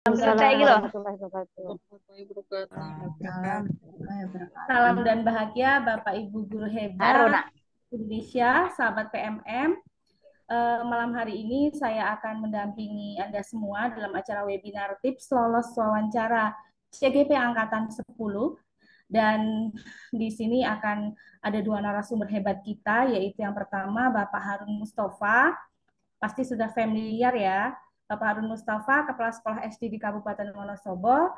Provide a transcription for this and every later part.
Waalaikumsalam Kayak gitu loh. warahmatullahi wabarakatuh. Waalaikumsalam warahmatullahi wabarakatuh. Salam dan bahagia Bapak Ibu guru hebat Haruna. Indonesia, sahabat PMM. Malam hari ini saya akan mendampingi Anda semua dalam acara webinar tips lolos wawancara CGP Angkatan 10. Dan di sini akan ada dua narasumber hebat kita, yaitu yang pertama Bapak Harun Mustafa, pasti sudah familiar ya. Bapak Harun Mustafa, Kepala Sekolah SD di Kabupaten Wonosobo,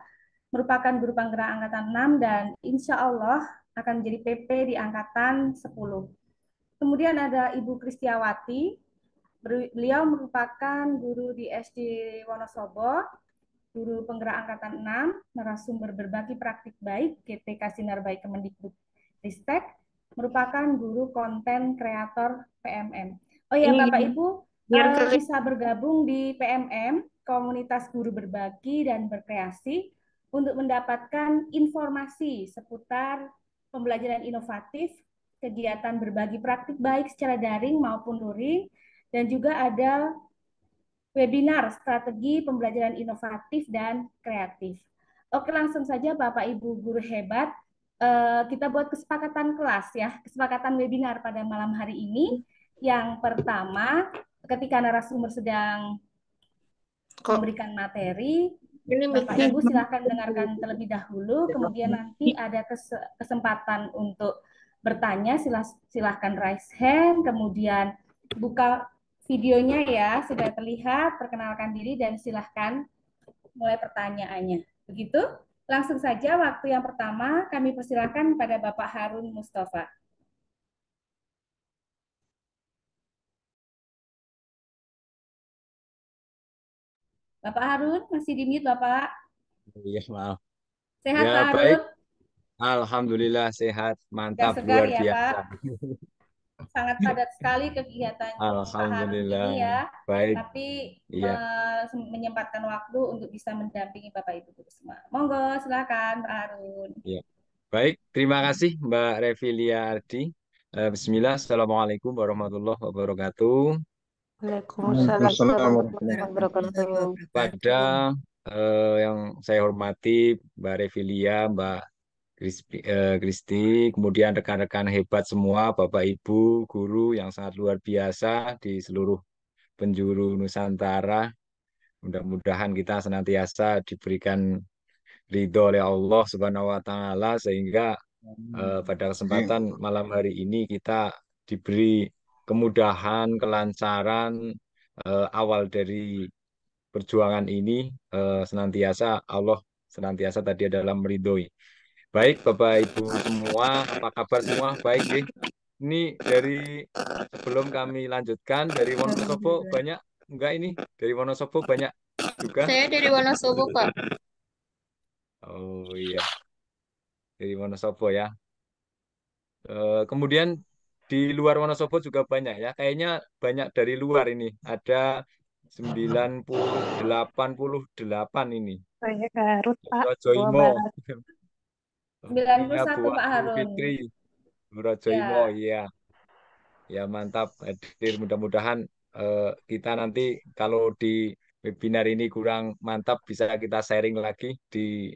merupakan guru penggerak Angkatan 6 dan insya Allah akan menjadi PP di Angkatan 10. Kemudian ada Ibu Kristiawati, beliau merupakan guru di SD Wonosobo, guru penggerak Angkatan 6, narasumber berbagi praktik baik, GTK Sinar Baik Kemendikbud Ristek, merupakan guru konten kreator PMM. Oh ya, Ini Bapak gini, Ibu biar kalian bisa bergabung di PMM, komunitas guru berbagi dan berkreasi, untuk mendapatkan informasi seputar pembelajaran inovatif, kegiatan berbagi praktik baik secara daring maupun luring, dan juga ada webinar strategi pembelajaran inovatif dan kreatif. Oke, langsung saja Bapak Ibu guru hebat, kita buat kesepakatan kelas ya, kesepakatan webinar pada malam hari ini. Yang pertama, ketika narasumber sedang kok memberikan materi, ini Bapak mic-nya Ibu silahkan dengarkan terlebih dahulu, kemudian nanti ada kesempatan untuk bertanya, silahkan raise hand, kemudian buka videonya ya, sudah terlihat, perkenalkan diri dan silahkan mulai pertanyaannya. Begitu? Langsung saja waktu yang pertama kami persilahkan pada Bapak Harun Mustafa. Bapak Harun, masih di mute Bapak. Iya, maaf. Sehat Ya, Pak baik. Harun? Alhamdulillah sehat. Sudah Mantap, segar luar ya Pak? biasa. Sangat padat sekali kegiatan Pak Harun ini Alhamdulillah. ya, Baik. tapi Iya, menyempatkan waktu untuk bisa mendampingi Bapak Ibu guru semua. Monggo, silakan Pak Harun. iya. Baik, terima kasih Mbak Revilia Ardi. Bismillah, Assalamualaikum warahmatullahi wabarakatuh. Waalaikumsalam Waalaikumsalam warahmatullahi warahmatullahi wabarakatuh. Pada wabarakatuh. yang saya hormati Mbak Revilia, Mbak Kristi, kemudian rekan-rekan hebat semua, Bapak Ibu, guru yang sangat luar biasa di seluruh penjuru Nusantara. Mudah-mudahan kita senantiasa diberikan ridho oleh Allah Subhanahu wa taala sehingga pada Amin. kesempatan malam hari ini kita diberi kemudahan, kelancaran awal dari perjuangan ini senantiasa Allah senantiasa tadi adalah meridhoi. Baik Bapak Ibu semua, apa kabar semua? Baik, nggih. Ini dari sebelum kami lanjutkan dari Wonosobo Alhamdulillah. banyak enggak ini dari Wonosobo banyak juga. Saya dari Wonosobo, Pak. Oh iya, dari Wonosobo ya. Kemudian di luar Wonosobo juga banyak ya. Kayaknya banyak dari luar ini. Ada 88 ini. Saya Garut, Pak, Jawa Brojoimo. Barat. Iya, Bu 91 Pak Ayu Harun. Fitri. Brojoimo, Ya, iya. Ya mantap, hadir. Mudah-mudahan kita nanti kalau di webinar ini kurang mantap bisa kita sharing lagi di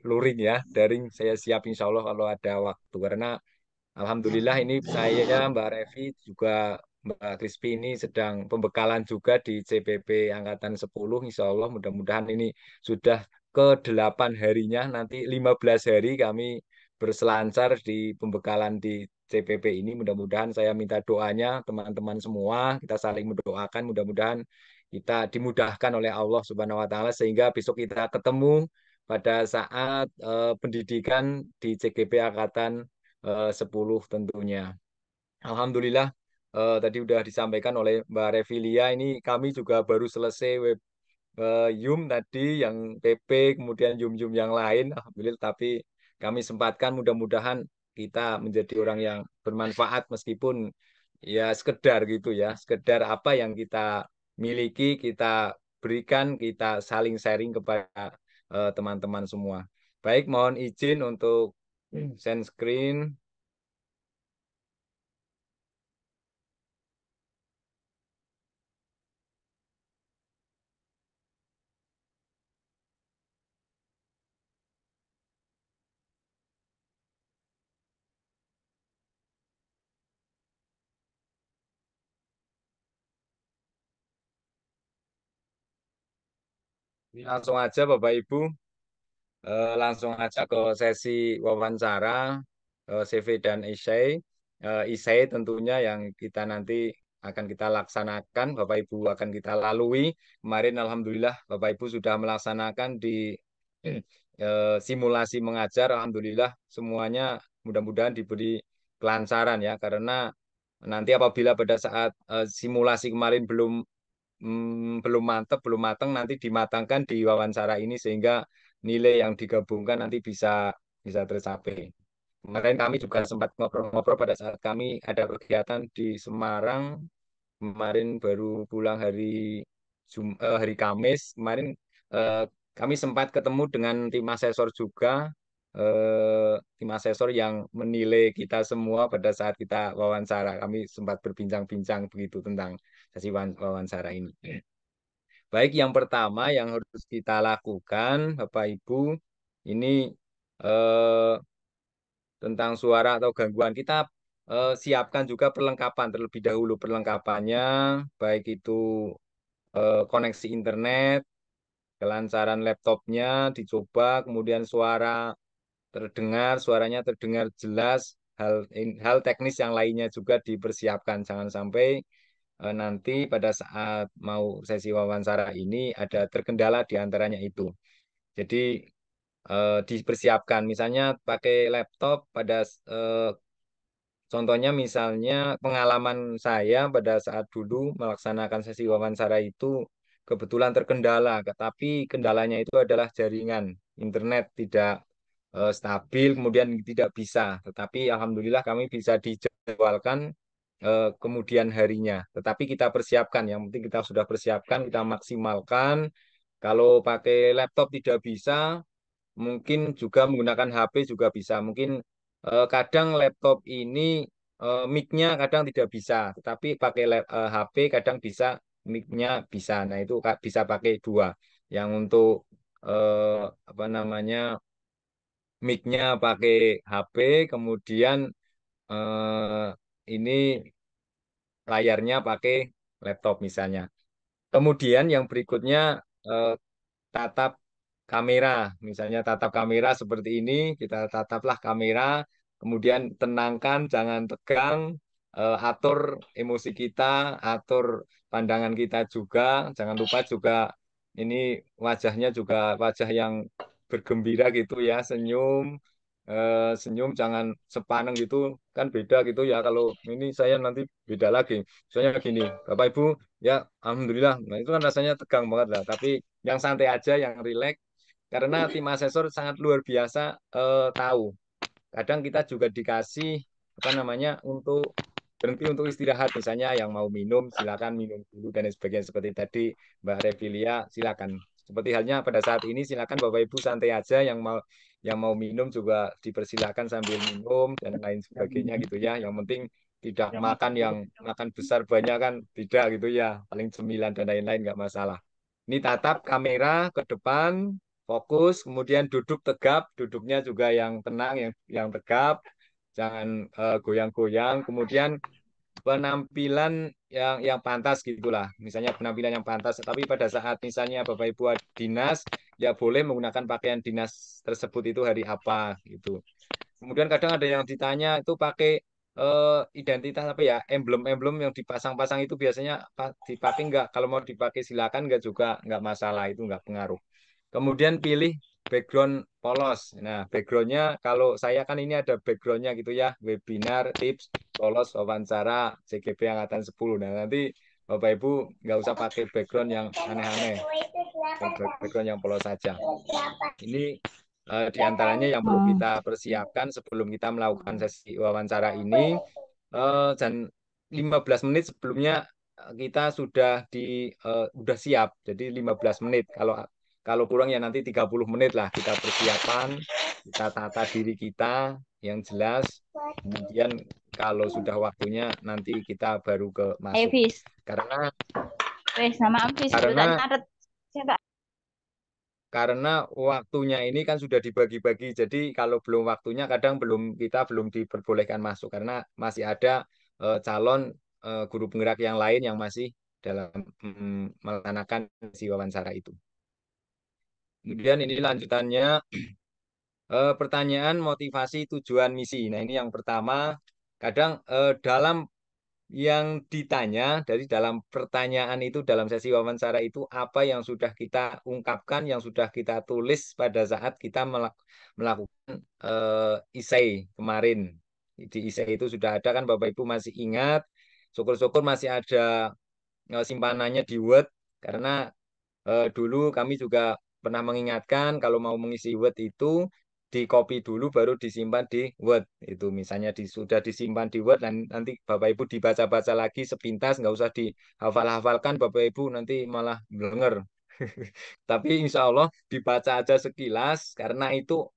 luring ya, daring. Saya siap insya Allah kalau ada waktu. Karena Alhamdulillah ini saya, Mbak Revi, juga Mbak Krispi ini sedang pembekalan juga di CPP Angkatan 10. Insya Allah mudah-mudahan ini sudah ke-8 harinya. Nanti 15 hari kami berselancar di pembekalan di CPP ini. Mudah-mudahan saya minta doanya teman-teman semua. Kita saling mendoakan. Mudah-mudahan kita dimudahkan oleh Allah Subhanahu wa taala sehingga besok kita ketemu pada saat pendidikan di CGP Angkatan 10 tentunya. Alhamdulillah tadi sudah disampaikan oleh Mbak Revilia ini kami juga baru selesai Yum tadi yang PP kemudian Yum-Yum yang lain. Alhamdulillah tapi kami sempatkan mudah-mudahan kita menjadi orang yang bermanfaat meskipun ya sekedar gitu ya, sekedar apa yang kita miliki kita berikan, kita saling sharing kepada teman-teman semua. Baik, mohon izin untuk share screen. Langsung aja Bapak Ibu, langsung aja ke sesi wawancara CV dan essay. Essay tentunya yang kita nanti akan kita laksanakan, Bapak Ibu akan kita lalui. Kemarin Alhamdulillah Bapak Ibu sudah melaksanakan di simulasi mengajar, Alhamdulillah semuanya mudah-mudahan diberi kelancaran ya, karena nanti apabila pada saat simulasi kemarin belum mantap, belum matang, nanti dimatangkan di wawancara ini sehingga nilai yang digabungkan nanti bisa bisa tercapai. Kemarin kami juga sempat ngobrol-ngobrol pada saat kami ada kegiatan di Semarang. Kemarin baru pulang hari Kamis. Kemarin eh, kami sempat ketemu dengan tim asesor juga, tim asesor yang menilai kita semua pada saat kita wawancara. Kami sempat berbincang-bincang begitu tentang sesi wawancara ini. Baik, yang pertama yang harus kita lakukan, Bapak Ibu, ini eh, tentang suara atau gangguan. Kita siapkan juga perlengkapan terlebih dahulu. Perlengkapannya, baik itu koneksi internet, kelancaran laptopnya dicoba, kemudian suaranya terdengar jelas, hal teknis yang lainnya juga dipersiapkan. Jangan sampai nanti pada saat mau sesi wawancara ini ada terkendala di antaranya itu. Jadi dipersiapkan, misalnya pakai laptop contohnya misalnya pengalaman saya pada saat dulu melaksanakan sesi wawancara itu kebetulan terkendala, tapi kendalanya itu adalah jaringan internet tidak stabil, kemudian tidak bisa. Tetapi alhamdulillah kami bisa dijadwalkan kemudian harinya. Tetapi kita persiapkan, yang penting kita sudah persiapkan, kita maksimalkan. Kalau pakai laptop tidak bisa, mungkin juga menggunakan HP juga bisa. Mungkin kadang laptop ini mic-nya kadang tidak bisa, tetapi pakai HP kadang bisa, mic-nya bisa. Nah, itu bisa pakai dua. Yang untuk eh, apa namanya mic-nya pakai HP, kemudian eh, ini layarnya pakai laptop misalnya. Kemudian yang berikutnya eh, tatap kamera. Misalnya tatap kamera seperti ini, kita tataplah kamera, kemudian tenangkan, jangan tegang, atur emosi kita, atur pandangan kita juga, jangan lupa juga ini wajahnya juga wajah yang bergembira gitu ya, senyum, senyum jangan sepaneng gitu, kan beda gitu ya, kalau ini saya nanti beda lagi. Soalnya gini, Bapak Ibu, ya Alhamdulillah, nah itu kan rasanya tegang banget lah, tapi yang santai aja, yang rileks, karena tim asesor sangat luar biasa tahu. Kadang kita juga dikasih apa namanya untuk berhenti untuk istirahat, misalnya yang mau minum silakan minum dulu dan lain sebagainya seperti tadi Mbak Revilia silakan. Seperti halnya pada saat ini silakan Bapak Ibu santai aja, yang mau minum juga dipersilakan sambil minum dan lain sebagainya gitu ya. Yang penting tidak makan yang makan besar banyak kan tidak gitu ya. Paling cemilan dan lain-lain nggak masalah. Ini tatap kamera ke depan, fokus, kemudian duduk tegap, duduknya juga yang tenang, yang tegap, jangan goyang-goyang. Kemudian penampilan yang pantas gitulah, misalnya penampilan yang pantas. Tapi pada saat misalnya Bapak Ibu dinas, ya boleh menggunakan pakaian dinas tersebut itu hari apa gitu. Kemudian kadang ada yang ditanya itu pakai identitas apa ya, emblem-emblem yang dipasang-pasang itu biasanya dipakai nggak? Kalau mau dipakai silakan, nggak juga nggak masalah, itu nggak pengaruh. Kemudian pilih background polos. Nah, backgroundnya kalau saya kan ini ada backgroundnya gitu ya, webinar, tips, polos, wawancara, CGP Angkatan 10. Nah, nanti Bapak Ibu nggak usah pakai background yang aneh-aneh, background yang polos saja. Ini di antaranya yang perlu Hmm. kita persiapkan sebelum kita melakukan sesi wawancara ini. Dan 15 menit sebelumnya kita sudah siap. Jadi 15 menit. Kalau kalau kurang ya nanti 30 menit lah kita persiapan, kita tata diri kita yang jelas. Kemudian kalau sudah waktunya nanti kita baru ke Ayo, masuk. Fis. Karena Wes, sama Fis. Udah tak karena nyatet. Saya tak. karena waktunya ini kan sudah dibagi-bagi. Jadi kalau belum waktunya kadang kita belum diperbolehkan masuk karena masih ada calon guru penggerak yang lain yang masih dalam melaksanakan si wawancara itu. Kemudian ini lanjutannya pertanyaan motivasi tujuan misi. Nah, ini yang pertama, kadang dalam yang ditanya dari dalam pertanyaan itu dalam sesi wawancara itu apa yang sudah kita ungkapkan, yang sudah kita tulis pada saat kita melakukan essay kemarin. Di essay itu sudah ada kan Bapak Ibu masih ingat, syukur-syukur masih ada simpanannya di Word karena dulu kami juga pernah mengingatkan kalau mau mengisi Word itu di copy dulu baru disimpan di Word. Itu misalnya sudah disimpan di Word dan nanti Bapak Ibu dibaca-baca lagi sepintas, nggak usah dihafal-hafalkan Bapak Ibu nanti malah blenger. Tapi insya Allah dibaca aja sekilas karena itu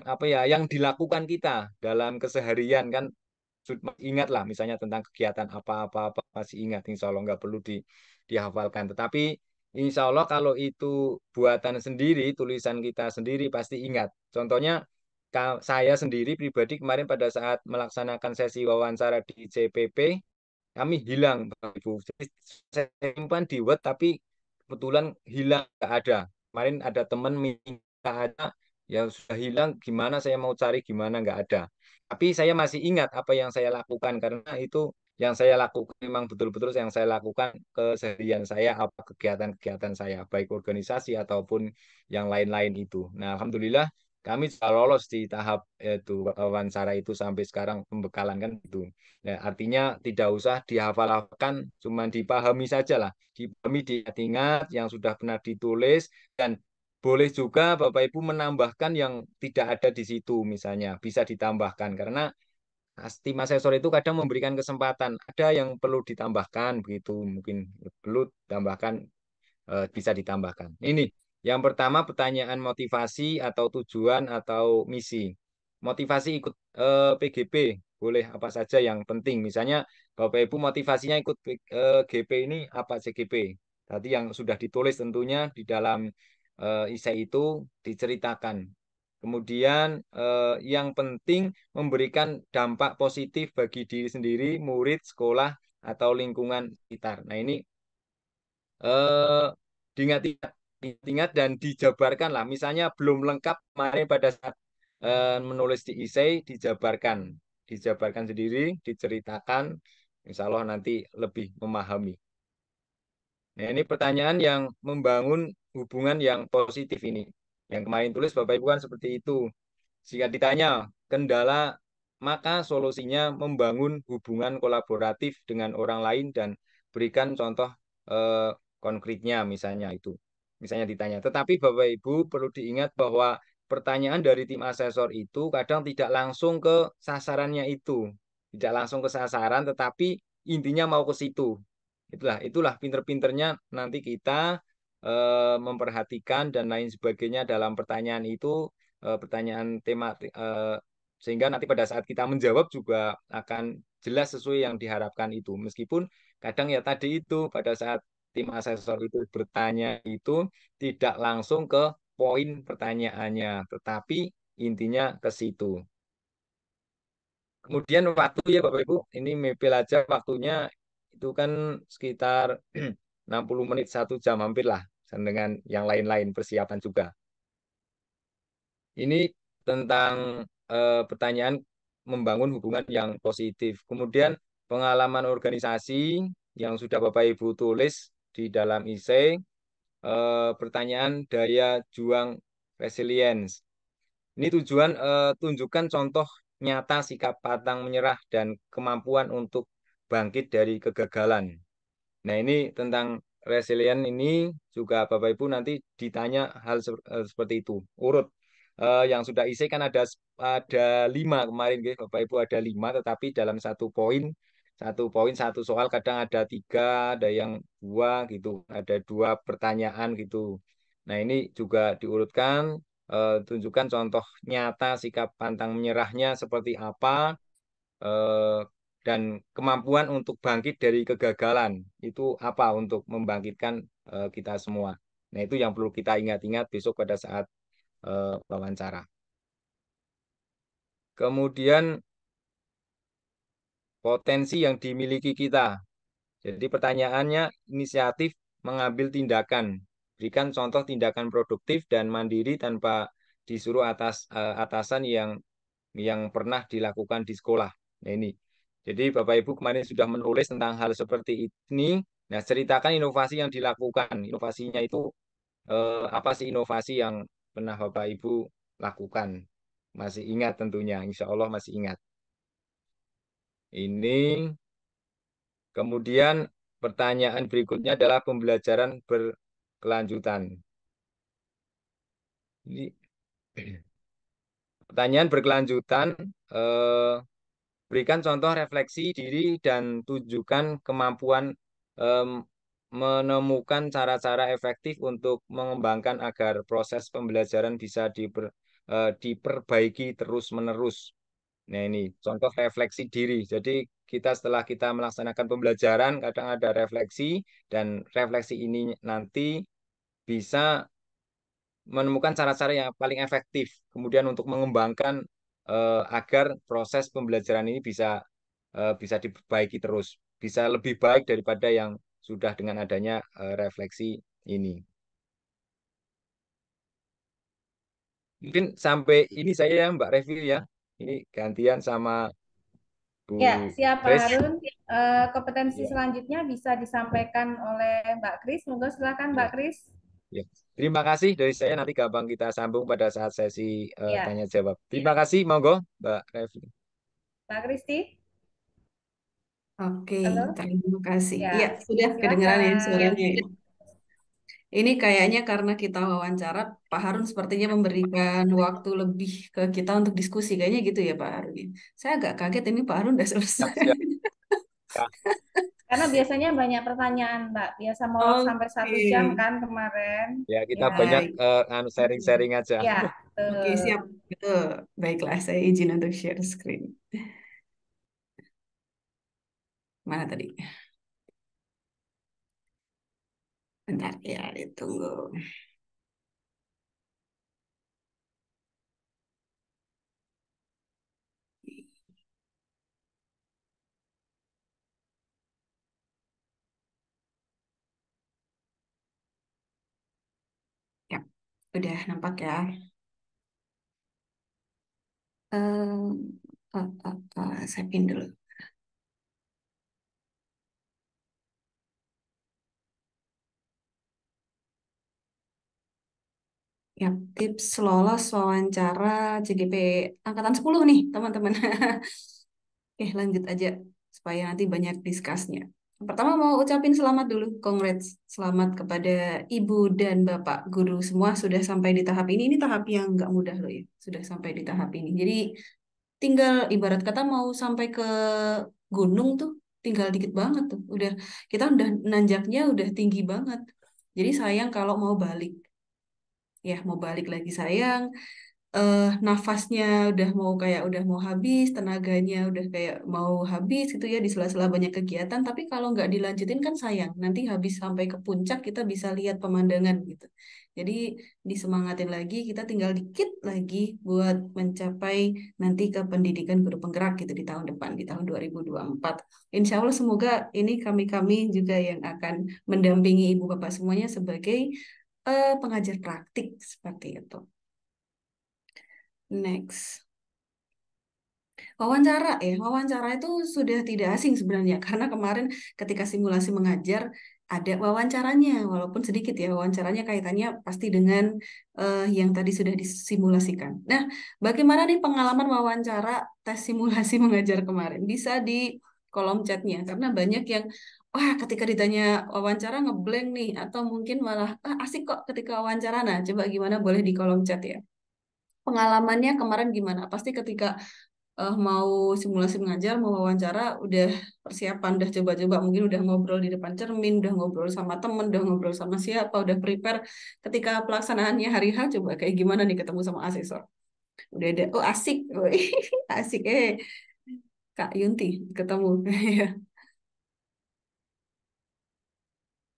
apa ya yang dilakukan kita dalam keseharian kan ingat lah misalnya tentang kegiatan apa-apa masih ingat insya Allah nggak perlu dihafalkan tetapi insya Allah kalau itu buatan sendiri tulisan kita sendiri pasti ingat contohnya saya sendiri pribadi kemarin pada saat melaksanakan sesi wawancara di CPP kami hilang Bapak Ibu. Jadi saya simpan di Word tapi kebetulan hilang nggak ada. Kemarin ada teman minta ada yang sudah hilang gimana saya mau cari gimana nggak ada. Tapi saya masih ingat apa yang saya lakukan karena itu yang saya lakukan memang betul-betul yang saya lakukan keseharian saya apa kegiatan-kegiatan saya baik organisasi ataupun yang lain-lain itu. Nah, alhamdulillah kami sudah lolos di tahap itu wawancara itu sampai sekarang pembekalan kan itu. Ya, artinya tidak usah dihafal-hafalkan, cuma dipahami saja lah. Dipahami diingat yang sudah pernah ditulis dan boleh juga Bapak Ibu menambahkan yang tidak ada di situ misalnya bisa ditambahkan karena tim asesor itu kadang memberikan kesempatan ada yang perlu ditambahkan begitu mungkin perlu tambahkan bisa ditambahkan. Ini yang pertama pertanyaan motivasi atau tujuan atau misi. Motivasi ikut PGP boleh apa saja yang penting. Misalnya Bapak Ibu motivasinya ikut GP ini apa CGP. Tadi yang sudah ditulis tentunya di dalam isai itu diceritakan. Kemudian yang penting memberikan dampak positif bagi diri sendiri, murid, sekolah, atau lingkungan sekitar. Nah ini eh diingat-ingat ingat dan dijabarkan lah. Misalnya belum lengkap kemarin pada saat menulis di esai dijabarkan sendiri, diceritakan. Insya Allah nanti lebih memahami. Nah ini pertanyaan yang membangun hubungan yang positif ini. Yang kemarin tulis Bapak Ibu kan seperti itu. Jika ditanya kendala, maka solusinya membangun hubungan kolaboratif dengan orang lain dan berikan contoh eh, konkretnya misalnya itu. Misalnya ditanya. Tetapi Bapak Ibu perlu diingat bahwa pertanyaan dari tim asesor itu kadang tidak langsung ke sasarannya itu. Tidak langsung ke sasaran, tetapi intinya mau ke situ. Itulah pinter-pinternya nanti kita memperhatikan dan lain sebagainya dalam pertanyaan itu pertanyaan tema sehingga nanti pada saat kita menjawab juga akan jelas sesuai yang diharapkan itu. Meskipun kadang ya tadi itu pada saat tim asesor itu bertanya itu tidak langsung ke poin pertanyaannya, tetapi intinya ke situ. Kemudian waktu ya Bapak Ibu, ini mepil aja waktunya itu kan sekitar 60 menit 1 jam hampir lah dengan yang lain-lain persiapan juga. Ini tentang pertanyaan membangun hubungan yang positif. Kemudian pengalaman organisasi yang sudah Bapak Ibu tulis di dalam essay, pertanyaan daya juang resilience. Ini tujuan tunjukkan contoh nyata sikap pantang menyerah dan kemampuan untuk bangkit dari kegagalan. Nah, ini tentang resilient ini juga Bapak Ibu nanti ditanya hal seperti itu. Urut yang sudah isi kan ada 5 kemarin, guys. Bapak Ibu ada 5, tetapi dalam satu poin satu soal kadang ada 3, ada yang 2 gitu, ada 2 pertanyaan gitu. Nah, ini juga diurutkan, tunjukkan contoh nyata sikap pantang menyerahnya seperti apa eh, dan kemampuan untuk bangkit dari kegagalan itu apa untuk membangkitkan kita semua. Nah, itu yang perlu kita ingat-ingat besok pada saat wawancara. Kemudian potensi yang dimiliki kita. Jadi pertanyaannya inisiatif mengambil tindakan Berikan contoh tindakan produktif dan mandiri tanpa disuruh atasan yang pernah dilakukan di sekolah. Nah, ini. Jadi Bapak Ibu kemarin sudah menulis tentang hal seperti ini. Nah, ceritakan inovasi yang dilakukan. Inovasinya itu apa sih inovasi yang pernah Bapak Ibu lakukan? Masih ingat tentunya, insya Allah masih ingat. Ini kemudian pertanyaan berikutnya adalah pembelajaran berkelanjutan. Ini pertanyaan berkelanjutan. Eh, Berikan contoh refleksi diri dan tunjukkan kemampuan em, menemukan cara-cara efektif untuk mengembangkan agar proses pembelajaran bisa diperbaiki terus-menerus. Nah, ini contoh refleksi diri. Jadi setelah kita melaksanakan pembelajaran, kadang ada refleksi dan refleksi ini nanti bisa menemukan cara-cara yang paling efektif. Kemudian untuk mengembangkan agar proses pembelajaran ini bisa diperbaiki terus, bisa lebih baik daripada yang sudah dengan adanya refleksi ini. Mungkin sampai ini saya ya Mbak Revi ya. Ini gantian sama Ya, Bu siap Pak Kris. Harun. Kompetensi Ya, selanjutnya bisa disampaikan oleh Mbak Kris. Monggo silakan Mbak ya, Kris. ya. Terima kasih dari saya. Nanti gampang kita sambung pada saat sesi Ya, tanya jawab. Terima kasih, monggo Mbak Revi. Mbak Kristi. Oke, Halo. terima kasih. Iya, Ya, sudah kedengaran ya silakan. suaranya ya. Ini kayaknya karena kita wawancara, Pak Harun sepertinya memberikan waktu lebih ke kita untuk diskusi. Kayaknya gitu ya Pak Harun. Saya agak kaget ini Pak Harun udah Siap, selesai. siap. Ya, Karena biasanya banyak pertanyaan, Mbak. Biasa molor sampai 1 jam Oke, kan kemarin. ya kita Ya, banyak baik. sharing-sharing aja. ya, Oke, betul. siap. Betul. Baiklah, saya izin untuk share screen. Mana tadi? Bentar ya, ditunggu. Ya, udah nampak ya. Saya pin dulu. Ya, tips lolos wawancara CGP angkatan 10 nih, teman-teman. Oke, lanjut aja supaya nanti banyak diskusnya. Pertama mau ucapin selamat dulu, congrats. Selamat kepada Ibu dan Bapak guru semua sudah sampai di tahap ini. Ini tahap yang nggak mudah loh ya, sudah sampai di tahap ini. Jadi tinggal ibarat kata mau sampai ke gunung tuh, tinggal dikit banget tuh. Kita udah nanjaknya udah tinggi banget. Jadi sayang kalau mau balik. Ya, mau balik lagi sayang. Nafasnya udah mau habis, tenaganya udah kayak mau habis gitu ya di sela-sela banyak kegiatan. Tapi kalau nggak dilanjutin kan sayang. Nanti habis sampai ke puncak kita bisa lihat pemandangan gitu. Jadi disemangatin lagi, kita tinggal dikit lagi buat mencapai nanti ke pendidikan guru penggerak gitu di tahun depan, di tahun 2024. Insya Allah semoga ini kami-kami juga yang akan mendampingi ibu bapak semuanya sebagai pengajar praktik seperti itu. Next. Wawancara itu sudah tidak asing sebenarnya karena kemarin ketika simulasi mengajar ada wawancaranya, walaupun sedikit ya wawancaranya kaitannya pasti dengan yang tadi sudah disimulasikan. Nah, bagaimana nih pengalaman wawancara tes simulasi mengajar kemarin? Bisa di kolom chatnya karena banyak yang wah ketika ditanya wawancara ngeblank nih atau mungkin malah asik kok ketika wawancara. Nah, coba gimana boleh di kolom chat ya. Pengalamannya kemarin gimana? Pasti ketika mau simulasi mengajar, mau wawancara, udah persiapan, udah coba-coba, mungkin udah ngobrol di depan cermin, udah ngobrol sama temen, udah ngobrol sama siapa, udah prepare. Ketika pelaksanaannya hari H, coba kayak gimana nih ketemu sama asesor. Udah ada, oh asik, asik, Kak Yunti ketemu.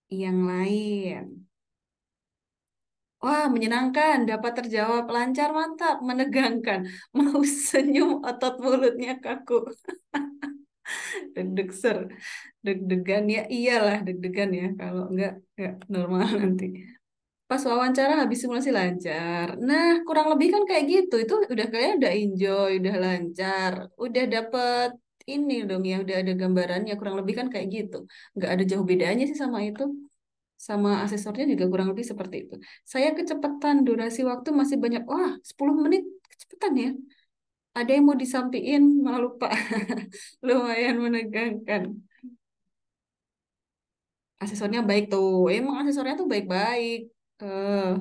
Yang lain. Wah, menyenangkan, dapat terjawab lancar, mantap, menegangkan. Mau senyum, otot mulutnya kaku. Deg-deg deg-degan ya iyalah deg-degan ya kalau enggak normal nanti. pas wawancara habis simulasi lancar. Nah, kurang lebih kan kayak gitu. Itu udah kalian udah enjoy, udah lancar, udah dapet ini dong ya, udah ada gambarannya. Kurang lebih kan kayak gitu. Nggak ada jauh bedanya sih sama itu. Sama asesornya juga kurang lebih seperti itu. Saya kecepatan, durasi waktu masih banyak. Wah, 10 menit kecepatan ya. Ada yang mau disampaikan, malah lupa. Lumayan menegangkan. Asesornya baik tuh. Emang asesornya tuh baik-baik. Eh,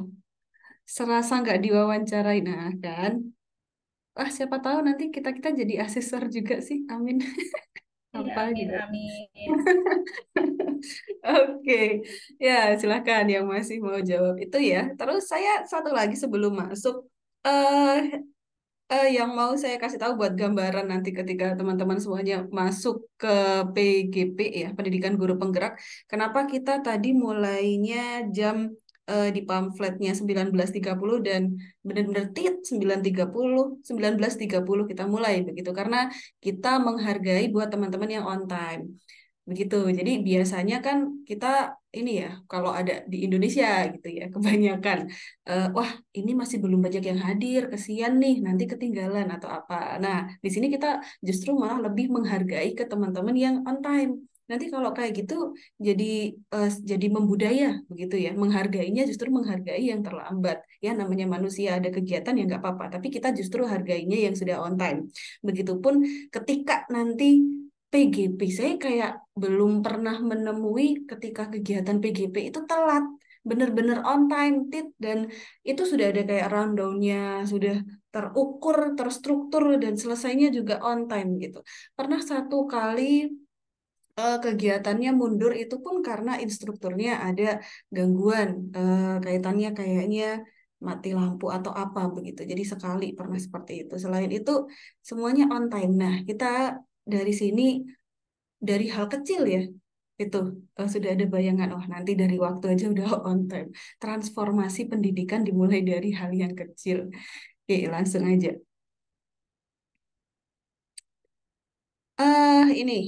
serasa nggak diwawancarai. Nah, kan. Wah, siapa tahu nanti kita-kita jadi asesor juga sih. Amin. Iya, Apa amin, gitu. amin. Oke, ya silahkan yang masih mau jawab itu ya. Terus saya satu lagi sebelum masuk, eh yang mau saya kasih tahu buat gambaran nanti ketika teman-teman semuanya masuk ke PGP ya, Pendidikan Guru Penggerak. Kenapa kita tadi mulainya jam di pamfletnya 19.30 dan benar-benar 19.30 kita mulai begitu karena kita menghargai buat teman-teman yang on time. Begitu. Jadi biasanya kan kita ini ya, kalau ada di Indonesia gitu ya, kebanyakan, wah ini masih belum banyak yang hadir, kesian nih, nanti ketinggalan atau apa. Nah, di sini kita justru malah lebih menghargai ke teman-teman yang on time. Nanti kalau kayak gitu jadi membudaya begitu ya, menghargainya justru menghargai yang terlambat. Ya namanya manusia ada kegiatan ya nggak apa-apa, tapi kita justru hargainya yang sudah on time. Begitupun ketika nanti PGP saya kayak belum pernah menemui ketika kegiatan PGP itu telat, bener-bener on time, tit, dan itu sudah ada kayak rundown-nya, sudah terukur, terstruktur, dan selesainya juga on time gitu. Pernah satu kali kegiatannya mundur itu pun karena instrukturnya ada gangguan, kaitannya kayaknya mati lampu atau apa begitu. Jadi sekali pernah seperti itu. Selain itu semuanya on time. Nah, kita dari sini dari hal kecil ya itu sudah ada bayangan oh nanti dari waktu aja udah on time. Transformasi pendidikan dimulai dari hal yang kecil. Oke, langsung aja. Ini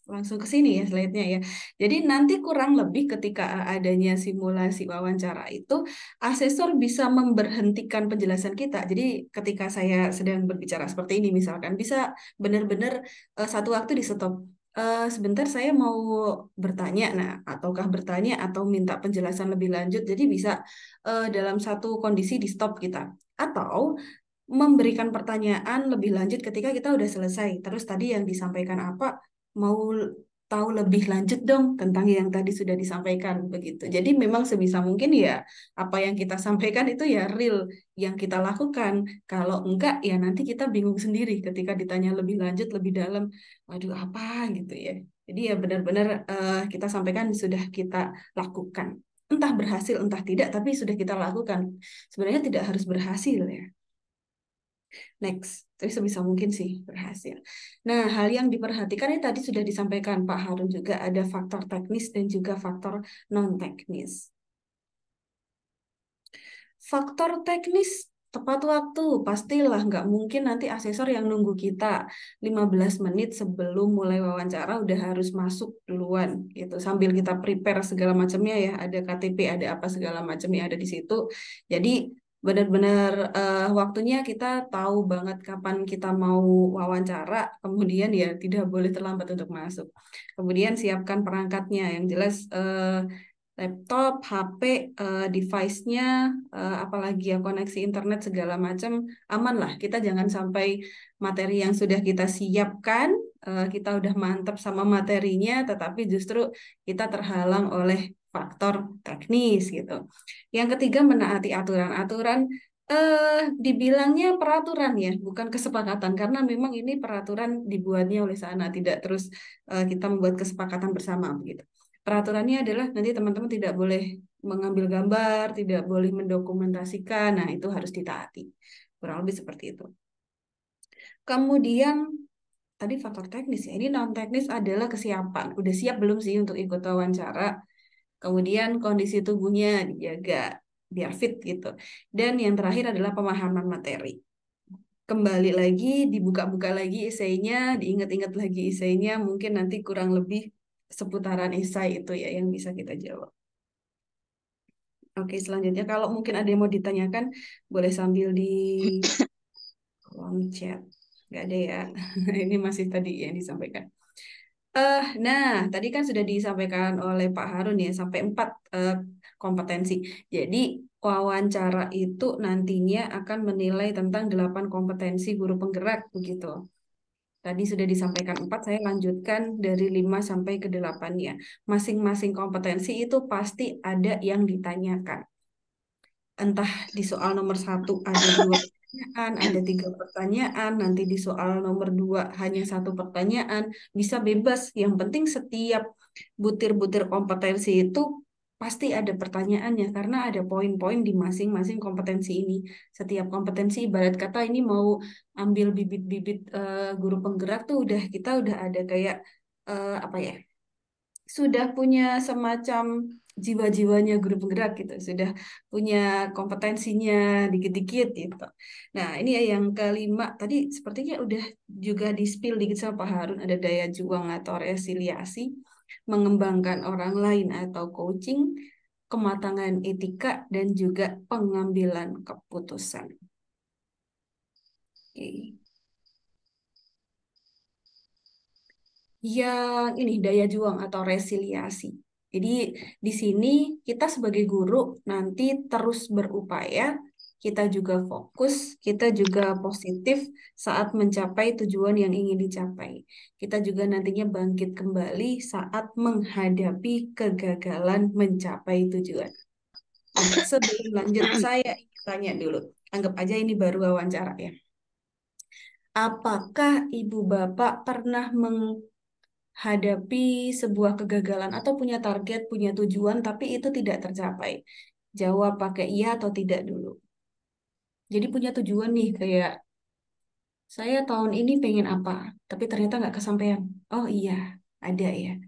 langsung ke sini ya slide-nya ya. Jadi nanti kurang lebih ketika adanya simulasi wawancara itu, asesor bisa memberhentikan penjelasan kita. Jadi ketika saya sedang berbicara seperti ini misalkan, bisa benar-benar satu waktu di stop. Sebentar saya mau bertanya, nah ataukah bertanya atau minta penjelasan lebih lanjut. Jadi bisa dalam satu kondisi di stop kita. Atau memberikan pertanyaan lebih lanjut ketika kita udah selesai. Terus tadi yang disampaikan apa, mau tahu lebih lanjut dong tentang yang tadi sudah disampaikan begitu. Jadi memang sebisa mungkin ya apa yang kita sampaikan itu ya real yang kita lakukan. Kalau enggak ya nanti kita bingung sendiri ketika ditanya lebih lanjut, lebih dalam. Waduh apa gitu ya. Jadi ya benar-benar kita sampaikan sudah kita lakukan. Entah berhasil, entah tidak, tapi sudah kita lakukan. Sebenarnya tidak harus berhasil ya. Next, tapi sebisa mungkin sih berhasil. Nah, hal yang diperhatikan ini tadi sudah disampaikan Pak Harun juga ada faktor teknis dan juga faktor non-teknis. Faktor teknis tepat waktu, pastilah nggak mungkin nanti asesor yang nunggu kita 15 menit sebelum mulai wawancara udah harus masuk duluan gitu. Sambil kita prepare segala macamnya ya, ada KTP, ada apa segala macamnya ada di situ. Jadi benar-benar waktunya kita tahu banget kapan kita mau wawancara, kemudian ya tidak boleh terlambat untuk masuk. Kemudian siapkan perangkatnya yang jelas laptop, HP, device-nya, apalagi ya koneksi internet segala macam aman lah. Kita jangan sampai materi yang sudah kita siapkan, kita udah mantap sama materinya, tetapi justru kita terhalang oleh faktor teknis gitu. Yang ketiga menaati aturan-aturan. Dibilangnya peraturan ya, bukan kesepakatan karena memang ini peraturan dibuatnya oleh sana, tidak terus kita membuat kesepakatan bersama begitu. Peraturannya adalah nanti teman-teman tidak boleh mengambil gambar, tidak boleh mendokumentasikan. Nah, itu harus ditaati. Kurang lebih seperti itu. Kemudian tadi faktor teknis ya. Ini non teknis adalah kesiapan. Udah siap belum sih untuk ikut wawancara? Kemudian kondisi tubuhnya dijaga biar fit gitu. Dan yang terakhir adalah pemahaman materi. Kembali lagi, dibuka-buka lagi esainya, diingat-ingat lagi esainya, mungkin nanti kurang lebih seputaran esai itu ya yang bisa kita jawab. Oke, selanjutnya kalau mungkin ada yang mau ditanyakan, boleh sambil di kolom chat. Nggak ada ya. Ini masih tadi yang disampaikan. Nah, tadi kan sudah disampaikan oleh Pak Harun ya, sampai 4 kompetensi. Jadi, wawancara itu nantinya akan menilai tentang 8 kompetensi guru penggerak, begitu. Tadi sudah disampaikan 4, saya lanjutkan dari 5 sampai ke 8-nya. Masing-masing kompetensi itu pasti ada yang ditanyakan. Entah di soal nomor 1 ada 2 pertanyaan, ada 3 pertanyaan, nanti di soal nomor 2 hanya 1 pertanyaan, bisa bebas. Yang penting setiap butir-butir kompetensi itu pasti ada pertanyaannya, karena ada poin-poin di masing-masing kompetensi ini. Setiap kompetensi ibarat kata ini mau ambil bibit-bibit guru penggerak tuh kita udah ada kayak apa ya? Sudah punya semacam jiwa-jiwanya guru penggerak gitu, sudah punya kompetensinya dikit-dikit gitu. Nah, ini ya yang kelima, tadi sepertinya udah juga di-spill dikit sama Pak Harun, ada daya juang atau resiliasi, mengembangkan orang lain atau coaching, kematangan etika, dan juga pengambilan keputusan. Oke. Yang ini daya juang atau resiliasi. Jadi di sini kita sebagai guru nanti terus berupaya, kita juga fokus, kita juga positif saat mencapai tujuan yang ingin dicapai. Kita juga nantinya bangkit kembali saat menghadapi kegagalan mencapai tujuan. Nah, sebelum lanjut, saya ingin tanya dulu. Anggap aja ini baru wawancara ya. Apakah ibu bapak pernah hadapi sebuah kegagalan atau punya target, punya tujuan, tapi itu tidak tercapai? Jawab pakai iya atau tidak dulu. Jadi punya tujuan nih, kayak saya tahun ini pengen apa, tapi ternyata nggak kesampaian. Oh iya, ada ya.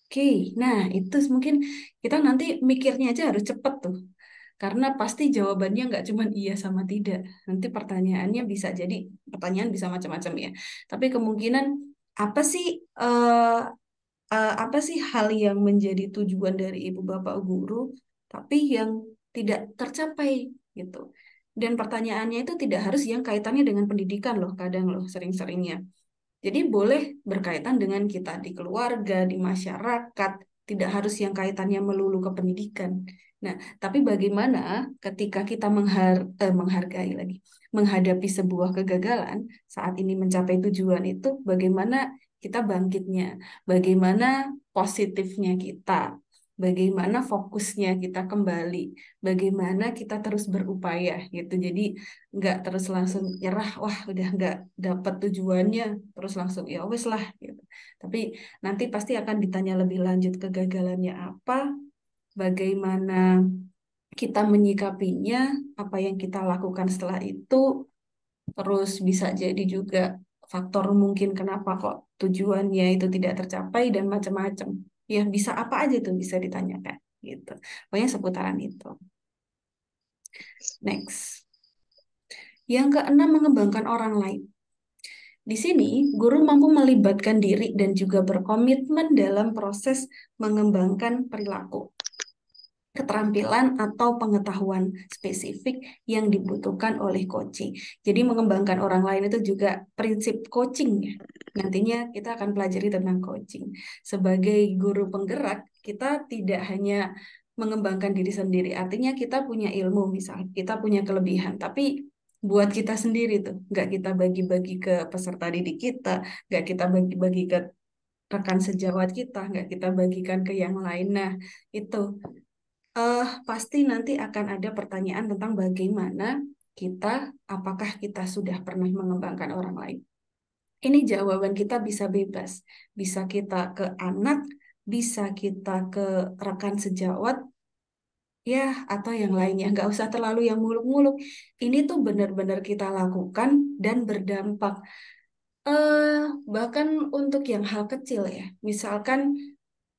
Oke, nah itu mungkin kita nanti mikirnya aja harus cepet tuh. Karena pasti jawabannya nggak cuma iya sama tidak. Nanti pertanyaannya bisa jadi, pertanyaan bisa macam-macam ya. Tapi kemungkinan apa sih eh, apa sih hal yang menjadi tujuan dari ibu bapak guru, tapi yang tidak tercapai gitu. Dan pertanyaannya itu tidak harus yang kaitannya dengan pendidikan loh, kadang loh sering-seringnya. Jadi boleh berkaitan dengan kita di keluarga, di masyarakat, tidak harus yang kaitannya melulu ke pendidikan. Nah, tapi bagaimana ketika kita menghargai lagi, menghadapi sebuah kegagalan, saat ini mencapai tujuan itu, bagaimana kita bangkitnya, bagaimana positifnya kita, bagaimana fokusnya kita kembali, bagaimana kita terus berupaya gitu. Jadi nggak terus langsung nyerah, wah udah nggak dapat tujuannya, terus langsung ya wes lah gitu. Tapi nanti pasti akan ditanya lebih lanjut kegagalannya apa, bagaimana kita menyikapinya, apa yang kita lakukan setelah itu, terus bisa jadi juga faktor mungkin kenapa kok tujuannya itu tidak tercapai dan macam-macam. Ya bisa apa aja tuh bisa ditanyakan gitu. Pokoknya seputaran itu. Next. Yang keenam, mengembangkan orang lain. Di sini, guru mampu melibatkan diri dan juga berkomitmen dalam proses mengembangkan perilaku, keterampilan atau pengetahuan spesifik yang dibutuhkan oleh coaching. Jadi mengembangkan orang lain itu juga prinsip coaching ya. Nantinya kita akan pelajari tentang coaching. Sebagai guru penggerak, kita tidak hanya mengembangkan diri sendiri. Artinya kita punya ilmu, misal kita punya kelebihan, tapi buat kita sendiri tuh, nggak kita bagi-bagi ke peserta didik kita, nggak kita bagi-bagi ke rekan sejawat kita, nggak kita bagikan ke yang lain. Nah, itu pasti nanti akan ada pertanyaan tentang bagaimana kita, apakah kita sudah pernah mengembangkan orang lain. Ini jawaban kita bisa bebas, bisa kita ke anak, bisa kita ke rekan sejawat, ya, atau yang lainnya. Nggak usah terlalu yang muluk-muluk. Ini tuh benar-benar kita lakukan dan berdampak. Eh, Bahkan untuk yang hal kecil ya, misalkan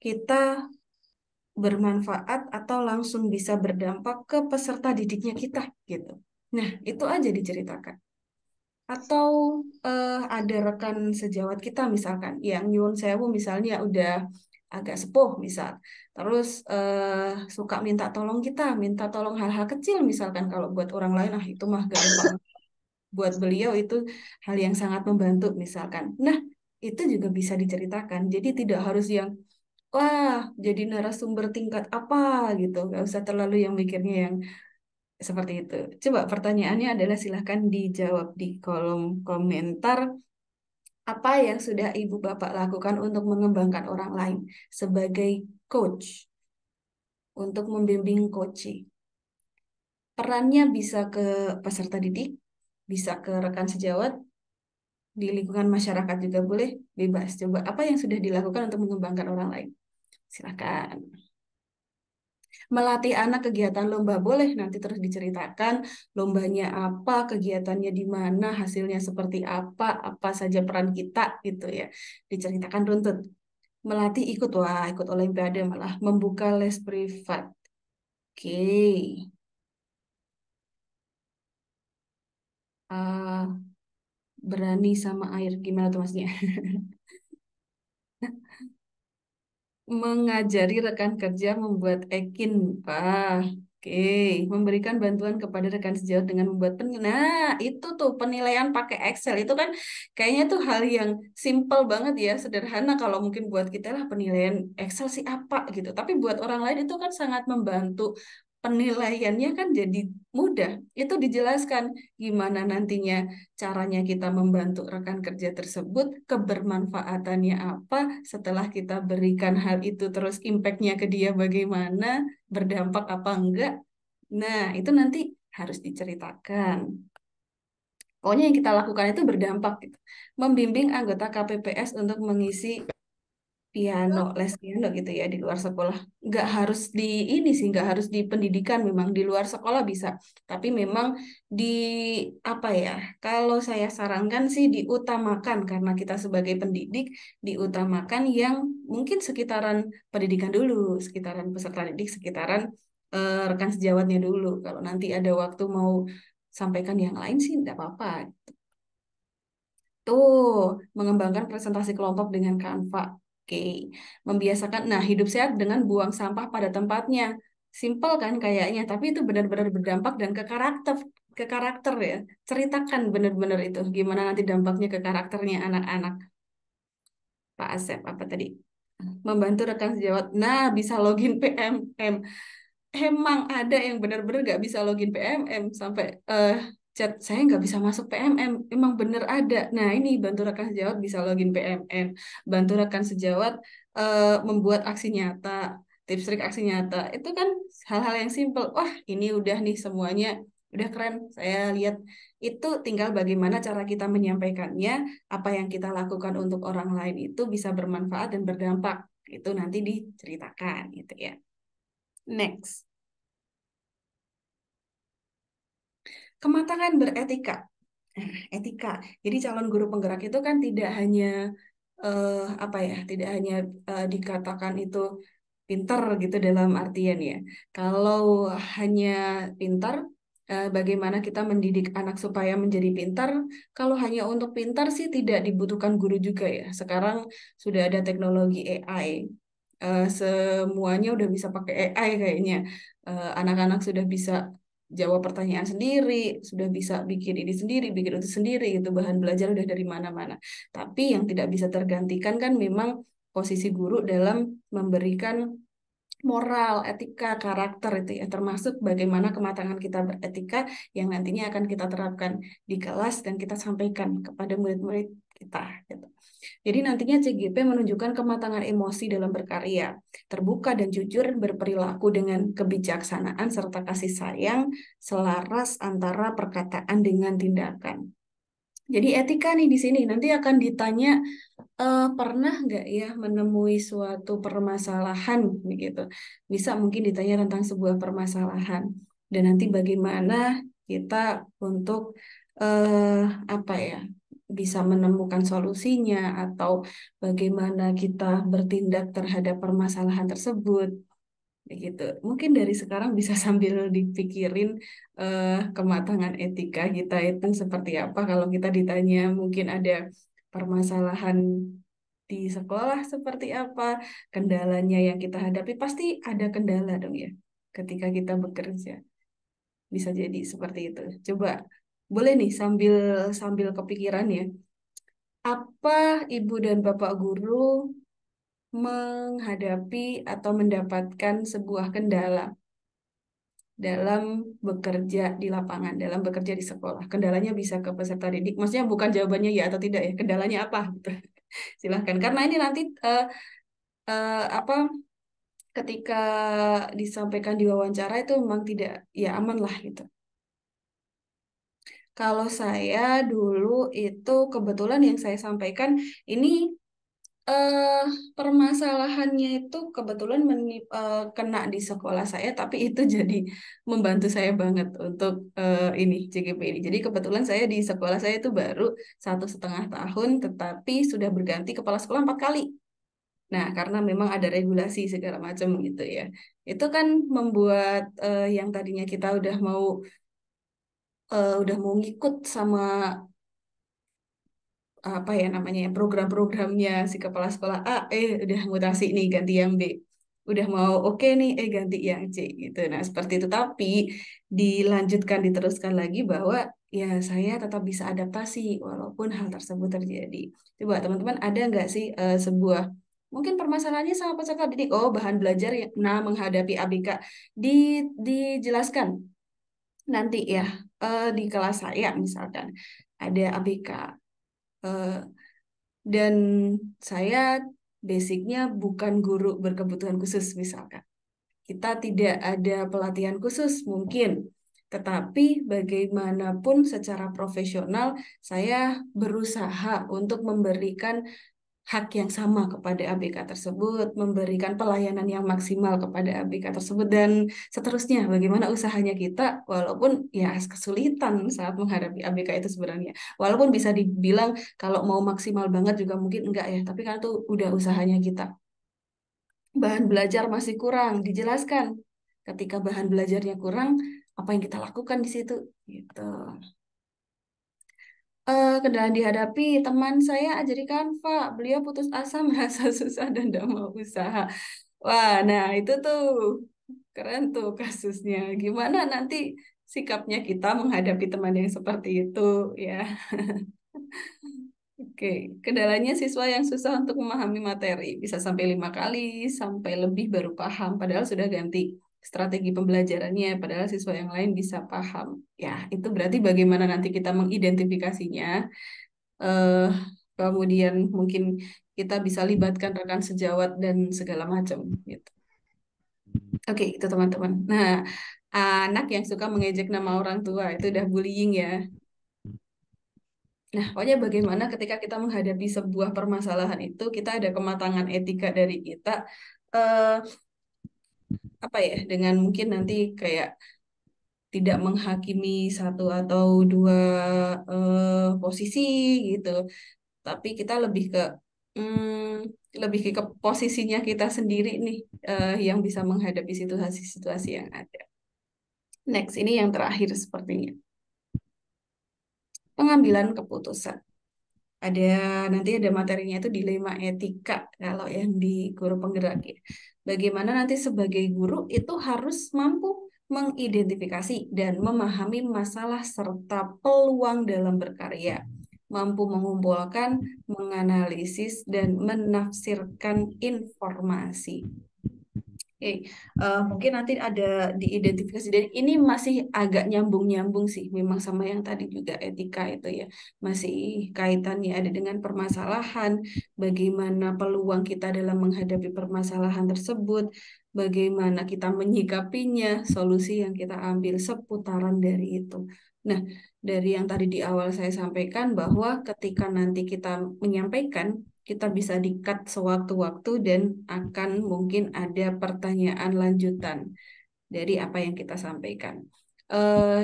kita bermanfaat atau langsung bisa berdampak ke peserta didiknya kita gitu. Nah, itu aja diceritakan. Atau ada rekan sejawat kita misalkan yang nyuwun sewu misalnya udah agak sepuh misal. Terus suka minta tolong kita, minta tolong hal-hal kecil misalkan kalau buat orang lain itu mah gampang. Buat beliau itu hal yang sangat membantu misalkan. Nah, itu juga bisa diceritakan. Jadi tidak harus yang wah jadi narasumber tingkat apa gitu. Gak usah terlalu yang mikirnya yang seperti itu. Coba pertanyaannya adalah silahkan dijawab di kolom komentar. Apa yang sudah Ibu Bapak lakukan untuk mengembangkan orang lain sebagai coach, untuk membimbing coaching? Perannya bisa ke peserta didik, bisa ke rekan sejawat, di lingkungan masyarakat juga boleh, bebas. Coba apa yang sudah dilakukan untuk mengembangkan orang lain? Silakan. Melatih anak kegiatan lomba boleh, nanti terus diceritakan lombanya apa, kegiatannya di mana, hasilnya seperti apa saja peran kita gitu ya. Diceritakan runtut. Melatih ikut, wah ikut olimpiade malah membuka les privat. Oke. Ah, berani sama air, gimana tuh masnya? Mengajari rekan kerja membuat ekin. Wah, oke. Memberikan bantuan kepada rekan sejawat dengan membuat Nah, itu tuh penilaian pakai Excel. Itu kan kayaknya tuh hal yang simple banget ya, sederhana kalau mungkin buat kita lah penilaian Excel sih apa gitu. Tapi buat orang lain itu kan sangat membantu. Penilaiannya kan jadi mudah. Itu dijelaskan gimana nantinya caranya kita membantu rekan kerja tersebut, kebermanfaatannya apa, setelah kita berikan hal itu terus impactnya ke dia bagaimana, berdampak apa enggak. Nah, itu nanti harus diceritakan. Pokoknya yang kita lakukan itu berdampak gitu. Membimbing anggota KPPS untuk mengisi piano, les piano gitu ya di luar sekolah. Nggak harus di ini sih, nggak harus di pendidikan, memang di luar sekolah bisa. Tapi memang di apa ya? Kalau saya sarankan sih diutamakan karena kita sebagai pendidik diutamakan yang mungkin sekitaran pendidikan dulu, sekitaran peserta didik, sekitaran rekan sejawatnya dulu. Kalau nanti ada waktu mau sampaikan yang lain sih tidak apa-apa. Tuh, mengembangkan presentasi kelompok dengan Canva. Oke, membiasakan, nah hidup sehat dengan buang sampah pada tempatnya. Simpel kan kayaknya, tapi itu benar-benar berdampak dan ke karakter ya. Ceritakan benar-benar itu, gimana nanti dampaknya ke karakternya anak-anak. Pak Asep, apa tadi? Membantu rekan sejawat. Nah, bisa login PMM. Emang ada yang benar-benar nggak bisa login PMM sampai chat saya nggak bisa masuk PMM. Emang bener ada. Nah ini bantu rekan sejawat bisa login PMM, bantu rekan sejawat membuat aksi nyata, tips trik aksi nyata. Itu kan hal-hal yang simpel. Wah ini udah nih semuanya udah keren. Saya lihat itu tinggal bagaimana cara kita menyampaikannya, apa yang kita lakukan untuk orang lain itu bisa bermanfaat dan berdampak. Itu nanti diceritakan gitu ya. Next. Kematangan beretika. Etika. Jadi calon guru penggerak itu kan tidak hanya apa ya, tidak hanya dikatakan itu pintar gitu dalam artian ya. Kalau hanya pintar, bagaimana kita mendidik anak supaya menjadi pintar? Kalau hanya untuk pintar sih tidak dibutuhkan guru juga ya. Sekarang sudah ada teknologi AI. Semuanya udah bisa pakai AI kayaknya. Anak-anak sudah bisa jawab pertanyaan sendiri, sudah bisa bikin ini sendiri, bikin itu sendiri, itu bahan belajar udah dari mana-mana. Tapi yang tidak bisa tergantikan kan memang posisi guru dalam memberikan moral, etika, karakter itu ya, termasuk bagaimana kematangan kita beretika yang nantinya akan kita terapkan di kelas dan kita sampaikan kepada murid-murid kita. Gitu. Jadi nantinya CGP menunjukkan kematangan emosi dalam berkarya, terbuka dan jujur, berperilaku dengan kebijaksanaan serta kasih sayang, selaras antara perkataan dengan tindakan. Jadi etika nih di sini nanti akan ditanya pernah nggak ya menemui suatu permasalahan begitu. Bisa mungkin ditanya tentang sebuah permasalahan dan nanti bagaimana kita untuk apa ya bisa menemukan solusinya atau bagaimana kita bertindak terhadap permasalahan tersebut begitu. Mungkin dari sekarang bisa sambil dipikirin kematangan etika kita itu seperti apa kalau kita ditanya mungkin ada permasalahan di sekolah seperti apa, kendalanya yang kita hadapi, pasti ada kendala dong ya ketika kita bekerja. Bisa jadi seperti itu. Coba boleh nih sambil sambil kepikiran ya. Apa Ibu dan Bapak guru menghadapi atau mendapatkan sebuah kendala dalam bekerja di lapangan, dalam bekerja di sekolah? Kendalanya bisa ke peserta didik. Maksudnya bukan jawabannya ya atau tidak ya. Kendalanya apa? Gitu. Silahkan. Karena ini nanti apa ketika disampaikan di wawancara itu memang tidak ya aman lah gitu. Kalau saya dulu itu kebetulan yang saya sampaikan ini eh permasalahannya itu kebetulan kena di sekolah saya, tapi itu jadi membantu saya banget untuk ini JGP ini. Jadi kebetulan saya di sekolah saya itu baru 1,5 tahun, tetapi sudah berganti kepala sekolah 4 kali. Nah, karena memang ada regulasi segala macam gitu ya. Itu kan membuat yang tadinya kita udah mau ngikut sama apa ya namanya ya, program-programnya si kepala sekolah A, udah mutasi nih ganti yang B. Udah mau oke nih, ganti yang C gitu. Nah, seperti itu. Tapi dilanjutkan, diteruskan lagi bahwa ya saya tetap bisa adaptasi walaupun hal tersebut terjadi. Coba teman-teman ada nggak sih sebuah mungkin permasalahannya sama peserta didik? Oh, bahan belajar yang menghadapi ABK di dijelaskan nanti ya di kelas saya misalkan ada ABK. Eh, dan saya basicnya bukan guru berkebutuhan khusus misalkan. Kita tidak ada pelatihan khusus mungkin. Tetapi bagaimanapun secara profesional saya berusaha untuk memberikan hak yang sama kepada ABK tersebut, memberikan pelayanan yang maksimal kepada ABK tersebut, dan seterusnya. Bagaimana usahanya kita, walaupun ya kesulitan saat menghadapi ABK itu sebenarnya. Walaupun bisa dibilang kalau mau maksimal banget juga mungkin enggak ya, tapi kan itu udah usahanya kita. Bahan belajar masih kurang, dijelaskan. Ketika bahan belajarnya kurang, apa yang kita lakukan di situ? Gitu. Kendala yang dihadapi teman saya ajar di Canva, beliau putus asa merasa susah dan tidak mau usaha. Wah, nah itu tuh keren tuh kasusnya. Gimana nanti sikapnya kita menghadapi teman yang seperti itu ya. Oke, kendalanya siswa yang susah untuk memahami materi bisa sampai 5 kali, sampai lebih baru paham. Padahal sudah ganti strategi pembelajarannya, padahal siswa yang lain bisa paham. Ya, itu berarti bagaimana nanti kita mengidentifikasinya. eh Kemudian mungkin kita bisa libatkan rekan sejawat dan segala macam gitu. Oke, itu teman-teman. Nah, anak yang suka mengejek nama orang tua itu udah bullying ya. Nah, pokoknya bagaimana ketika kita menghadapi sebuah permasalahan itu, kita ada kematangan etika dari kita, eh apa ya, dengan mungkin nanti kayak tidak menghakimi satu atau dua posisi gitu. Tapi kita lebih ke posisinya kita sendiri nih yang bisa menghadapi situasi-situasi yang ada. Next, ini yang terakhir sepertinya. Pengambilan keputusan. Ada nanti ada materinya itu dilema etika kalau yang di guru penggerak ya. Bagaimana nanti sebagai guru itu harus mampu mengidentifikasi dan memahami masalah serta peluang dalam berkarya, mampu mengumpulkan, menganalisis dan menafsirkan informasi. Oke, mungkin nanti ada diidentifikasi dan ini masih agak nyambung-nyambung sih, memang sama yang tadi juga etika itu ya, masih kaitannya ada dengan permasalahan, bagaimana peluang kita dalam menghadapi permasalahan tersebut, bagaimana kita menyikapinya, solusi yang kita ambil seputaran dari itu. Nah, dari yang tadi di awal saya sampaikan bahwa ketika nanti kita menyampaikan kita bisa di-cut sewaktu-waktu dan akan mungkin ada pertanyaan lanjutan dari apa yang kita sampaikan.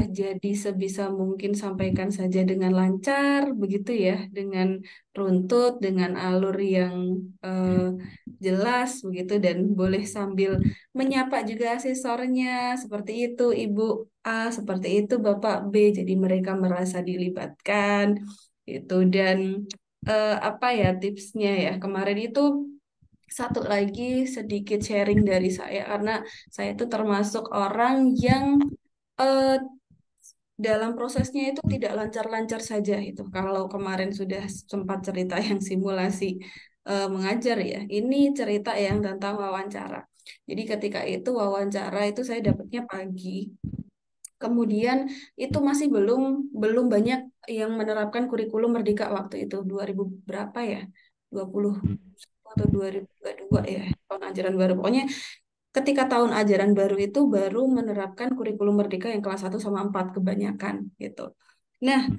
Jadi sebisa mungkin sampaikan saja dengan lancar, begitu ya, dengan runtut, dengan alur yang jelas, begitu, dan boleh sambil menyapa juga asesornya, seperti itu Ibu A, seperti itu Bapak B, jadi mereka merasa dilibatkan, itu dan apa ya tipsnya ya? Kemarin itu satu lagi sedikit sharing dari saya karena saya itu termasuk orang yang eh, dalam prosesnya itu tidak lancar-lancar saja itu. Kalau kemarin sudah sempat cerita yang simulasi mengajar ya, ini cerita yang tentang wawancara. Jadi ketika itu wawancara itu saya dapatnya pagi. Kemudian itu masih belum belum banyak yang menerapkan kurikulum Merdeka waktu itu 2000 berapa ya? 20 atau 2022 ya, tahun ajaran baru. Pokoknya ketika tahun ajaran baru itu baru menerapkan kurikulum Merdeka yang kelas 1 sama 4 kebanyakan gitu. Nah,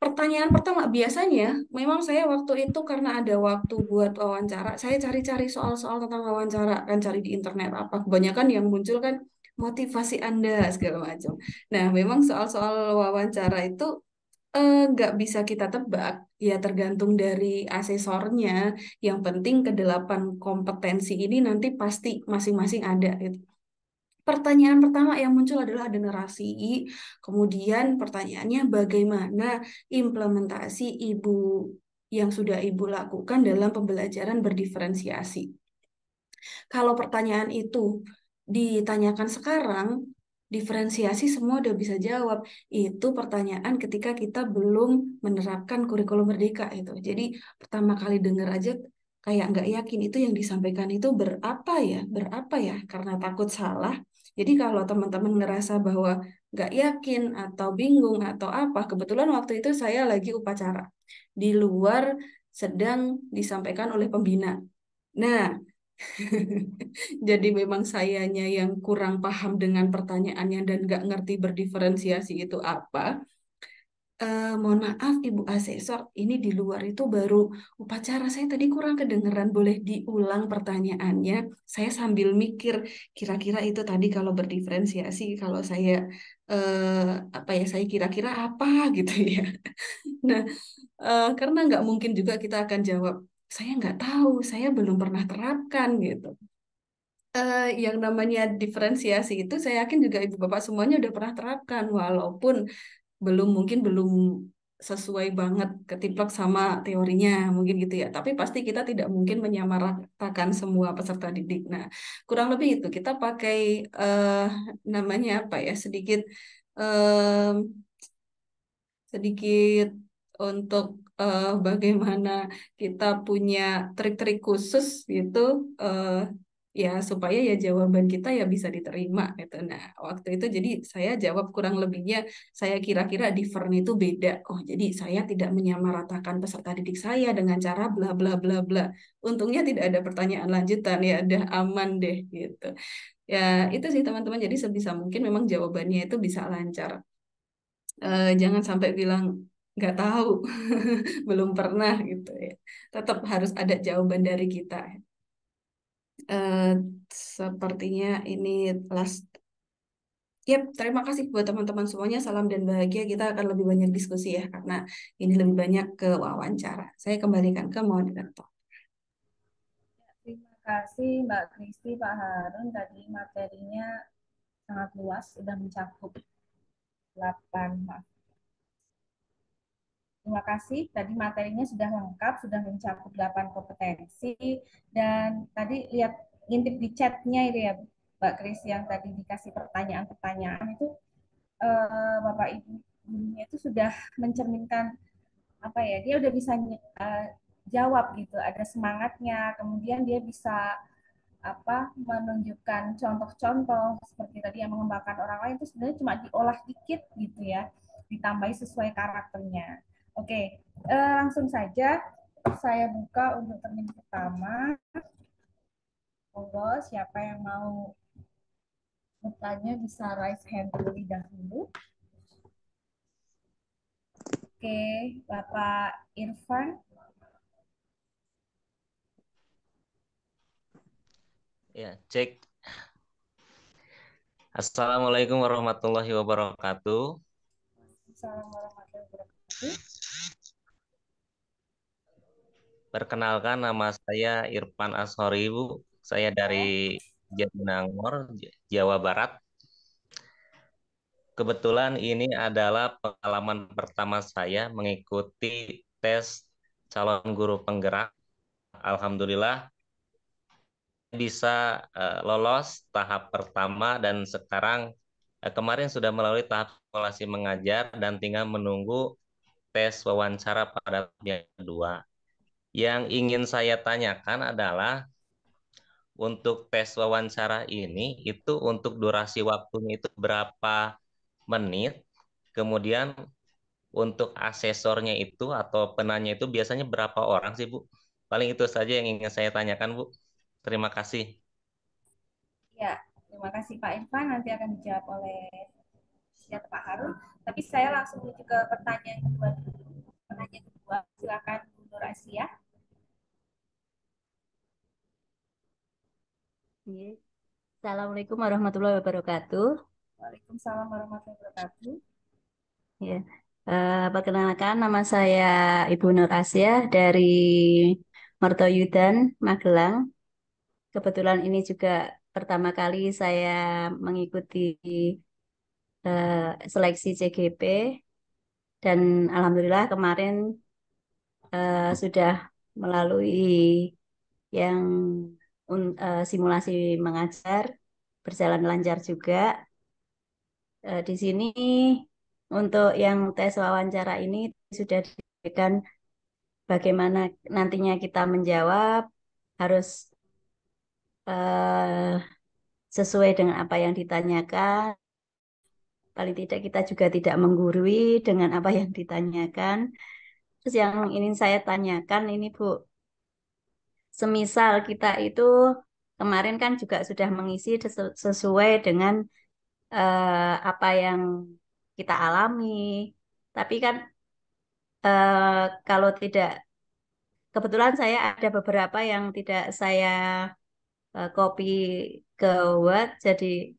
pertanyaan pertama biasanya memang saya waktu itu karena ada waktu buat wawancara, saya cari-cari soal-soal tentang wawancara, kan cari di internet apa. Kebanyakan yang muncul kan motivasi Anda segala macam. Nah, memang soal-soal wawancara itu nggak bisa kita tebak, ya tergantung dari asesornya. Yang penting kedelapan kompetensi ini nanti pasti masing-masing ada gitu. Pertanyaan pertama yang muncul adalah ada narasi, kemudian pertanyaannya bagaimana implementasi ibu yang sudah ibu lakukan dalam pembelajaran berdiferensiasi. Kalau pertanyaan itu ditanyakan sekarang, diferensiasi semua udah bisa jawab. Itu pertanyaan ketika kita belum menerapkan kurikulum merdeka itu. Jadi pertama kali dengar aja kayak nggak yakin itu yang disampaikan itu berapa ya, karena takut salah. Jadi kalau teman-teman ngerasa bahwa nggak yakin atau bingung atau apa, kebetulan waktu itu saya lagi upacara di luar sedang disampaikan oleh pembina. Nah, jadi memang sayanya yang kurang paham dengan pertanyaannya dan nggak ngerti berdiferensiasi itu apa. Mohon maaf Ibu Asesor, ini di luar itu baru upacara. Saya tadi kurang kedengeran, boleh diulang pertanyaannya? Saya sambil mikir, kira-kira itu tadi kalau berdiferensiasi, kalau saya apa ya, saya kira-kira apa gitu ya. Nah, karena nggak mungkin juga kita akan jawab, saya nggak tahu, saya belum pernah terapkan gitu. Yang namanya diferensiasi itu saya yakin juga ibu bapak semuanya udah pernah terapkan walaupun mungkin belum sesuai banget ketiplek sama teorinya mungkin gitu ya, tapi pasti kita tidak mungkin menyamaratakan semua peserta didik. Nah, kurang lebih itu kita pakai eh, namanya apa ya, eh, sedikit untuk bagaimana kita punya trik-trik khusus gitu, eh, ya supaya ya jawaban kita ya bisa diterima gitu. Nah, waktu itu jadi saya jawab kurang lebihnya saya kira-kira different itu beda. Oh, jadi saya tidak menyamaratakan peserta didik saya dengan cara bla bla bla bla. Untungnya tidak ada pertanyaan lanjutan, ya udah aman deh gitu. Ya, itu sih teman-teman. Jadi sebisa mungkin memang jawabannya itu bisa lancar. Jangan sampai bilang nggak tahu, belum pernah gitu ya. Tetap harus ada jawaban dari kita. Eh, Sepertinya ini last. Yap, terima kasih buat teman-teman semuanya. Salam dan bahagia. Kita akan lebih banyak diskusi ya, karena ini lebih banyak ke wawancara. Saya kembalikan ke moderator. Terima kasih Mbak Kristi, Pak Harun. Tadi materinya sangat luas, sudah mencakup 8. Terima kasih. Tadi materinya sudah lengkap, sudah mencakup 8 kompetensi. Dan tadi lihat ngintip di chatnya itu ya, Mbak Kris, yang tadi dikasih pertanyaan-pertanyaan itu, Bapak Ibu gurunya itu sudah mencerminkan apa ya, dia udah bisa jawab gitu, ada semangatnya, kemudian dia bisa apa, menunjukkan contoh-contoh seperti tadi yang mengembangkan orang lain itu sebenarnya cuma diolah dikit gitu ya, ditambahi sesuai karakternya. Oke, langsung saja saya buka untuk termin pertama. Monggo, siapa yang mau bertanya bisa raise hand terlebih dahulu. Oke, Bapak Irfan. Ya, cek. Assalamualaikum warahmatullahi wabarakatuh. Assalamualaikum warahmatullahi wabarakatuh. Perkenalkan, nama saya Irfan Ashori, Bu. Saya dari Jatinangor, Jawa Barat. Kebetulan ini adalah pengalaman pertama saya mengikuti tes calon guru penggerak. Alhamdulillah bisa lolos tahap pertama dan sekarang kemarin sudah melalui tahap simulasi mengajar dan tinggal menunggu tes wawancara pada tahap yang kedua. Yang ingin saya tanyakan adalah untuk tes wawancara ini itu untuk durasi waktunya itu berapa menit, kemudian untuk asesornya itu atau penanya itu biasanya berapa orang sih Bu? Paling itu saja yang ingin saya tanyakan Bu. Terima kasih. Ya, terima kasih Pak Irfan. Nanti akan dijawab oleh Pak Harun. Tapi saya langsung menuju ke pertanyaan kedua dulu. Pertanyaan kedua, silakan Bu Nur Asia. Assalamualaikum warahmatullahi wabarakatuh. Waalaikumsalam warahmatullahi wabarakatuh. Ya, perkenalkan nama saya Ibu Nur Asia dari Mertoyudan, Magelang. Kebetulan ini juga pertama kali saya mengikuti seleksi CGP dan alhamdulillah kemarin sudah melalui yang simulasi mengajar berjalan lancar juga. Di sini untuk yang tes wawancara ini sudah diberikan bagaimana nantinya kita menjawab harus eh, sesuai dengan apa yang ditanyakan. Paling tidak kita juga tidak menggurui dengan apa yang ditanyakan. Terus yang ingin saya tanyakan ini Bu, semisal kita itu kemarin kan juga sudah mengisi sesuai dengan apa yang kita alami. Tapi kan kalau tidak, kebetulan saya ada beberapa yang tidak saya copy ke Word, jadi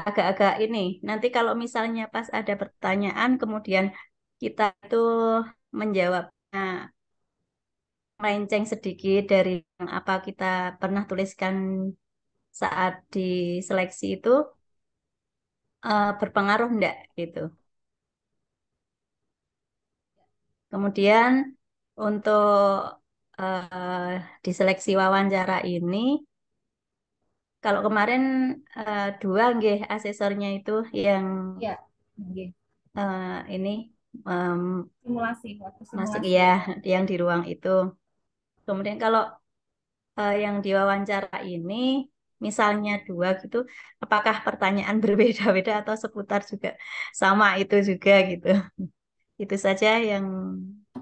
agak-agak ini. Nanti kalau misalnya pas ada pertanyaan, kemudian kita itu menjawabnya melenceng sedikit dari yang apa kita pernah tuliskan saat di seleksi itu, berpengaruh enggak gitu. Kemudian untuk di seleksi wawancara ini, kalau kemarin dua nggih asesornya itu yang Ya, nggih. ini em, Simulasi, waktu masuk simulasi. ya yang di ruang itu. Kemudian kalau yang diwawancara ini misalnya dua gitu, apakah pertanyaan berbeda-beda atau seputar juga sama itu juga gitu. Itu saja yang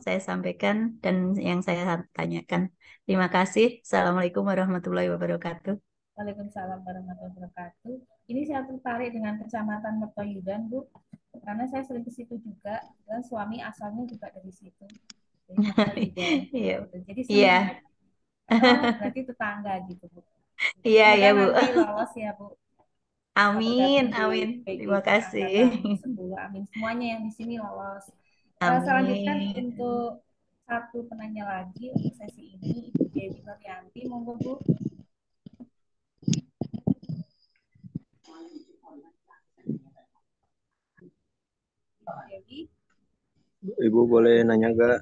saya sampaikan dan yang saya tanyakan. Terima kasih. Assalamualaikum warahmatullahi wabarakatuh. Waalaikumsalam warahmatullahi wabarakatuh. Ini saya tertarik dengan Kecamatan Mertoyudan, Bu, karena saya sering ke situ juga, dan suami asalnya juga dari situ, dari Mertoyudan. Iya. Jadi Iya. berarti tetangga gitu, Bu. Iya, Semoga ya Bu. nanti lolos ya, Bu. Amin, Bergabung di amin. Terima PGP kasih. Angkatan 10. Amin. Semuanya yang di sini lolos. Selanjutnya Amin. untuk satu penanya lagi untuk sesi ini, Ibu Dewi Nuryanti, monggo Bu. Ibu Dewi. Ibu boleh nanya gak?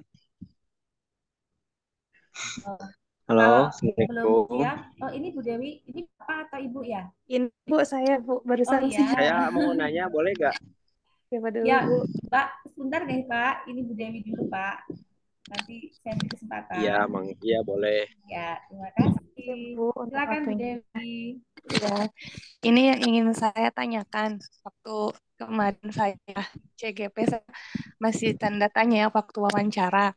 Halo, Kalau belum Assalamualaikum. siap, oh ini Bu Dewi, ini Bapak atau Ibu ya? Ini Bu, saya Bu, barusan Oh iya. Saya mau nanya, boleh gak? Siapa dulu Ya, Bu? Pak, sebentar guys Pak, ini Bu Dewi dulu Pak. Nanti saya beri kesempatan. Iya, iya boleh. Ya, terima kasih. Bu, untuk Silakan Bu waktunya. Dewi. Ya, ini yang ingin saya tanyakan. Waktu kemarin saya CGP saya masih tanda tanya ya waktu wawancara.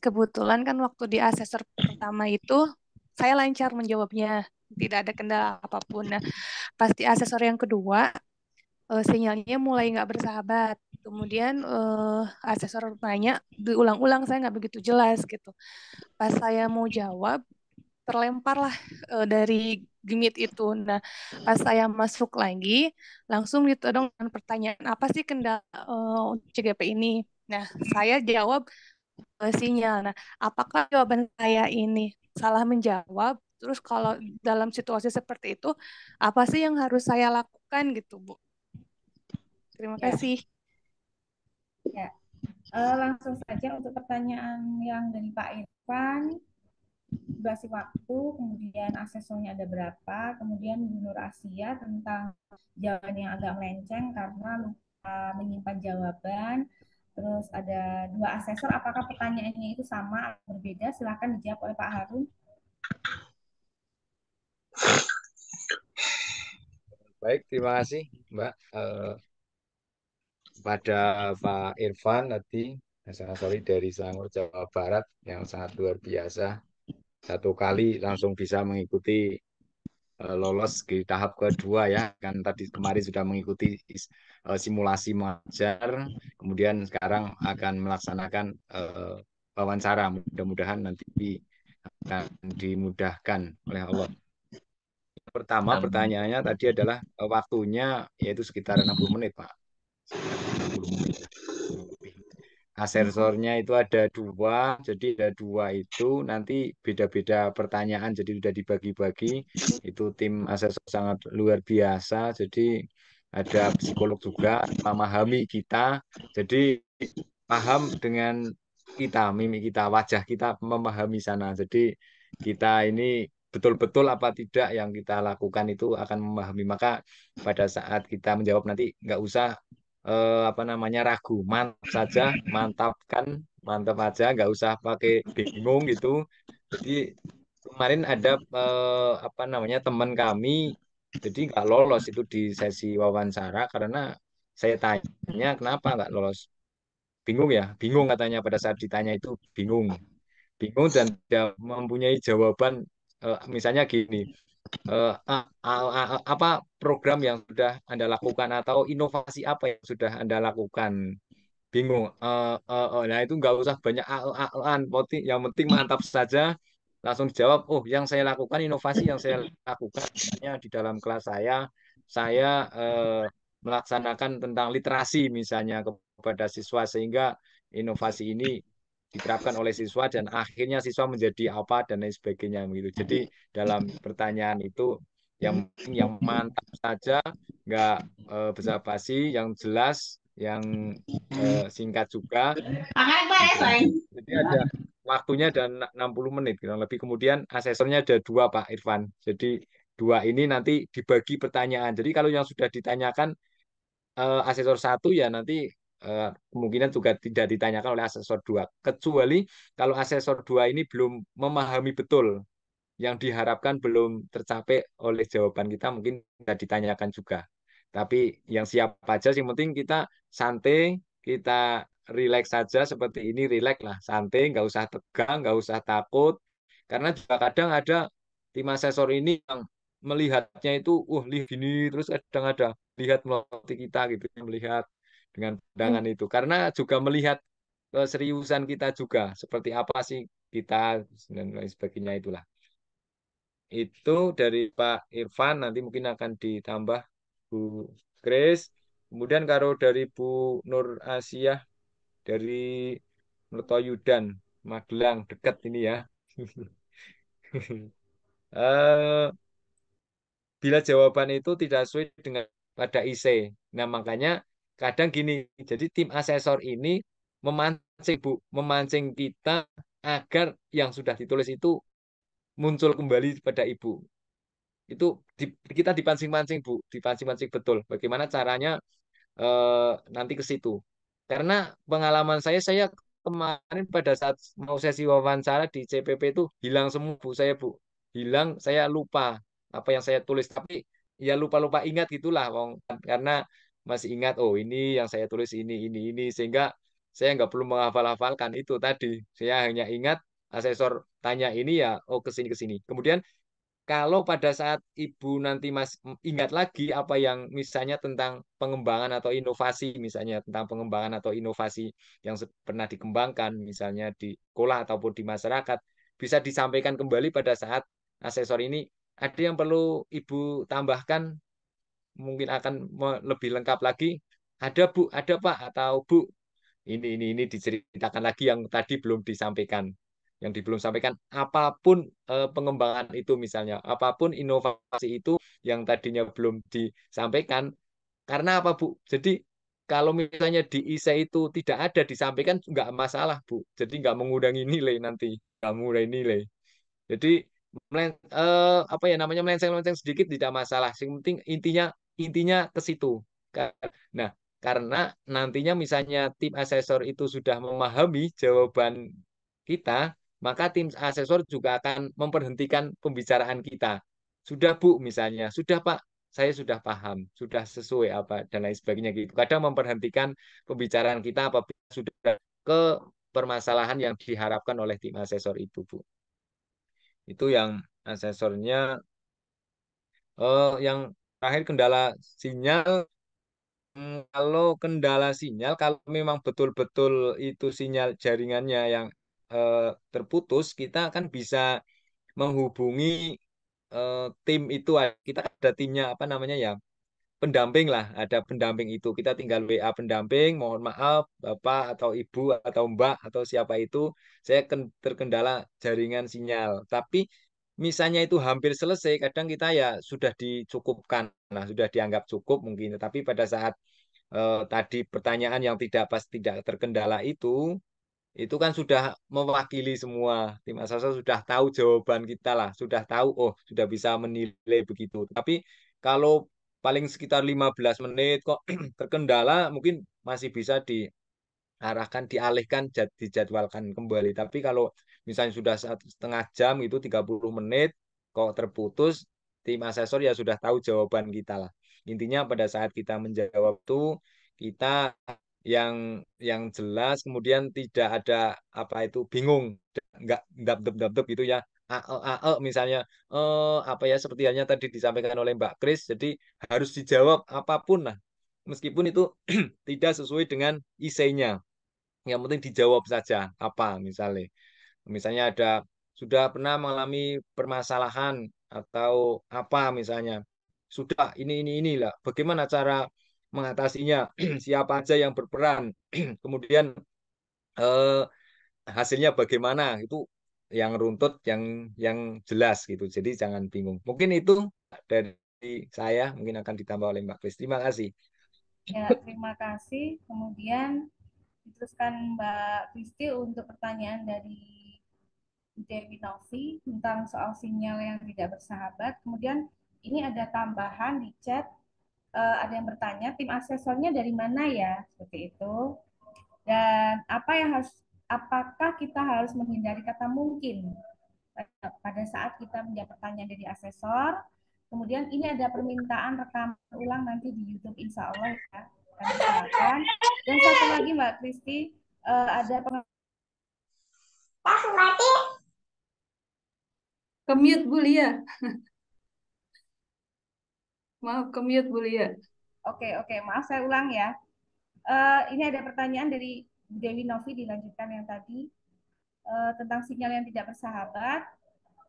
Kebetulan kan waktu di asesor pertama itu saya lancar menjawabnya, tidak ada kendala apapun. Nah, pas di asesor yang kedua sinyalnya mulai nggak bersahabat. Kemudian asesor nanya diulang-ulang, saya nggak begitu jelas gitu. Pas saya mau jawab terlemparlah dari Gmeet itu. Nah, pas saya masuk lagi, langsung ditodong dengan pertanyaan apa sih kendala untuk CGP ini. Nah, saya jawab sinyal. Nah, apakah jawaban saya ini salah menjawab? Terus kalau dalam situasi seperti itu, apa sih yang harus saya lakukan gitu, Bu? Terima Ya. kasih. Ya. Langsung saja untuk pertanyaan yang dari Pak Irfan, durasi waktu, kemudian aksesornya ada berapa, kemudian Bu Nur Asia tentang jawaban yang agak melenceng karena lupa menyimpan jawaban. Terus ada dua asesor, apakah pertanyaannya itu sama atau berbeda? Silakan dijawab oleh Pak Harun. Baik, terima kasih Mbak. Pada Pak Irfan tadi, sorry dari Selangor Jawa Barat yang sangat luar biasa. Satu kali langsung bisa mengikuti lolos di tahap kedua ya. Kan tadi kemarin sudah mengikuti simulasi mengajar, kemudian sekarang akan melaksanakan wawancara. Mudah-mudahan nanti akan dimudahkan oleh Allah. Pertama, pertanyaannya tadi adalah waktunya yaitu sekitar 60 menit, Pak. Sekitar 60 menit. Asersornya itu ada dua, jadi ada dua itu nanti beda-beda pertanyaan, jadi sudah dibagi-bagi. Itu tim asesor sangat luar biasa, jadi ada psikolog juga memahami kita, jadi paham dengan kita, mimik kita, wajah kita memahami sana. Jadi kita ini betul-betul apa tidak yang kita lakukan itu akan memahami. Maka pada saat kita menjawab nanti nggak usah apa namanya ragu, mantap saja, mantapkan, mantap aja, nggak usah pakai bingung gitu. Jadi kemarin ada apa namanya teman kami, jadi nggak lolos itu di sesi wawancara karena saya tanya kenapa nggak lolos. Bingung ya, bingung katanya pada saat ditanya itu bingung, bingung dan tidak mempunyai jawaban. Misalnya gini, apa program yang sudah Anda lakukan atau inovasi apa yang sudah Anda lakukan? Bingung. Nah itu nggak usah banyak an, yang penting mantap saja. Langsung dijawab. Oh, yang saya lakukan inovasi yang saya lakukan misalnya di dalam kelas saya melaksanakan tentang literasi misalnya kepada siswa sehingga inovasi ini diterapkan oleh siswa dan akhirnya siswa menjadi apa dan lain sebagainya begitu. Jadi dalam pertanyaan itu yang mantap saja, nggak basa-basi, yang jelas, yang singkat juga. Jadi ada waktunya dan 60 menit kurang lebih. Kemudian asesornya ada dua Pak Irfan. Jadi dua ini nanti dibagi pertanyaan. Jadi kalau yang sudah ditanyakan asesor satu ya nanti kemungkinan juga tidak ditanyakan oleh asesor dua. Kecuali kalau asesor dua ini belum memahami betul yang diharapkan belum tercapai oleh jawaban kita mungkin tidak ditanyakan juga. Tapi yang siap aja, yang penting kita santai, kita rileks saja seperti ini, rileks lah, santai, nggak usah tegang, nggak usah takut. Karena juga kadang ada tim asesor ini yang melihatnya itu, lihat gini, terus kadang ada lihat melototi kita gitu, melihat dengan pandangan itu. Karena juga melihat keseriusan kita juga, seperti apa sih kita dan lain sebagainya itulah. Itu dari Pak Irfan, nanti mungkin akan ditambah Bu Grace. Kemudian kalau dari Bu Nur Asia, dari Mertoyudan, Magelang, dekat ini ya. Eh, Bila jawaban itu tidak sesuai dengan pada IC. Nah, makanya kadang gini, jadi tim asesor ini memancing, Bu, memancing kita agar yang sudah ditulis itu muncul kembali pada Ibu. Itu kita dipancing-pancing Bu, dipancing-pancing betul. Bagaimana caranya nanti ke situ. Karena pengalaman saya kemarin pada saat mau sesi wawancara di CPP itu hilang semua Bu saya Bu. Hilang, saya lupa apa yang saya tulis. Tapi ya lupa-lupa ingat gitulah, Wong. Karena masih ingat, oh ini yang saya tulis ini. Sehingga saya nggak perlu menghafal-hafalkan itu tadi. Saya hanya ingat asesor tanya ini ya, oh ke sini. Kemudian kalau pada saat Ibu nanti Mas ingat lagi apa yang misalnya tentang pengembangan atau inovasi, misalnya tentang pengembangan atau inovasi yang pernah dikembangkan, misalnya di sekolah ataupun di masyarakat, bisa disampaikan kembali pada saat asesor ini. Ada yang perlu Ibu tambahkan, mungkin akan lebih lengkap lagi. Ada Bu, ada Pak, atau Bu, ini diceritakan lagi yang tadi belum disampaikan, yang belum sampaikan apapun pengembangan itu misalnya apapun inovasi itu yang tadinya belum disampaikan karena apa Bu, jadi kalau misalnya di ISE itu tidak ada disampaikan nggak masalah, Bu. Jadi nggak mengurangi nilai nanti, nggak mengurangi nilai. Jadi apa ya namanya melenceng-melenceng sedikit tidak masalah. Yang penting intinya intinya ke situ. Nah, karena nantinya misalnya tim asesor itu sudah memahami jawaban kita, maka tim asesor juga akan memberhentikan pembicaraan kita. Sudah Bu, misalnya, sudah Pak, saya sudah paham, sudah sesuai apa dan lain sebagainya gitu. Kadang memberhentikan pembicaraan kita apabila sudah ke permasalahan yang diharapkan oleh tim asesor itu, Bu. Itu yang asesornya. Yang terakhir kendala sinyal. Kalau kendala sinyal, kalau memang betul-betul itu sinyal jaringannya yang terputus, kita akan bisa menghubungi tim itu. Kita ada timnya apa namanya ya, pendamping lah, ada pendamping itu. Kita tinggal WA pendamping, mohon maaf Bapak atau Ibu atau Mbak atau siapa itu, saya terkendala jaringan sinyal. Tapi misalnya itu hampir selesai, kadang kita ya sudah dicukupkan, nah sudah dianggap cukup mungkin. Tapi pada saat tadi pertanyaan yang tidak terkendala itu kan sudah mewakili semua tim asesor sudah tahu jawaban kita lah, sudah tahu oh sudah bisa menilai begitu. Tapi kalau paling sekitar 15 menit kok terkendala mungkin masih bisa diarahkan, dialihkan, dijadwalkan kembali. Tapi kalau misalnya sudah 1,5 jam itu 30 menit kok terputus, tim asesor ya sudah tahu jawaban kita lah. Intinya pada saat kita menjawab itu kita yang jelas, kemudian tidak ada apa itu bingung, nggak dep gitu ya. Misalnya apa ya seperti halnya tadi disampaikan oleh Mbak Kris, jadi harus dijawab apapun lah, meskipun itu tidak sesuai dengan isinya. Yang penting dijawab saja apa misalnya. Misalnya ada sudah pernah mengalami permasalahan atau apa misalnya. Sudah ini lah. Bagaimana cara mengatasinya? Siapa aja yang berperan? Kemudian eh, hasilnya bagaimana? Itu yang runtut, yang jelas gitu. Jadi jangan bingung. Mungkin itu dari saya, mungkin akan ditambah oleh Mbak Kris. Terima kasih. Ya, terima kasih. Kemudian diteruskan Mbak Kristi untuk pertanyaan dari Dewi Novi tentang soal sinyal yang tidak bersahabat. Kemudian ini ada tambahan di chat, ada yang bertanya tim asesornya dari mana ya, seperti itu. Dan apakah kita harus menghindari kata mungkin pada saat kita menjawab pertanyaan dari asesor. Kemudian ini ada permintaan rekaman ulang nanti di YouTube, insya Allah ya, kami silakan. Dan satu lagi Mbak Kristi, ada Ke-mute Bu Lia. Maaf, ke-mute Bu Lia. Oke, maaf saya ulang ya. Ini ada pertanyaan dari Dewi Novi, dilanjutkan yang tadi tentang sinyal yang tidak bersahabat.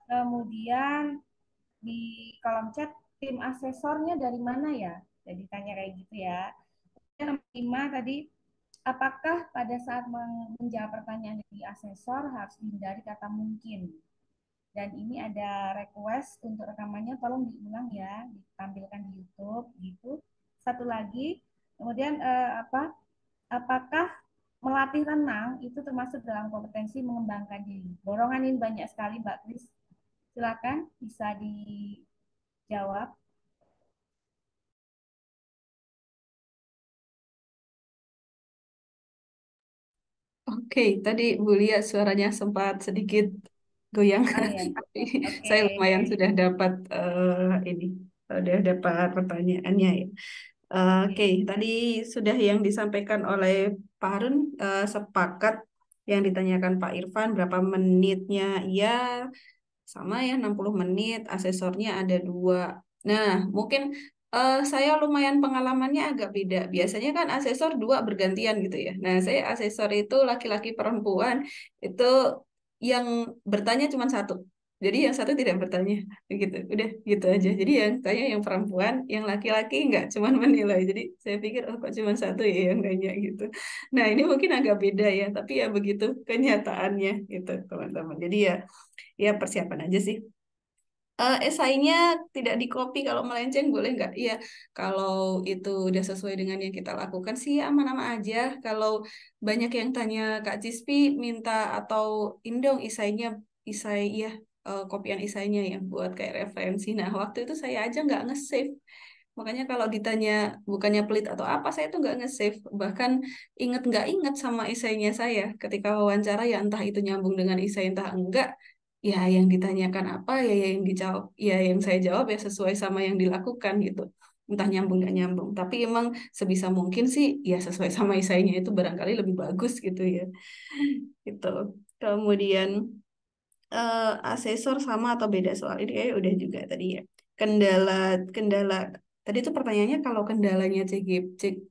Kemudian di kolom chat tim asesornya dari mana ya? Jadi tanya kayak gitu ya. Yang kelima tadi, apakah pada saat menjawab pertanyaan dari asesor harus dihindari kata mungkin? Dan ini ada request untuk rekamannya, tolong diulang ya, ditampilkan di YouTube gitu. Satu lagi, kemudian apakah melatih renang itu termasuk dalam kompetensi mengembangkan diri? Borongan ini banyak sekali Mbak Kris. Silakan bisa dijawab. Oke, tadi Bu Lia suaranya sempat sedikit goyang. Oh ya, Tapi oke. saya lumayan sudah dapat ini, sudah dapat pertanyaannya ya. Oke, tadi sudah yang disampaikan oleh Pak Harun, sepakat yang ditanyakan Pak Irfan berapa menitnya? Ya, sama ya 60 menit, asesornya ada 2. Nah, mungkin saya lumayan pengalamannya agak beda. Biasanya kan asesor 2 bergantian gitu ya. Nah, saya asesor itu laki-laki perempuan, itu yang bertanya cuma satu. Jadi yang satu tidak bertanya, gitu. Udah gitu aja. Jadi yang tanya yang perempuan, yang laki-laki nggak cuma menilai. Jadi saya pikir oh kok cuma satu ya yang nanya gitu. Nah, ini mungkin agak beda ya, tapi ya begitu kenyataannya gitu, teman-teman. Jadi ya persiapan aja sih. Esainya tidak di copy, kalau melenceng boleh nggak? Iya, kalau itu udah sesuai dengan yang kita lakukan sih aman-aman aja. Kalau banyak yang tanya Kak Cispi minta atau indong isainya, isai ya, kopian isainya ya buat kayak referensi. Nah, waktu itu saya aja nggak nge-save. Makanya kalau ditanya bukannya pelit atau apa, saya tuh nggak nge-save. Bahkan inget nggak inget sama isainya saya. Ketika wawancara ya entah itu nyambung dengan isai entah enggak. Ya yang ditanyakan apa ya yang dijawab. Ya yang saya jawab ya sesuai sama yang dilakukan gitu. Entah nyambung nggak nyambung. Tapi emang sebisa mungkin sih ya sesuai sama isainya itu barangkali lebih bagus gitu ya. Gitu. Kemudian asesor sama atau beda soal ini kayak udah juga tadi ya. Kendala kendala tadi itu pertanyaannya kalau kendalanya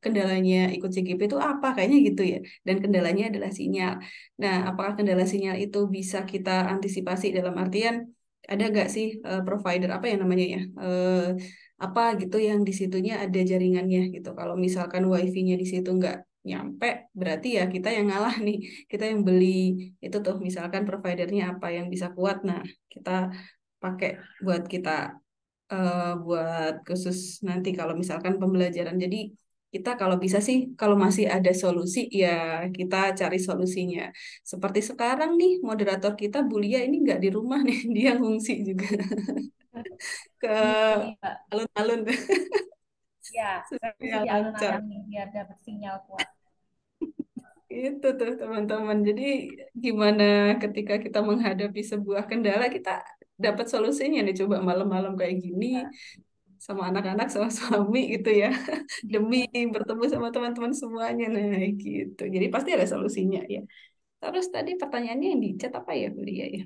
kendalanya ikut CGP itu apa kayaknya gitu ya. Dan kendalanya adalah sinyal. Nah, apakah kendala sinyal itu bisa kita antisipasi dalam artian ada gak sih provider apa ya namanya ya? Apa gitu yang di situnya ada jaringannya gitu. Kalau misalkan wifi-nya di situ nggak nyampe, berarti ya kita yang ngalah nih, kita yang beli itu tuh misalkan providernya apa yang bisa kuat, nah kita pakai buat kita buat khusus nanti kalau misalkan pembelajaran. Jadi kita kalau bisa sih kalau masih ada solusi ya kita cari solusinya. Seperti sekarang nih moderator kita Bulia ini nggak di rumah nih, dia ngungsi juga ke Ini Mbak, alun-alun ya saya supaya sih di lancar. alun-alun nih biar dapat sinyal kuat. Itu tuh teman-teman. Jadi gimana ketika kita menghadapi sebuah kendala, kita dapat solusinya nih. Coba malam-malam kayak gini sama anak-anak, sama suami gitu ya. Demi bertemu sama teman-teman semuanya. Nah gitu. Jadi pasti ada solusinya ya. Terus tadi pertanyaannya yang di chat apa ya, Bulia ya?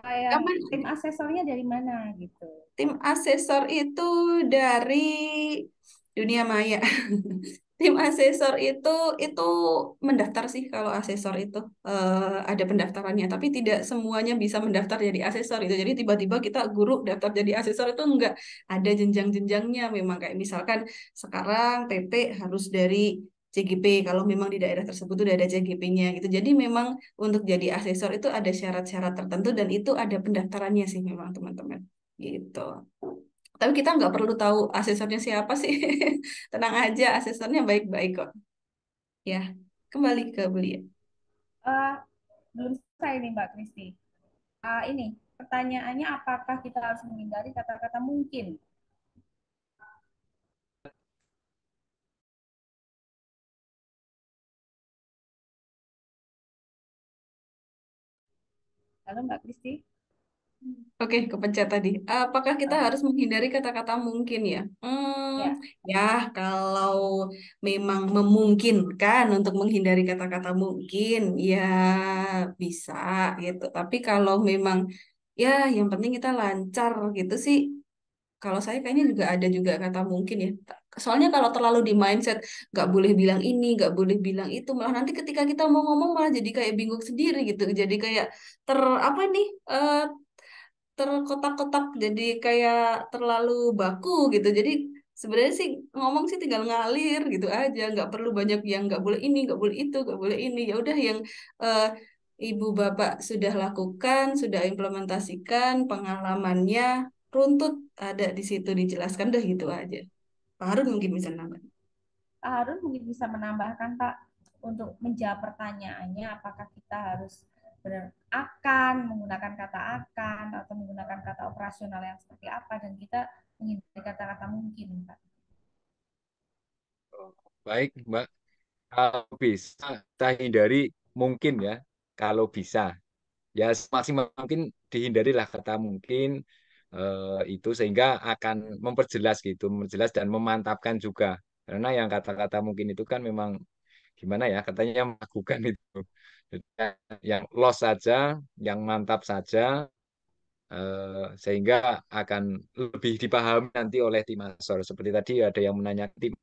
Yang Aman. tim asesornya dari mana gitu. Tim asesor itu dari dunia maya. Tim asesor itu mendaftar sih kalau asesor itu ada pendaftarannya, tapi tidak semuanya bisa mendaftar jadi asesor itu. Jadi tiba-tiba kita guru daftar jadi asesor itu enggak, ada jenjang-jenjangnya memang kayak misalkan sekarang TT harus dari CGP kalau memang di daerah tersebut udah ada CGP-nya gitu. Jadi memang untuk jadi asesor itu ada syarat-syarat tertentu dan itu ada pendaftarannya sih memang teman-teman gitu. Tapi kita nggak perlu tahu asesornya siapa sih. Tenang aja, asesornya baik-baik kok. Ya, kembali ke beliau. Eh, Belum selesai nih Mbak Kristi. Ini pertanyaannya apakah kita harus menghindari kata-kata mungkin? Halo Mbak Kristi. Oke, kepencet tadi. Apakah kita Ah, harus menghindari kata-kata mungkin ya? ya, Ya, kalau memang memungkinkan untuk menghindari kata-kata mungkin, ya bisa gitu. Tapi kalau memang ya yang penting kita lancar gitu sih. Kalau saya kayaknya juga ada juga kata mungkin ya. Soalnya kalau terlalu di mindset nggak boleh bilang ini, nggak boleh bilang itu, malah nanti ketika kita mau ngomong malah jadi kayak bingung sendiri gitu. Jadi kayak apa nih terkotak-kotak, jadi kayak terlalu baku gitu. Jadi sebenarnya sih ngomong sih tinggal ngalir gitu aja, nggak perlu banyak yang nggak boleh ini, nggak boleh itu, nggak boleh ini. Ya udah yang eh, ibu bapak sudah lakukan, sudah implementasikan pengalamannya runtut ada di situ dijelaskan dah gitu aja. Pak Harun mungkin bisa nambah. Pak Harun mungkin bisa menambahkan Pak untuk menjawab pertanyaannya apakah kita harus benar akan menggunakan kata akan atau menggunakan kata operasional yang seperti apa dan kita menghindari kata-kata mungkin Pak. Baik, Mbak. Kalau bisa kita hindari mungkin ya, kalau bisa. Ya semaksimal mungkin dihindarilah kata mungkin itu sehingga akan memperjelas gitu, memperjelas dan memantapkan juga. Karena yang kata-kata mungkin itu kan memang gimana ya, katanya yang meragukan itu. Jadi, yang los saja, yang mantap saja, sehingga akan lebih dipahami nanti oleh tim asesor. Seperti tadi ada yang menanyakan tim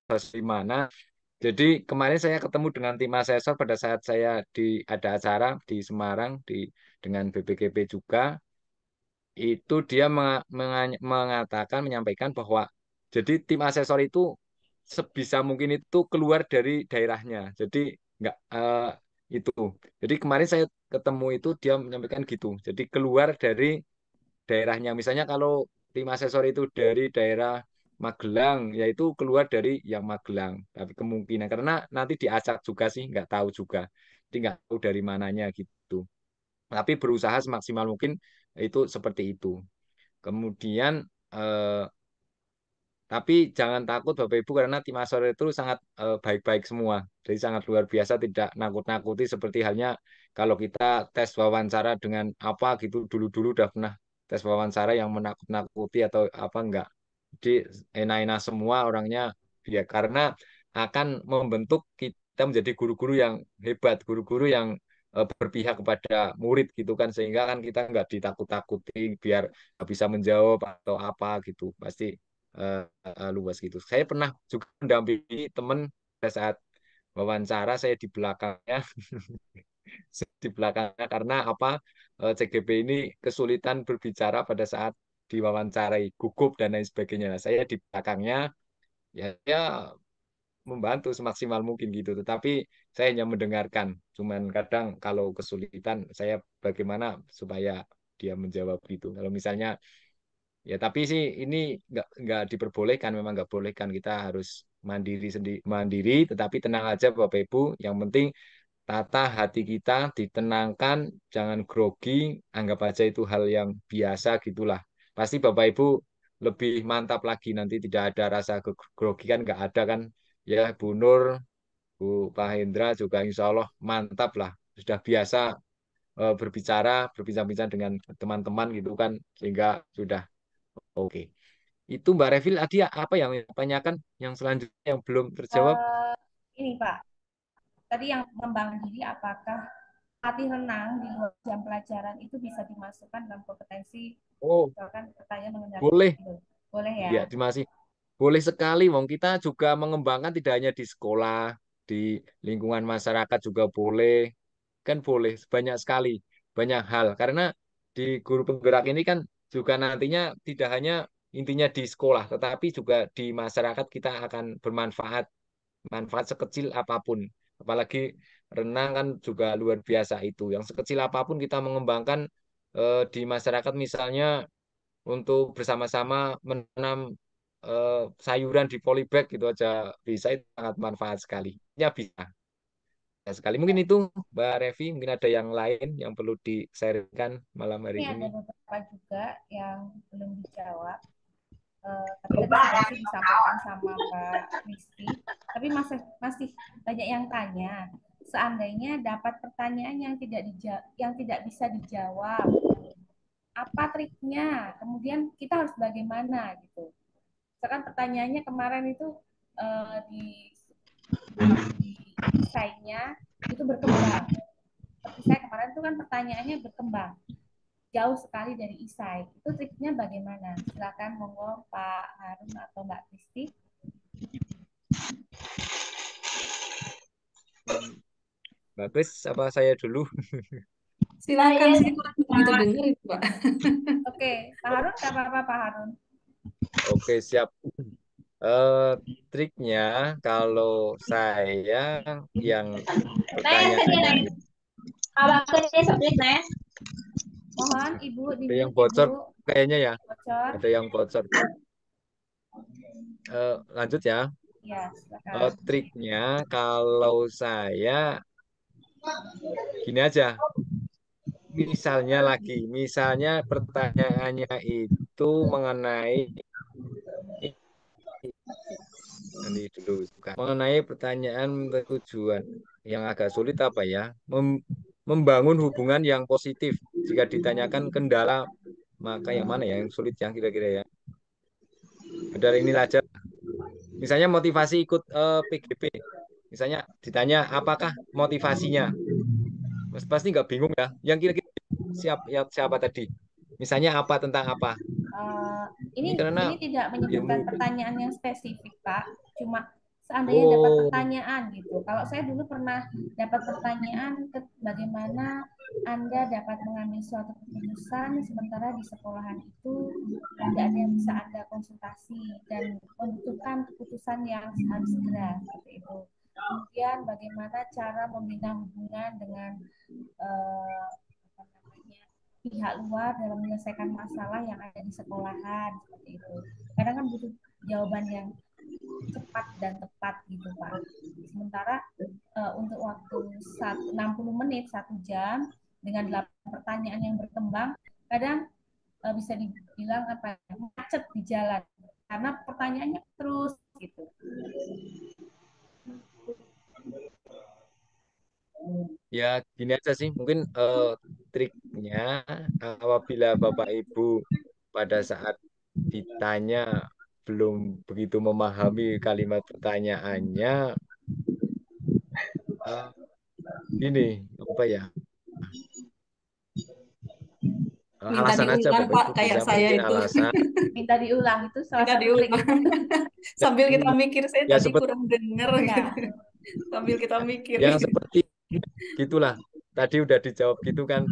asesor di mana. Jadi kemarin saya ketemu dengan tim asesor pada saat saya ada acara di Semarang dengan BPKP juga. Itu dia mengatakan menyampaikan bahwa jadi tim asesor itu sebisa mungkin itu keluar dari daerahnya. Jadi nggak itu. Jadi kemarin saya ketemu itu dia menyampaikan gitu. Jadi keluar dari daerahnya. Misalnya kalau tim asesor itu dari daerah Magelang, yaitu keluar dari yang Magelang. Tapi kemungkinan karena nanti diacak juga sih, nggak tahu juga. Jadi nggak tahu dari mananya gitu. Tapi berusaha semaksimal mungkin itu seperti itu. Kemudian eh, tapi jangan takut Bapak Ibu karena tim asesor itu sangat baik-baik semua. Jadi sangat luar biasa, tidak nakut-nakuti seperti halnya kalau kita tes wawancara dengan apa gitu dulu-dulu udah pernah tes wawancara yang menakut-nakuti atau apa enggak. Jadi enak-enak semua orangnya ya karena akan membentuk kita menjadi guru-guru yang hebat, guru-guru yang berpihak kepada murid gitu kan sehingga kan kita nggak ditakut-takuti biar nggak bisa menjawab atau apa gitu. Pasti luas gitu. Saya pernah juga mendampingi teman pada saat wawancara saya di belakangnya, di belakangnya karena apa CGP ini kesulitan berbicara pada saat diwawancarai, gugup dan lain sebagainya. Nah, saya di belakangnya ya membantu semaksimal mungkin gitu. Tetapi saya hanya mendengarkan. Cuman kadang kalau kesulitan saya bagaimana supaya dia menjawab gitu. Kalau misalnya ya, tapi sih ini nggak diperbolehkan, memang nggak bolehkan. Kita harus mandiri sendiri, mandiri, tetapi tenang aja Bapak Ibu. Yang penting tata hati kita ditenangkan, jangan grogi, anggap aja itu hal yang biasa gitulah. Pasti Bapak Ibu lebih mantap lagi nanti tidak ada rasa grogi kan nggak ada kan? Ya Bu Nur, Bu Pak Hendra juga insya Allah mantap lah. Sudah biasa berbicara, berbincang-bincang dengan teman-teman gitu kan, sehingga sudah oke. Itu Mbak Revil tadi apa yang tanyakan yang selanjutnya yang belum terjawab? Eh, ini Pak, tadi yang membangun diri apakah latih renang di luar jam pelajaran itu bisa dimasukkan dalam kompetensi Oh, misalkan pertanyaan mengenai boleh. itu? Boleh ya? Ya, masih boleh sekali. Wong kita juga mengembangkan tidak hanya di sekolah, di lingkungan masyarakat juga boleh. Kan boleh banyak sekali, banyak hal. Karena di guru penggerak ini kan juga nantinya tidak hanya intinya di sekolah, tetapi juga di masyarakat kita akan bermanfaat, manfaat sekecil apapun. Apalagi renang kan juga luar biasa itu. Yang sekecil apapun kita mengembangkan di masyarakat misalnya untuk bersama-sama menanam sayuran di polybag gitu aja bisa itu sangat manfaat sekali. Ya bisa. Ya, sekali mungkin itu Mbak Revi, mungkin ada yang lain yang perlu di-sharekan malam hari Ini ada ini. beberapa juga yang belum dijawab. Tapi tadi sudah sih disampaikan sama Mbak Kristi. Tapi masih masih banyak yang tanya. Seandainya dapat pertanyaan yang tidak bisa dijawab, apa triknya? Kemudian kita harus bagaimana gitu. Misalkan pertanyaannya kemarin itu di desainnya itu berkembang. Seperti saya kemarin itu kan pertanyaannya berkembang jauh sekali dari isai. Itu triknya bagaimana? Silakan monggo Pak Harun atau Mbak Kristi. Mbak Kris, apa saya dulu? Silakan sih, begitu dengar itu Pak. Oke, Pak Harun nggak apa-apa Pak Harun. Oke, siap. Eh, Triknya kalau saya yang pertanyaannya itu Mohon Ibu di ada yang mute bocor Ibu. kayaknya ya, Bocor. ada yang bocor. Lanjut ya. Ya, silakan. Triknya kalau saya gini aja. Misalnya pertanyaannya itu mengenai nanti dulu bukan. Mengenai pertanyaan tujuan yang agak sulit apa ya? Membangun hubungan yang positif. Jika ditanyakan kendala, maka yang mana ya yang sulit yang kira-kira ya? Ada ini aja. Misalnya motivasi ikut PGP. Misalnya ditanya apakah motivasinya? Mas pasti nggak bingung ya. Yang kira-kira siapa tadi? Misalnya apa tentang apa? Eh, Ini ini karena tidak menyebutkan ilmu. pertanyaan yang spesifik, Pak. Cuma seandainya dapat Oh, pertanyaan gitu. Kalau saya dulu pernah dapat pertanyaan bagaimana Anda dapat mengambil suatu keputusan sementara di sekolahan itu tidak ada yang bisa Anda konsultasi dan membutuhkan keputusan yang harus segera seperti itu. Kemudian bagaimana cara membina hubungan dengan apa namanya pihak luar dalam menyelesaikan masalah yang ada di sekolahan seperti itu. Kadang kan butuh jawaban yang cepat dan tepat gitu Pak. Sementara untuk waktu 60 menit, 1 jam dengan 8 pertanyaan yang berkembang, kadang bisa dibilang apa macet di jalan karena pertanyaannya terus gitu. Ya, gini aja sih. Mungkin triknya apabila Bapak Ibu pada saat ditanya belum begitu memahami kalimat pertanyaannya, eh, ini apa ya? Minta Alasan aja diulang Bapak Pak, Ibu kayak bisa saya mungkin itu. alasan. Minta diulang itu salah Minta satu trik. diulang. Sambil kita mikir, saya Ya tadi seperti kurang dengar Ya. gitu. Sambil kita mikir. yang seperti gitulah. Tadi udah dijawab gitu kan,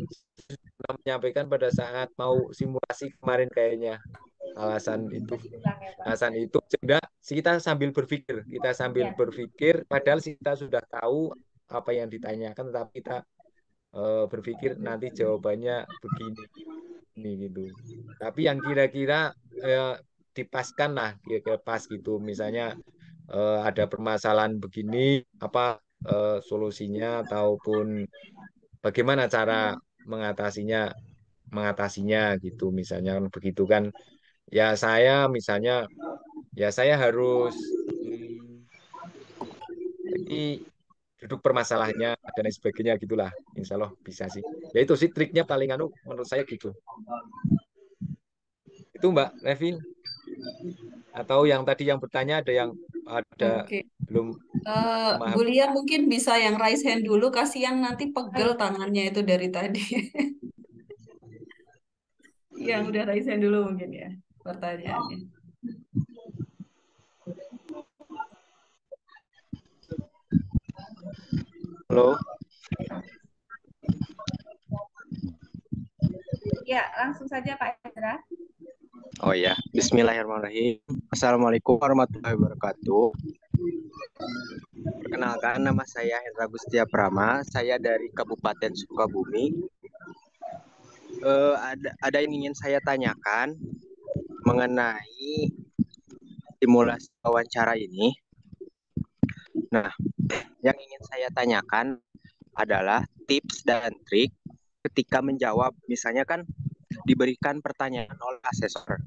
menyampaikan pada saat mau simulasi kemarin kayaknya. Alasan itu Diulang ya Pak. alasan itu sehingga kita sambil berpikir, Ya. padahal kita sudah tahu apa yang ditanyakan, tetapi kita berpikir nanti jawabannya begini ini gitu. Tapi yang kira-kira dipaskan lah, kira-kira pas gitu. Misalnya ada permasalahan begini, apa solusinya ataupun bagaimana cara mengatasinya gitu. Misalnya begitu kan. Ya saya harus ini duduk permasalahannya dan lain sebagainya gitulah. Insya Allah bisa sih. Ya itu sih triknya paling menurut saya gitu. Itu Mbak Revin atau yang tadi yang bertanya ada Oke. belum Bu memahami. Lia mungkin bisa yang raise hand dulu, kasihan nanti pegel tangannya itu dari tadi. Yang udah raise hand dulu mungkin ya pertanyaannya. Halo. Ya, langsung saja Pak Hendra. Oh ya, Bismillahirrahmanirrahim. Assalamualaikum warahmatullahi wabarakatuh. Perkenalkan, nama saya Hendra Gustia Prama. Saya dari Kabupaten Sukabumi. Ada yang ingin saya tanyakan mengenai simulasi wawancara ini. Nah, yang ingin saya tanyakan adalah tips dan trik ketika menjawab. Misalnya kan diberikan pertanyaan oleh asesor.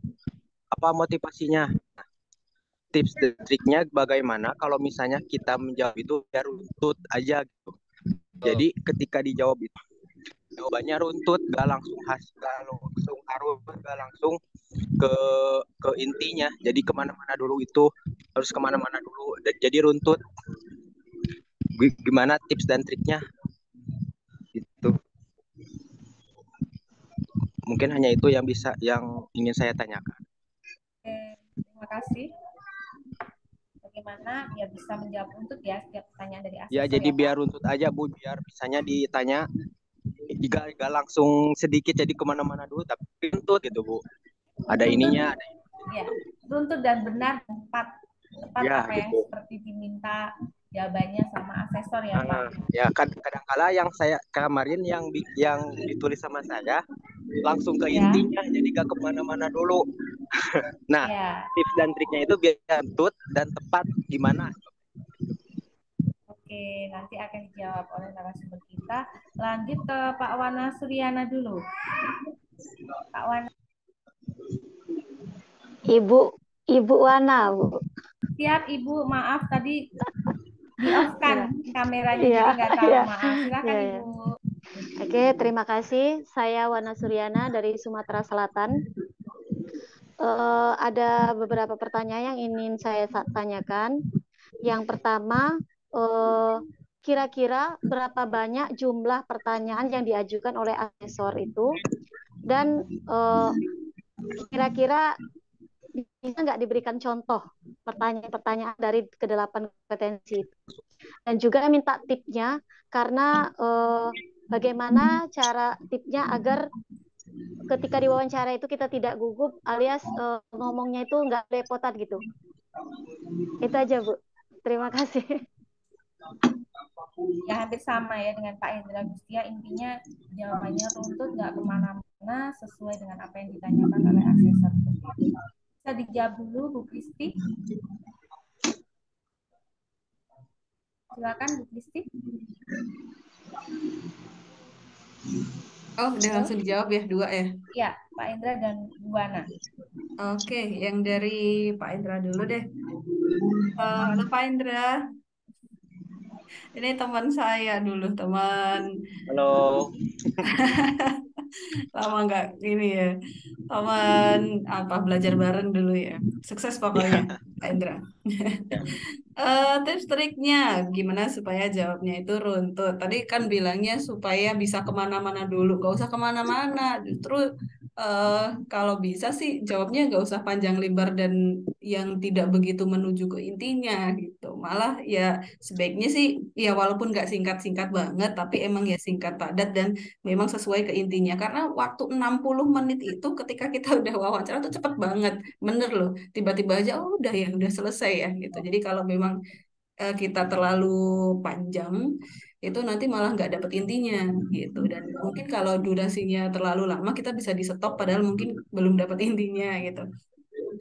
Apa motivasinya? Tips dan triknya bagaimana kalau misalnya kita menjawab itu biar runtut aja gitu. Jadi ketika dijawab itu jawabannya runtut, gak langsung arus, gak langsung ke intinya. Jadi kemana-mana dulu itu harus kemana-mana dulu. Jadi runtut. Gimana tips dan triknya? Itu mungkin hanya itu yang ingin saya tanyakan. Oke, terima kasih. Bagaimana biar bisa menjawab runtut ya setiap pertanyaan dari asesor Ya, jadi ya, biar Pak? runtut aja Bu, biar misalnya ditanya gak langsung sedikit jadi kemana-mana dulu, tapi runtut gitu Bu. Ada Runtut, ininya, ada ya, runtut dan benar tepat ya, apa yang gitu. seperti diminta jawabannya sama asesor ya Pak. Ya kadang-kala yang saya kemarin yang ditulis sama saya langsung ke Ya. intinya, jadi gak kemana-mana dulu. Nah, Ya. tips dan triknya itu biar runtut dan tepat gimana? Oke, nanti akan dijawab oleh narasumber kita. Lanjut ke Pak Wana Suryana dulu. Pak Wana. Ibu Wana, Bu. Siap Ibu, maaf tadi di-off-kan kameranya, Iya, jadi nggak tahu. iya. Maaf, silakan Iya, iya. Ibu. Oke, terima kasih. Saya Wana Suryana dari Sumatera Selatan. Ada beberapa pertanyaan yang ingin saya tanyakan. Yang pertama, kira-kira berapa banyak jumlah pertanyaan yang diajukan oleh asesor itu? Dan kira-kira bisa nggak diberikan contoh pertanyaan-pertanyaan dari ke-8 kompetensi itu? Dan juga minta tipnya, karena bagaimana cara tipnya agar ketika diwawancara itu kita tidak gugup alias ngomongnya itu nggak repotan gitu. Itu aja Bu. Terima kasih. Ya, hampir sama ya dengan Pak Hendra Gustia. Intinya jawabannya runtut, nggak kemana-mana, sesuai dengan apa yang ditanyakan oleh asesor. Bisa dijawab dulu, Bu Kristi. Silakan, Bu Kristi. Oh, udah langsung dijawab ya, 2 ya. Ya, Pak Hendra dan Bu Wana. Oke, yang dari Pak Indra dulu deh. Halo Pak Indra, ini teman saya dulu, teman Halo. lama nggak ini ya, teman apa belajar bareng dulu ya. Sukses pokoknya, Pak Indra. Tips triknya gimana supaya jawabnya itu runtut? Tadi kan bilangnya supaya bisa kemana-mana dulu, gak usah kemana-mana. Justru eh, kalau bisa sih jawabnya gak usah panjang lebar dan yang tidak begitu menuju ke intinya gitu. Malah ya sebaiknya sih ya walaupun gak singkat-singkat banget, tapi emang ya singkat padat dan memang sesuai ke intinya. Karena waktu 60 menit itu ketika kita udah wawancara tuh cepet banget, bener loh. Tiba-tiba aja oh udah ya udah selesai ya gitu. Jadi kalau memang kita terlalu panjang itu nanti malah nggak dapet intinya gitu, dan mungkin kalau durasinya terlalu lama kita bisa di stop padahal mungkin belum dapet intinya gitu.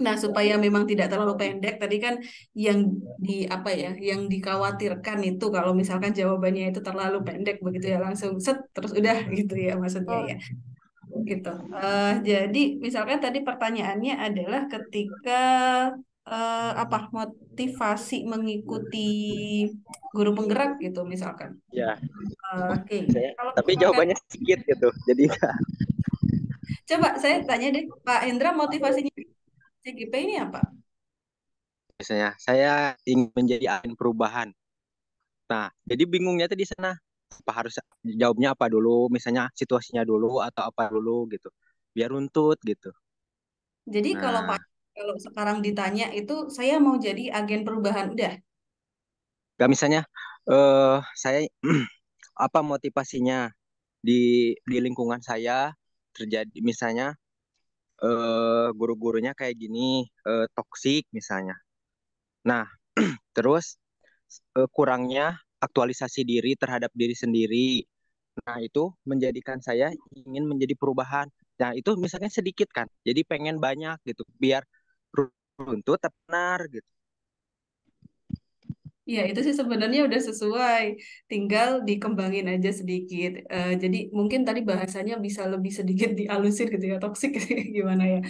Nah, supaya memang tidak terlalu pendek, tadi kan yang di apa ya, yang dikhawatirkan itu kalau misalkan jawabannya itu terlalu pendek begitu ya langsung set terus udah gitu ya maksudnya Oh, ya gitu. Jadi misalkan tadi pertanyaannya adalah ketika apa motivasi mengikuti guru penggerak gitu misalkan. Ya, Oke. saya. Kalau Tapi misalkan jawabannya sedikit gitu. Jadi coba saya tanya deh Pak Hendra, motivasinya CGP ini apa? misalnya saya ingin menjadi agen perubahan. Nah, jadi bingungnya tuh di sana. Apa harus jawabnya apa dulu? Misalnya situasinya dulu atau apa dulu gitu. Biar runtut gitu. Jadi kalau Nah, Pak kalau sekarang ditanya itu saya mau jadi agen perubahan udah. gak misalnya saya apa motivasinya di lingkungan saya terjadi misalnya guru-gurunya kayak gini toksik misalnya. Nah, terus kurangnya aktualisasi diri terhadap diri sendiri. Nah, itu menjadikan saya ingin menjadi perubahan. Nah, itu misalnya sedikit kan. Jadi pengen banyak gitu biar runtut tapi benar gitu. Ya, itu sih sebenarnya udah sesuai. Tinggal dikembangin aja sedikit. Jadi mungkin tadi bahasanya bisa lebih sedikit dialusin gitu ya, toksik gitu ya, gimana ya.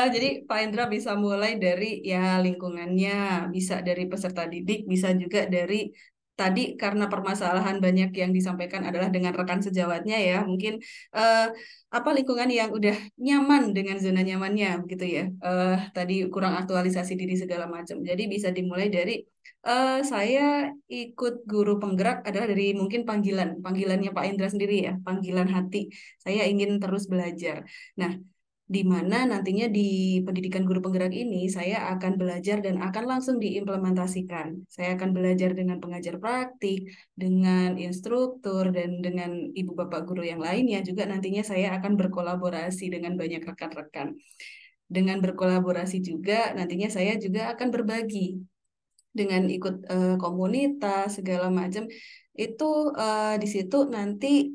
Jadi Pak Indra bisa mulai dari ya lingkungannya, bisa dari peserta didik, bisa juga dari tadi karena permasalahan banyak yang disampaikan adalah dengan rekan sejawatnya ya. Mungkin eh, apa lingkungan yang udah nyaman dengan zona nyamannya gitu ya. Tadi kurang aktualisasi diri segala macam. Jadi bisa dimulai dari saya ikut guru penggerak adalah dari mungkin panggilannya Pak Indra sendiri ya, panggilan hati. Saya ingin terus belajar. Nah, di mana nantinya di pendidikan guru penggerak ini saya akan belajar dan akan langsung diimplementasikan. Saya akan belajar dengan pengajar praktik, dengan instruktur, dan dengan ibu bapak guru yang lainnya. Juga nantinya saya akan berkolaborasi dengan banyak rekan-rekan. Dengan berkolaborasi juga nantinya saya juga akan berbagi dengan ikut komunitas segala macam itu di situ nanti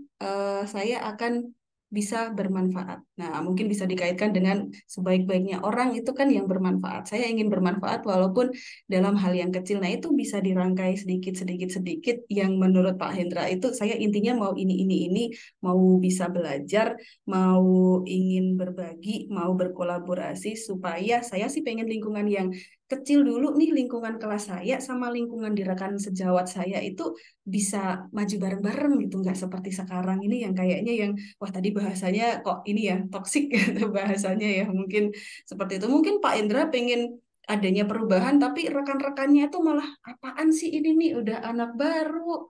saya akan bisa bermanfaat. Nah, mungkin bisa dikaitkan dengan sebaik-baiknya orang itu kan yang bermanfaat. Saya ingin bermanfaat walaupun dalam hal yang kecil. Nah, itu bisa dirangkai sedikit sedikit sedikit yang menurut Pak Hendra itu saya intinya mau ini, mau bisa belajar, mau ingin berbagi, mau berkolaborasi supaya saya sih pengen lingkungan yang kecil dulu nih, lingkungan kelas saya sama lingkungan di rekan sejawat saya itu bisa maju bareng-bareng gitu, nggak seperti sekarang ini yang kayaknya yang wah tadi bahasanya kok ini ya toksik gitu bahasanya ya, mungkin seperti itu. Mungkin Pak Indra pengen adanya perubahan tapi rekan-rekannya itu malah apaan sih ini nih udah anak baru,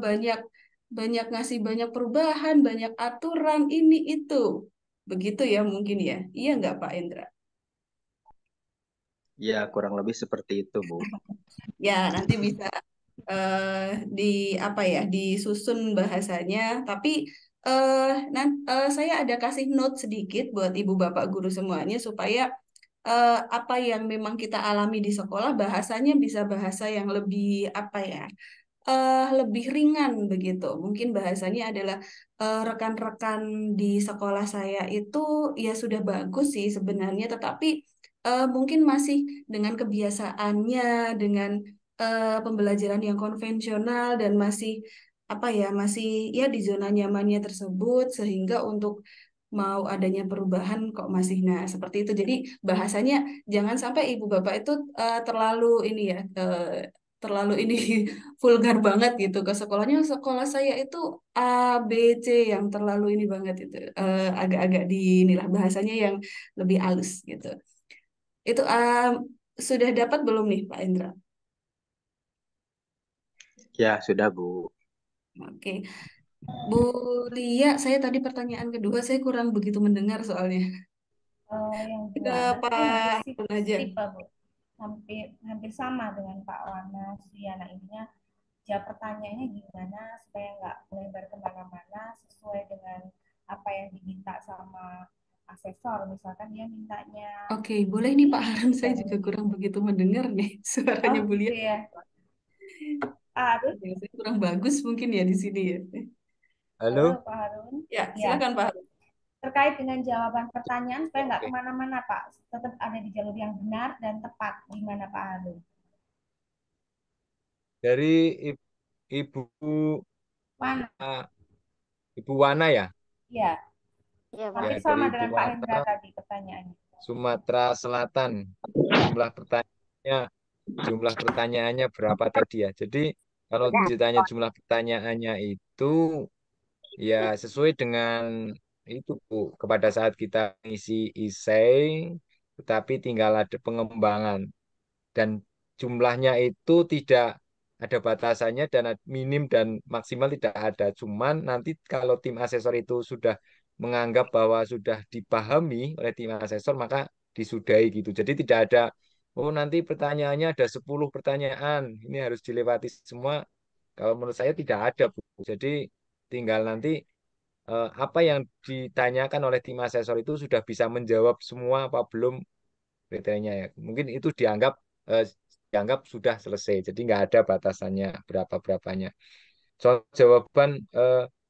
banyak banyak ngasih banyak perubahan, banyak aturan ini itu, begitu ya mungkin ya, iya nggak Pak Indra? Ya, kurang lebih seperti itu, Bu. Ya, nanti bisa di apa ya, disusun bahasanya. Tapi saya ada kasih note sedikit buat ibu bapak guru semuanya supaya apa yang memang kita alami di sekolah bahasanya bisa bahasa yang lebih apa ya, lebih ringan begitu. Mungkin bahasanya adalah rekan-rekan di sekolah saya itu ya sudah bagus sih sebenarnya, tetapi mungkin masih dengan kebiasaannya, dengan pembelajaran yang konvensional dan masih apa ya, masih ya di zona nyamannya tersebut sehingga untuk mau adanya perubahan kok masih nah seperti itu. Jadi bahasanya jangan sampai ibu bapak itu terlalu ini ya terlalu ini vulgar banget gitu ke sekolahnya. Sekolah saya itu A B C yang terlalu ini banget itu agak-agak di inilah bahasanya yang lebih halus gitu. Itu sudah dapat belum nih Pak Indra? Ya, sudah, Bu. Oke. Bu Lia, saya tadi pertanyaan kedua saya kurang begitu mendengar soalnya. Yang Bu Ke Wana tadi hampir Pak Harun aja. simple, Bu. Hampir hampir sama dengan Pak Wana, Suyana. Intinya jawab pertanyaannya gimana supaya nggak melebar kemana-mana sesuai dengan apa yang diminta sama asesor. Misalkan dia mintanya Oke, boleh nih Pak ini Harun, saya dan juga kurang gitu. begitu mendengar nih suaranya Oh Bu Lia. gitu ya. Harun, Ya, saya kurang bagus mungkin ya di sini ya. halo Halo? Pak Harun. Ya, Ya, silakan Pak Harun. terkait dengan jawaban pertanyaan supaya nggak Oke. kemana-mana Pak, tetap ada di jalur yang benar dan tepat. Gimana Pak Harun? Dari Ibu Mana? ah, Ibu Wana ya? Ya, Ya, Ya, hampir Pak. dari sama Ibu dengan Pak Hendra Wana, tadi pertanyaannya. Sumatera Selatan. Jumlah pertanyaannya berapa tadi ya? Jadi kalau ditanya jumlah pertanyaannya itu ya sesuai dengan itu Bu, kepada saat kita ngisi essay, tetapi tinggal ada pengembangan dan jumlahnya itu tidak ada batasannya dan minim dan maksimal tidak ada. Cuman nanti kalau tim asesor itu sudah menganggap bahwa sudah dipahami oleh tim asesor maka disudahi gitu. Jadi tidak ada oh nanti pertanyaannya ada 10 pertanyaan, ini harus dilewati semua. Kalau menurut saya tidak ada, Bu. Jadi tinggal nanti apa yang ditanyakan oleh tim asesor itu sudah bisa menjawab semua apa belum kriterianya ya. Mungkin itu dianggap sudah selesai. Jadi nggak ada batasannya berapa-berapanya. Jawaban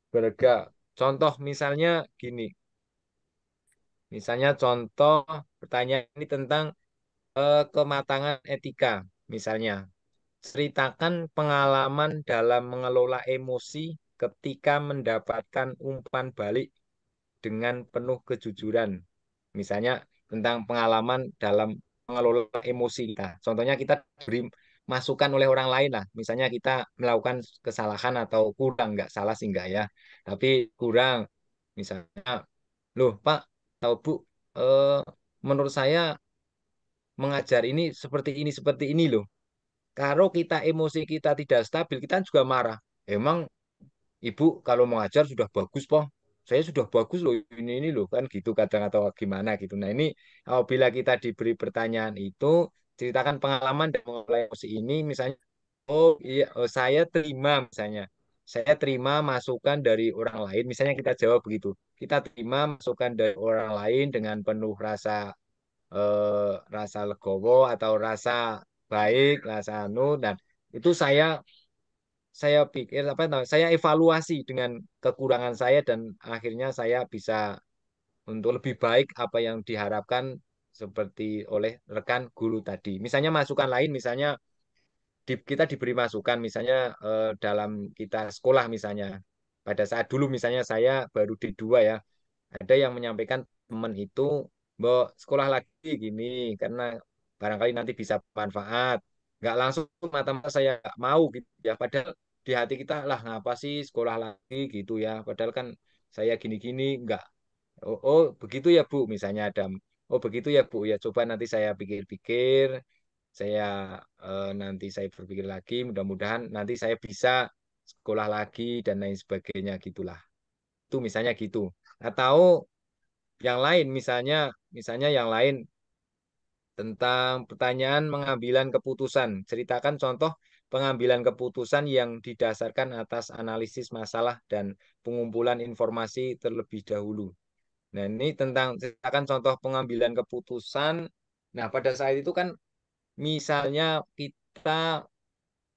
berharga. Contoh misalnya gini. Misalnya contoh pertanyaan ini tentang kematangan etika. Misalnya, ceritakan pengalaman dalam mengelola emosi ketika mendapatkan umpan balik dengan penuh kejujuran. Misalnya tentang pengalaman dalam mengelola emosi kita. Contohnya kita beri masukan oleh orang lain lah. Misalnya kita melakukan kesalahan atau kurang, nggak salah sih nggak ya. Tapi kurang. Misalnya, loh Pak, tahu Bu, eh, menurut saya mengajar ini seperti ini loh. Kalau kita emosi kita tidak stabil, kita juga marah. Emang Ibu kalau mengajar sudah bagus, Poh. Saya sudah bagus loh, ini loh kan gitu kadang atau gimana gitu. Nah ini apabila kita diberi pertanyaan itu, ceritakan pengalaman dan mengelola emosi ini, misalnya, oh iya, oh, saya terima masukan dari orang lain. Misalnya kita jawab begitu, kita terima masukan dari orang lain dengan penuh rasa legowo atau rasa baik, rasa anu, dan itu saya pikir apa namanya, saya evaluasi dengan kekurangan saya dan akhirnya saya bisa untuk lebih baik apa yang diharapkan seperti oleh rekan guru tadi. Misalnya masukan lain, misalnya kita diberi masukan, misalnya dalam kita sekolah misalnya. Pada saat dulu misalnya saya baru D2 ya, ada yang menyampaikan teman itu, Mbok sekolah lagi gini, karena barangkali nanti bisa manfaat. Nggak langsung mata-mata saya nggak mau gitu ya. Padahal di hati kita lah ngapa sih sekolah lagi gitu ya. Padahal kan saya gini-gini nggak. Oh, oh begitu ya Bu, misalnya ada. Oh begitu ya Bu, ya coba nanti saya pikir-pikir. Saya nanti saya berpikir lagi. Mudah-mudahan nanti saya bisa sekolah lagi dan lain sebagainya gitulah. Itu misalnya gitu. Atau yang lain misalnya yang lain tentang pertanyaan pengambilan keputusan. Ceritakan contoh pengambilan keputusan yang didasarkan atas analisis masalah dan pengumpulan informasi terlebih dahulu. Nah, ini tentang ceritakan contoh pengambilan keputusan. Nah, pada saat itu kan misalnya kita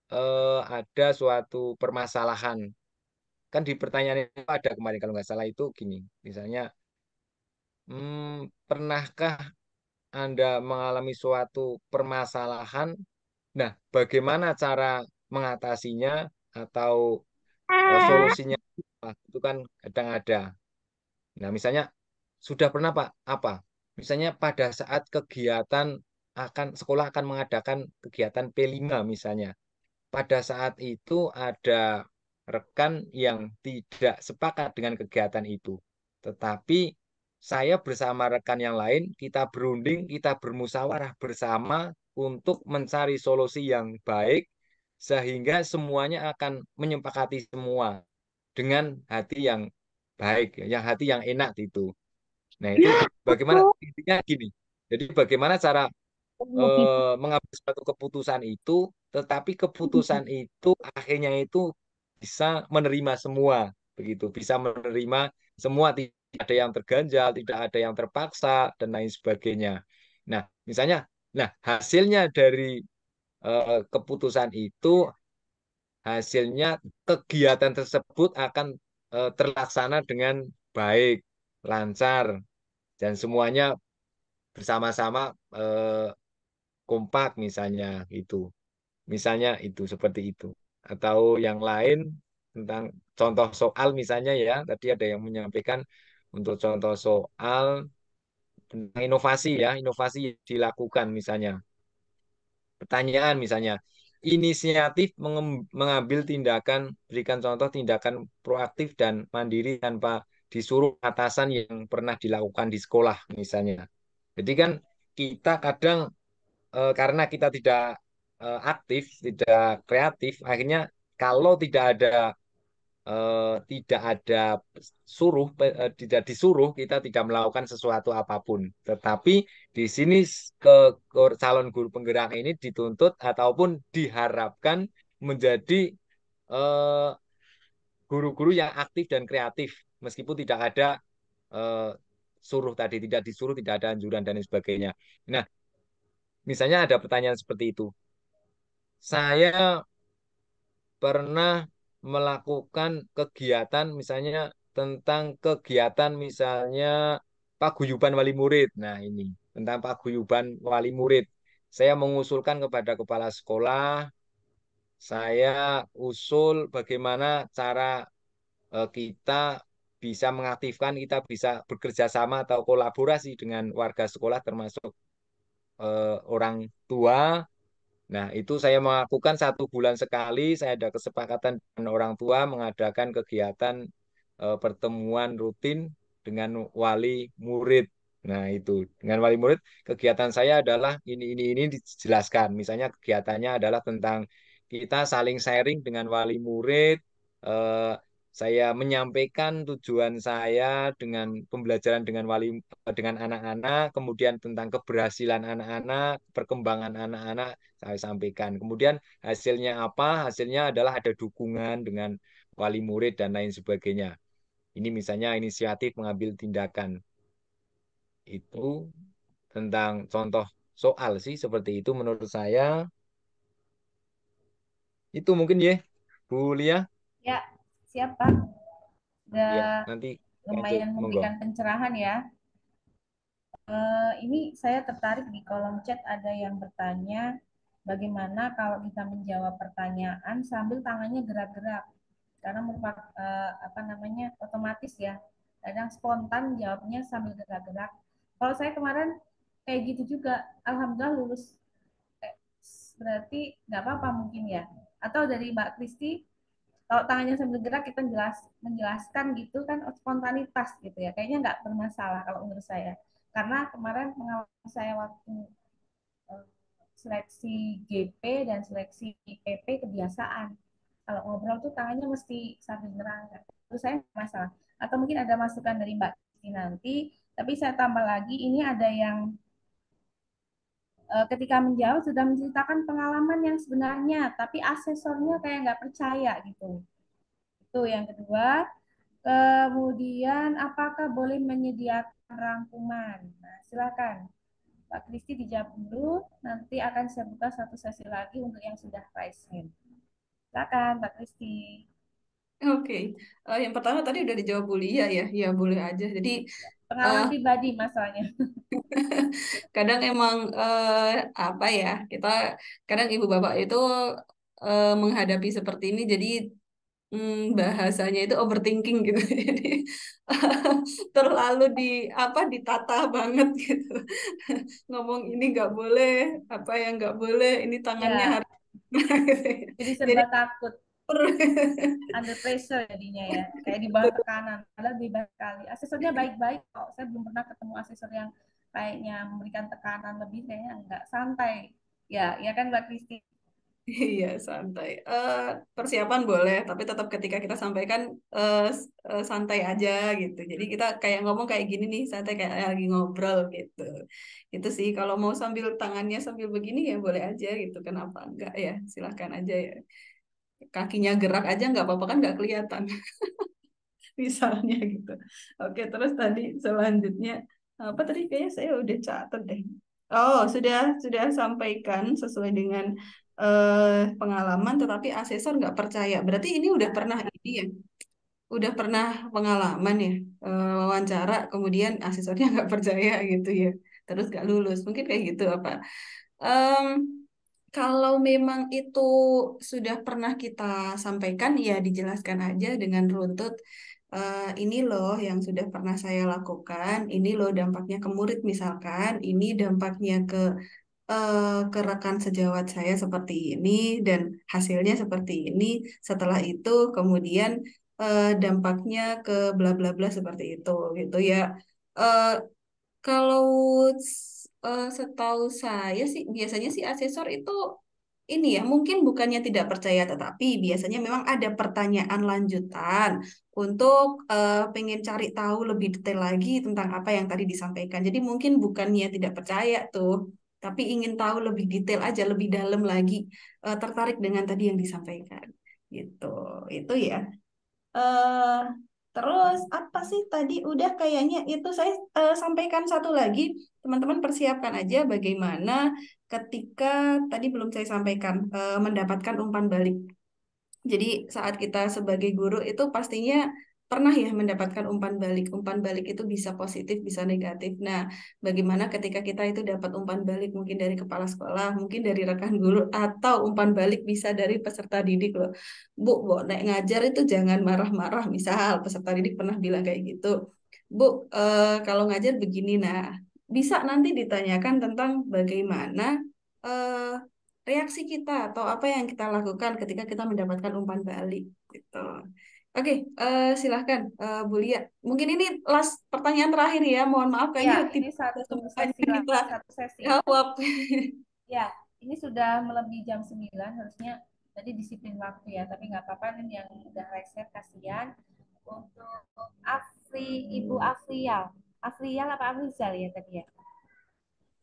ada suatu permasalahan. Kan di pertanyaan itu ada kemarin kalau nggak salah itu gini, misalnya, pernahkah Anda mengalami suatu permasalahan? Nah, bagaimana cara mengatasinya atau solusinya? Itu kan kadang ada. Nah, misalnya sudah pernah Pak apa? Misalnya pada saat kegiatan sekolah akan mengadakan kegiatan P5 misalnya. Pada saat itu ada rekan yang tidak sepakat dengan kegiatan itu. Tetapi saya bersama rekan yang lain, kita berunding, kita bermusyawarah bersama untuk mencari solusi yang baik, sehingga semuanya akan menyepakati semua dengan hati yang baik, yang hati yang enak itu. Nah, itu bagaimana intinya gini. Jadi bagaimana cara mengambil suatu keputusan itu, tetapi keputusan itu akhirnya itu bisa menerima semua, begitu, bisa menerima semua, tidak ada yang terganjal, tidak ada yang terpaksa dan lain sebagainya. Nah, misalnya, nah hasilnya dari keputusan itu, hasilnya kegiatan tersebut akan terlaksana dengan baik, lancar, dan semuanya bersama-sama kompak misalnya itu. Misalnya itu seperti itu. Atau yang lain tentang contoh soal misalnya ya, tadi ada yang menyampaikan untuk contoh soal tentang inovasi ya, inovasi yang dilakukan misalnya. Pertanyaan misalnya, inisiatif mengambil tindakan, berikan contoh tindakan proaktif dan mandiri tanpa disuruh atasan yang pernah dilakukan di sekolah misalnya. Jadi kan kita kadang karena kita tidak aktif, tidak kreatif, akhirnya kalau tidak ada tidak disuruh, kita tidak melakukan sesuatu apapun. Tetapi di sini calon guru penggerak ini dituntut ataupun diharapkan menjadi eh, guru-guru yang aktif dan kreatif, meskipun tidak ada eh, suruh tadi, tidak disuruh, tidak ada anjuran dan lain sebagainya. Nah, misalnya ada pertanyaan seperti itu. Saya pernah melakukan kegiatan misalnya tentang kegiatan misalnya paguyuban wali murid. Nah, ini tentang paguyuban wali murid. Saya mengusulkan kepada kepala sekolah, saya usul bagaimana cara kita bisa mengaktifkan, kita bisa bekerja sama atau kolaborasi dengan warga sekolah termasuk orang tua. Nah, itu saya melakukan 1 bulan sekali. Saya ada kesepakatan dengan orang tua mengadakan kegiatan pertemuan rutin dengan wali murid. Nah, itu dengan wali murid, kegiatan saya adalah ini dijelaskan. Misalnya kegiatannya adalah tentang kita saling sharing dengan wali murid. eh, saya menyampaikan tujuan saya dengan pembelajaran dengan anak-anak, kemudian tentang keberhasilan anak-anak, perkembangan anak-anak saya sampaikan. Kemudian hasilnya apa? Hasilnya adalah ada dukungan dengan wali murid dan lain sebagainya. Ini misalnya inisiatif mengambil tindakan. Itu tentang contoh soal sih seperti itu menurut saya. Itu mungkin ya, Bu Lia. Ya, siap Pak. Ya, Sudah nanti lanjut. lumayan Monggo. memberikan pencerahan ya. Ini saya tertarik di kolom chat ada yang bertanya bagaimana kalau kita menjawab pertanyaan sambil tangannya gerak-gerak karena merupakan apa namanya otomatis ya. Kadang spontan jawabnya sambil gerak-gerak. Kalau saya kemarin kayak gitu juga, alhamdulillah lulus. Eh, Berarti nggak apa-apa mungkin ya. Atau dari Mbak Kristi, kalau tangannya sambil gerak kita menjelaskan gitu kan spontanitas gitu ya. Kayaknya nggak bermasalah kalau menurut saya. Karena kemarin pengalaman saya waktu eh, seleksi GP dan seleksi PP kebiasaan. Kalau ngobrol tuh tangannya mesti sambil gerak. Terus saya nggak masalah. Atau mungkin ada masukan dari Mbak Kristi nanti. Tapi saya tambah lagi, ini ada yang ketika menjawab sudah menceritakan pengalaman yang sebenarnya, tapi asesornya kayak nggak percaya gitu. Itu yang kedua. Kemudian, apakah boleh menyediakan rangkuman? Nah, silakan. Pak Kristi dijawab dulu, nanti akan saya buka satu sesi lagi untuk yang sudah raise hand. Silakan, Mbak Kristi. Oke. Yang pertama tadi udah dijawab Bulia ya, ya boleh aja. Jadi Pengalaman pribadi masalahnya. kadang emang apa ya, kita kadang ibu bapak itu menghadapi seperti ini, jadi bahasanya itu overthinking gitu. Jadi terlalu apa ditata banget gitu. Ngomong ini nggak boleh, apa yang nggak boleh, ini tangannya Ya, harus gitu ya. jadi Jadi serba takut, under pressure jadinya ya, kayak di bawah tekanan. Padahal lebih baik sekali. Asesornya baik-baik kok. Saya belum pernah ketemu asesor yang kayaknya memberikan tekanan lebih, kayaknya enggak, santai. Ya, ya kan Mbak Kristi? iya santai. Persiapan boleh, tapi tetap ketika kita sampaikan santai aja gitu. Jadi kita kayak ngomong kayak gini nih, santai kayak lagi ngobrol gitu. Itu sih kalau mau sambil tangannya sambil begini ya boleh aja gitu. Kenapa enggak ya? Silahkan aja ya. Kakinya gerak aja nggak apa-apa kan nggak kelihatan. Misalnya gitu. Oke, terus tadi selanjutnya apa tadi kayaknya saya udah catat deh. Oh, sudah sampaikan sesuai dengan pengalaman, tetapi asesor nggak percaya. Berarti ini udah pernah ini ya, udah pernah pengalaman ya wawancara, kemudian asesornya nggak percaya gitu ya, terus nggak lulus. Mungkin kayak gitu apa? Em, Kalau memang itu sudah pernah kita sampaikan, ya dijelaskan aja dengan runtut. Ini loh yang sudah pernah saya lakukan, ini loh dampaknya ke murid misalkan, ini dampaknya ke rekan sejawat saya seperti ini, dan hasilnya seperti ini. Setelah itu kemudian dampaknya ke bla bla bla seperti itu, gitu ya. Eh, kalau setahu saya sih biasanya sih asesor itu ini ya mungkin bukannya tidak percaya tetapi biasanya memang ada pertanyaan lanjutan untuk pengen cari tahu lebih detail lagi tentang apa yang tadi disampaikan. Jadi mungkin bukannya tidak percaya tuh, tapi ingin tahu lebih detail aja, lebih dalam lagi, tertarik dengan tadi yang disampaikan. Gitu. Itu ya. eh Terus apa sih tadi udah kayaknya itu saya sampaikan satu lagi, teman-teman persiapkan aja bagaimana ketika tadi belum saya sampaikan mendapatkan umpan balik. Jadi saat kita sebagai guru itu pastinya pernah ya mendapatkan umpan balik. Umpan balik itu bisa positif, bisa negatif. Nah, bagaimana ketika kita itu dapat umpan balik mungkin dari kepala sekolah, mungkin dari rekan guru, atau umpan balik bisa dari peserta didik loh. Bu, naik ngajar itu jangan marah-marah. Misal peserta didik pernah bilang kayak gitu. Bu, kalau ngajar begini. Nah, bisa nanti ditanyakan tentang bagaimana eh, reaksi kita atau apa yang kita lakukan ketika kita mendapatkan umpan balik gitu. Oke, silahkan Bu Lia. Mungkin ini last pertanyaan terakhir ya. Mohon maaf Ya, kayaknya ini tidak satu semuanya sesi lagi, kita satu sesi. jawab. Ya, ini sudah melebihi jam 9, harusnya tadi disiplin waktu ya, tapi nggak apa-apa nih yang udah reset, kasihan. Untuk Ibu Afrial. Afrial apa Afrizal ya tadi ya?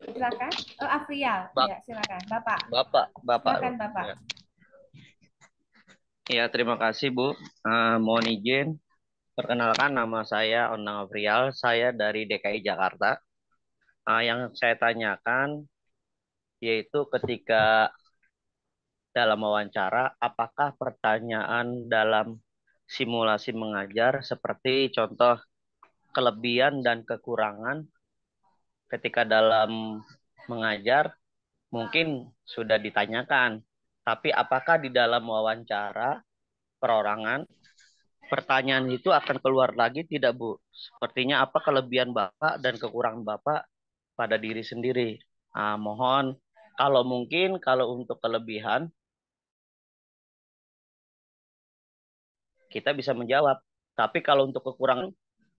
Silakan. Oh, Afrial. Bap Ya, silakan. Bapak. Bapak. Silakan, Bapak. Ya. Ya, terima kasih Bu. Mohon izin. Perkenalkan nama saya Onang Afrial. Saya dari DKI Jakarta. Yang saya tanyakan yaitu ketika dalam wawancara, apakah pertanyaan dalam simulasi mengajar seperti contoh kelebihan dan kekurangan ketika dalam mengajar mungkin sudah ditanyakan. Tapi apakah di dalam wawancara perorangan pertanyaan itu akan keluar lagi tidak Bu? Sepertinya apa kelebihan Bapak dan kekurangan Bapak pada diri sendiri? Mohon kalau mungkin kalau untuk kelebihan kita bisa menjawab. Tapi kalau untuk kekurangan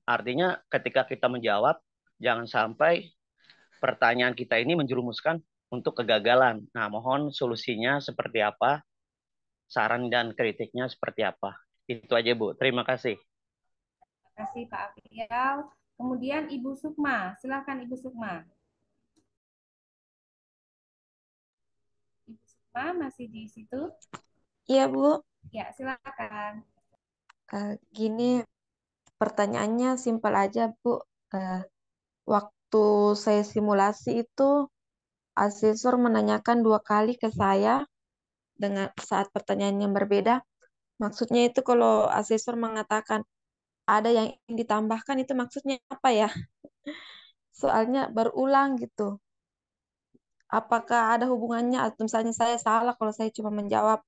artinya ketika kita menjawab jangan sampai pertanyaan kita ini menjerumuskan untuk kegagalan. Nah, mohon solusinya seperti apa? Saran dan kritiknya seperti apa? Itu aja Bu. Terima kasih. Terima kasih Pak Afrial. Kemudian Ibu Sukma. Silakan Ibu Sukma. Ibu Sukma masih di situ? Iya, Bu. Ya, silakan. Gini, pertanyaannya simpel aja, Bu. Waktu saya simulasi itu, asesor menanyakan 2 kali ke saya dengan saat pertanyaan yang berbeda. Maksudnya itu kalau asesor mengatakan ada yang ingin ditambahkan itu maksudnya apa ya? Soalnya berulang gitu. Apakah ada hubungannya atau misalnya saya salah kalau saya cuma menjawab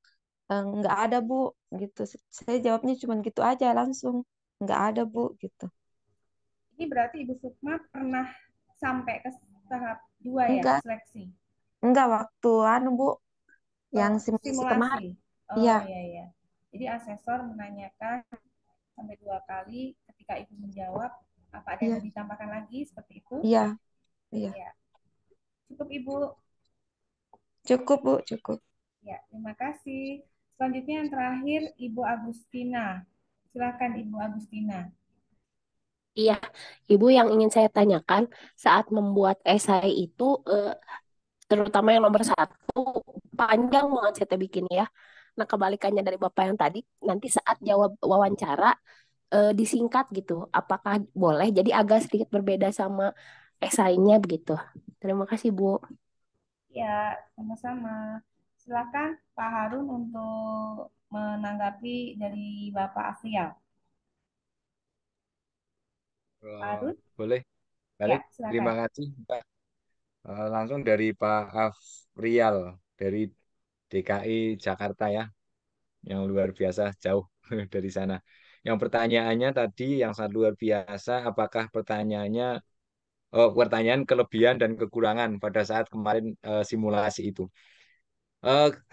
nggak ada Bu gitu. Saya jawabnya cuma gitu aja langsung nggak ada Bu gitu. Ini berarti Ibu Sukma pernah sampai ke tahap 2 ya, Enggak, seleksi. enggak waktu anu Bu yang Oh, simulasi kemarin. simulasi. Iya, Oh iya iya. Jadi asesor menanyakan sampai 2 kali, ketika Ibu menjawab, apa ada yang iya, mau ditambahkan lagi seperti itu? iya, iya. Ya, cukup Ibu. Cukup Bu, cukup. Ya, terima kasih. Selanjutnya yang terakhir Ibu Agustina. Silakan Ibu Agustina. Iya, Ibu yang ingin saya tanyakan saat membuat esai itu, terutama yang nomor 1, panjang banget saya bikin ya. Nah, kebalikannya dari Bapak yang tadi, nanti saat jawab wawancara disingkat gitu. Apakah boleh? Jadi agak sedikit berbeda sama esainya begitu. Terima kasih, Bu. Ya, sama-sama. Silakan Pak Harun untuk menanggapi dari Bapak Afrial. Pak Harun? Boleh, Ya, balik. silakan. Terima kasih, Pak. Langsung dari Pak Afrial dari DKI Jakarta ya, yang luar biasa jauh dari sana. Yang pertanyaannya tadi yang sangat luar biasa, apakah pertanyaan kelebihan dan kekurangan pada saat kemarin simulasi itu?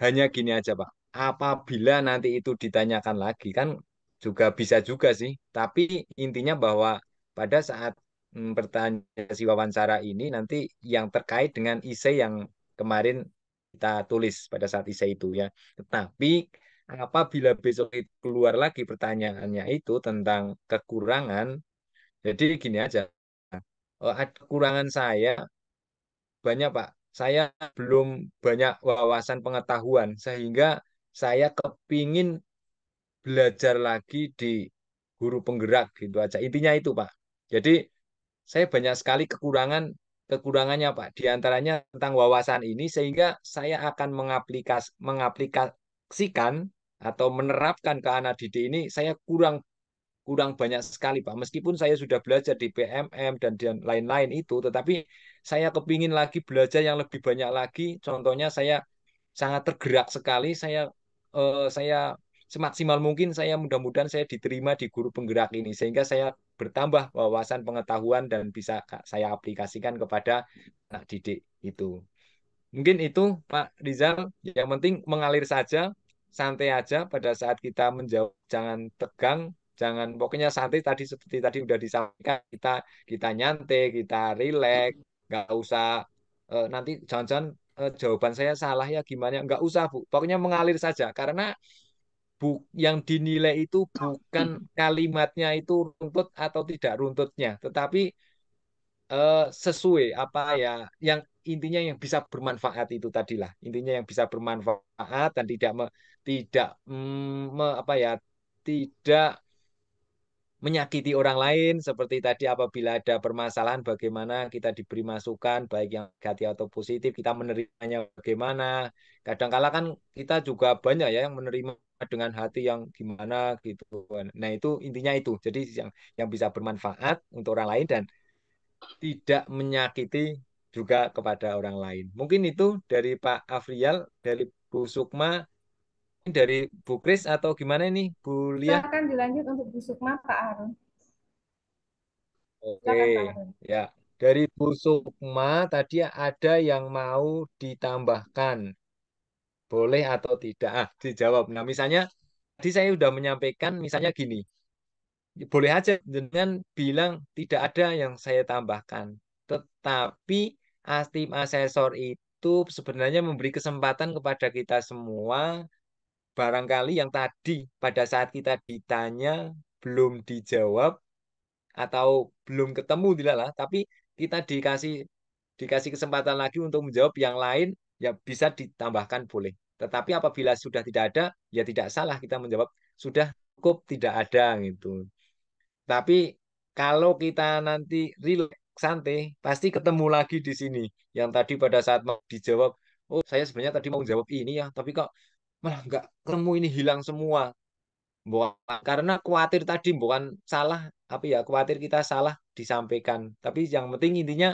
Hanya gini aja, Pak. Apabila nanti itu ditanyakan lagi, kan juga bisa juga sih. Tapi intinya bahwa pada saat pertanyaan si wawancara ini nanti yang terkait dengan isi yang kemarin kita tulis pada saat isi itu ya. Tetapi apabila besok itu keluar lagi pertanyaannya itu tentang kekurangan, jadi gini aja. Kekurangan saya banyak, Pak. Saya belum banyak wawasan pengetahuan, sehingga saya kepingin belajar lagi di guru penggerak gitu aja. Intinya itu, Pak. Jadi saya banyak sekali kekurangannya, Pak. Di antaranya tentang wawasan ini, sehingga saya akan mengaplikasikan atau menerapkan ke anak didik ini, saya kurang kurang banyak sekali Pak. Meskipun saya sudah belajar di PMM dan lain-lain itu, tetapi saya kepingin lagi belajar yang lebih banyak lagi. Contohnya saya sangat tergerak sekali. Saya semaksimal mungkin saya mudah-mudahan saya diterima di guru penggerak ini sehingga saya bertambah wawasan pengetahuan dan bisa saya aplikasikan kepada anak didik itu. Mungkin itu Pak Rizal, yang penting mengalir saja, santai aja pada saat kita menjawab, jangan tegang, jangan pokoknya santai tadi seperti tadi udah disampaikan, kita nyantai, kita rileks, nggak usah nanti jangan-jangan jawaban saya salah ya gimana, nggak usah Bu, pokoknya mengalir saja karena yang dinilai itu bukan kalimatnya itu runtut atau tidak runtutnya, tetapi sesuai apa ya yang intinya yang bisa bermanfaat itu tadilah intinya yang bisa bermanfaat dan tidak apa ya tidak menyakiti orang lain seperti tadi apabila ada permasalahan bagaimana kita diberi masukan baik yang negatif atau positif kita menerimanya bagaimana kadangkala kan kita juga banyak ya yang menerima dengan hati yang gimana gitu. Nah itu intinya itu jadi yang bisa bermanfaat untuk orang lain dan tidak menyakiti juga kepada orang lain. Mungkin itu dari Pak Afrial, dari Bu Sukma, dari Bu Kris atau gimana nih Bu Lia? Silakan dilanjut untuk Bu Sukma, Pak Harun. Oke, Silakan Pak Harun. ya. Dari Bu Sukma tadi ada yang mau ditambahkan, boleh atau tidak? Dijawab. Nah, misalnya tadi saya sudah menyampaikan, misalnya gini, boleh aja dengan bilang tidak ada yang saya tambahkan. Tetapi tim asesor itu sebenarnya memberi kesempatan kepada kita semua, barangkali yang tadi pada saat kita ditanya belum dijawab atau belum ketemu tidak lah, tapi kita dikasih kesempatan lagi untuk menjawab yang lain, ya bisa ditambahkan boleh. Tetapi apabila sudah tidak ada, ya tidak salah kita menjawab sudah cukup tidak ada gitu. Tapi kalau kita nanti relax, santai, pasti ketemu lagi di sini. Yang tadi pada saat mau dijawab, oh saya sebenarnya tadi mau jawab ini ya, tapi kok malah nggak ketemu, ini hilang semua. Karena khawatir tadi, bukan salah apa ya, khawatir kita salah disampaikan. Tapi yang penting intinya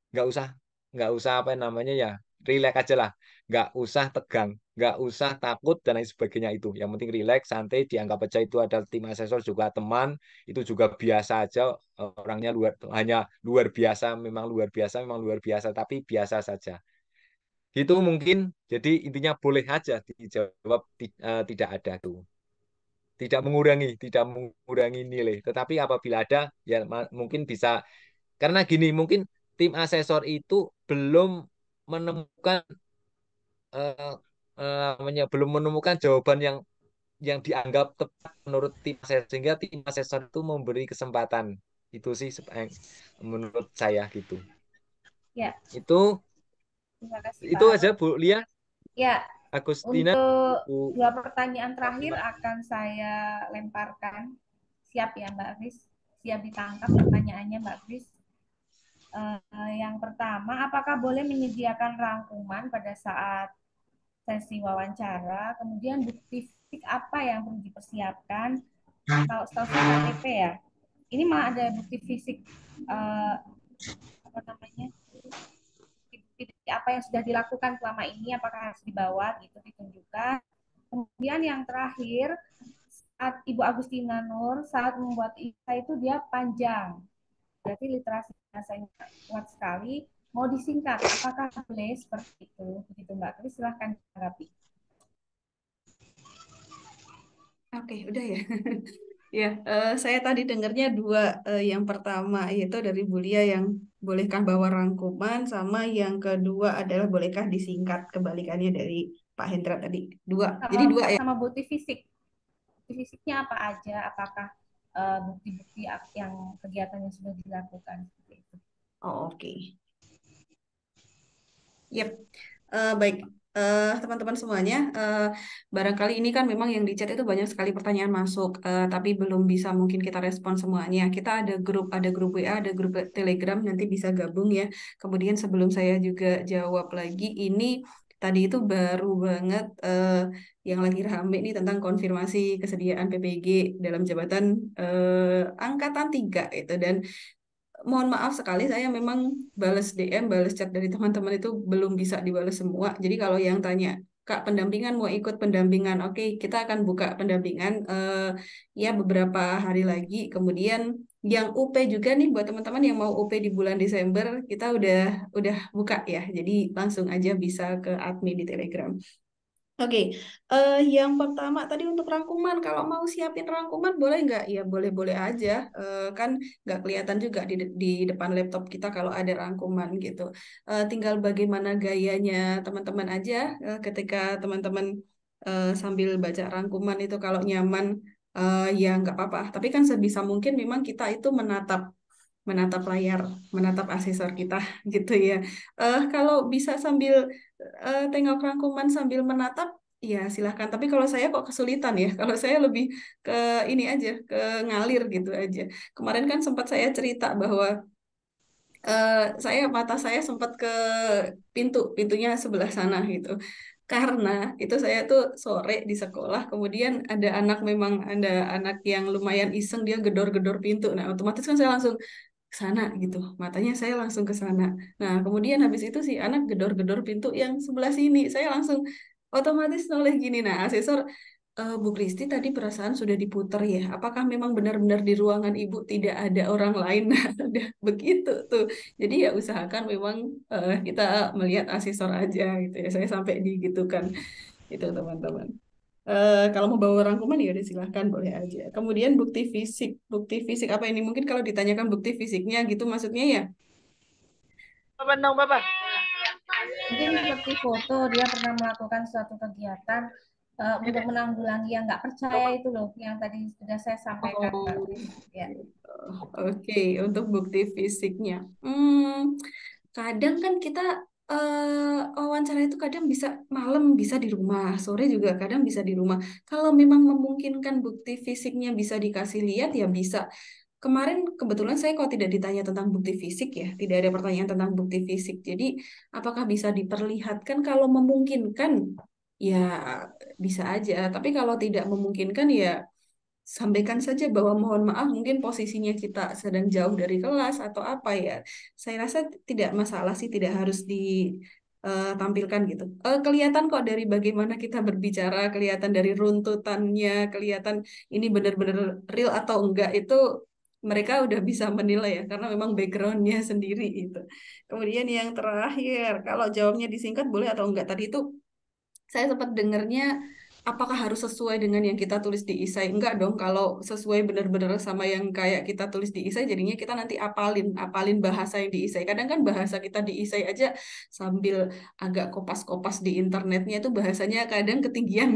nggak usah nggak usah apa namanya ya, relax aja lah, nggak usah tegang, nggak usah takut dan lain sebagainya. Itu yang penting relax, santai, dianggap aja itu ada tim asesor juga teman, itu juga biasa aja. Orangnya hanya luar biasa, memang luar biasa, memang luar biasa, tapi biasa saja itu mungkin. Jadi intinya boleh aja dijawab tidak ada tuh, tidak mengurangi nilai, tetapi apabila ada ya mungkin bisa, karena gini, mungkin tim asesor itu belum menemukan eh, belum menemukan jawaban yang dianggap tepat menurut tim asesor, sehingga tim asesor itu memberi kesempatan. Itu sih menurut saya gitu. Ya, Itu terima kasih Pak itu aja Harun. Bu Lia, Ya, Agustina, untuk Bu dua pertanyaan terakhir Fatima. akan saya lemparkan. Siap ya Mbak Kris? Siap ditangkap pertanyaannya Mbak Kris? Yang pertama, apakah boleh menyediakan rangkuman pada saat sesi wawancara? Kemudian bukti fisik apa yang perlu dipersiapkan? Kalau setahu saya KTP ya. Ini malah ada bukti fisik apa namanya? Bukti apa yang sudah dilakukan selama ini, apakah harus dibawa gitu ditunjukkan. Kemudian yang terakhir, saat Ibu Agustina Nur saat membuat ISA itu dia panjang. Berarti literasi bahasanya kuat sekali. Mau disingkat, apakah boleh seperti itu? Begitu Mbak Kris, silahkan tanggapi. Oke, udah ya. Ya, saya tadi dengarnya dua. Yang pertama yaitu dari Bulia yang bolehkah bawa rangkuman, sama yang kedua adalah bolehkah disingkat, kebalikannya dari Pak Hendra tadi. Dua. Jadi dua ya. Sama bukti fisik. Bukti fisiknya apa aja? Apakah bukti-bukti yang kegiatan yang sudah dilakukan seperti itu? Oh, oke. Yep. Baik, teman-teman semuanya, barangkali ini kan memang yang di chat itu banyak sekali pertanyaan masuk, tapi belum bisa mungkin kita respon semuanya. Kita ada grup WA, ada grup Telegram, nanti bisa gabung ya. Kemudian sebelum saya juga jawab lagi, ini tadi itu baru banget yang lagi rame nih tentang konfirmasi kesediaan PPG dalam jabatan angkatan 3 itu. Dan mohon maaf sekali, saya memang balas DM, balas chat dari teman-teman itu belum bisa dibalas semua. Jadi kalau yang tanya, Kak, pendampingan mau ikut pendampingan, oke, kita akan buka pendampingan ya beberapa hari lagi. Kemudian yang UP juga nih buat teman-teman yang mau UP di bulan Desember, kita udah buka ya. Jadi langsung aja bisa ke admin di Telegram. Oke, yang pertama tadi untuk rangkuman, kalau mau siapin rangkuman boleh nggak? Ya boleh-boleh aja, kan nggak kelihatan juga di depan laptop kita kalau ada rangkuman gitu. Tinggal bagaimana gayanya teman-teman aja, ketika teman-teman sambil baca rangkuman itu kalau nyaman, ya nggak apa-apa. Tapi kan sebisa mungkin memang kita itu menatap layar, menatap asesor kita gitu ya. Kalau bisa sambil tengok rangkuman sambil menatap, ya silahkan. Tapi kalau saya kok kesulitan ya. Kalau saya lebih ke ini aja, ke ngalir gitu aja. Kemarin kan sempat saya cerita bahwa mata saya sempat ke pintunya sebelah sana gitu. Karena itu saya tuh sore di sekolah, kemudian ada anak yang lumayan iseng, dia gedor-gedor pintu. Nah, otomatis kan saya langsung ke sana gitu. Matanya saya langsung ke sana. Nah, kemudian habis itu si anak gedor-gedor pintu yang sebelah sini. Saya langsung otomatis noleh gini. Nah, asesor, Bu Kristi tadi perasaan sudah diputar ya. Apakah memang benar-benar di ruangan Ibu tidak ada orang lain? Nah, udah begitu tuh. Jadi ya usahakan memang kita melihat asesor aja gitu ya. Saya sampai digitukan itu teman-teman. Kalau mau bawa rangkuman ya udah silahkan, boleh aja. Kemudian bukti fisik apa ini? Mungkin kalau ditanyakan bukti fisiknya gitu maksudnya ya. Mungkin seperti foto dia pernah melakukan suatu kegiatan untuk menanggulangi yang nggak percaya itu loh, yang tadi sudah saya sampaikan Mbak Oh, Kris. Ya. oke. Untuk bukti fisiknya. Kadang kan kita wawancara itu kadang bisa malam bisa di rumah, sore juga kadang bisa di rumah. Kalau memang memungkinkan bukti fisiknya bisa dikasih lihat ya bisa. Kemarin kebetulan saya kok tidak ditanya tentang bukti fisik ya, tidak ada pertanyaan tentang bukti fisik. Jadi apakah bisa diperlihatkan kalau memungkinkan? ya bisa aja. Tapi kalau tidak memungkinkan ya sampaikan saja bahwa mohon maaf mungkin posisinya kita sedang jauh dari kelas atau apa ya. Saya rasa tidak masalah sih, tidak harus ditampilkan gitu. Kelihatan kok dari bagaimana kita berbicara, kelihatan dari runtutannya, kelihatan ini benar-benar real atau enggak itu mereka udah bisa menilai ya karena memang backgroundnya sendiri itu. Kemudian yang terakhir, kalau jawabnya disingkat boleh atau enggak tadi itu saya sempat dengarnya apakah harus sesuai dengan yang kita tulis di isai? Enggak dong, kalau sesuai benar-benar sama yang kayak kita tulis di isai, jadinya kita nanti apalin bahasa yang di isai. Kadang kan bahasa kita di isai aja sambil agak kopas-kopas di internetnya itu bahasanya kadang ketinggian.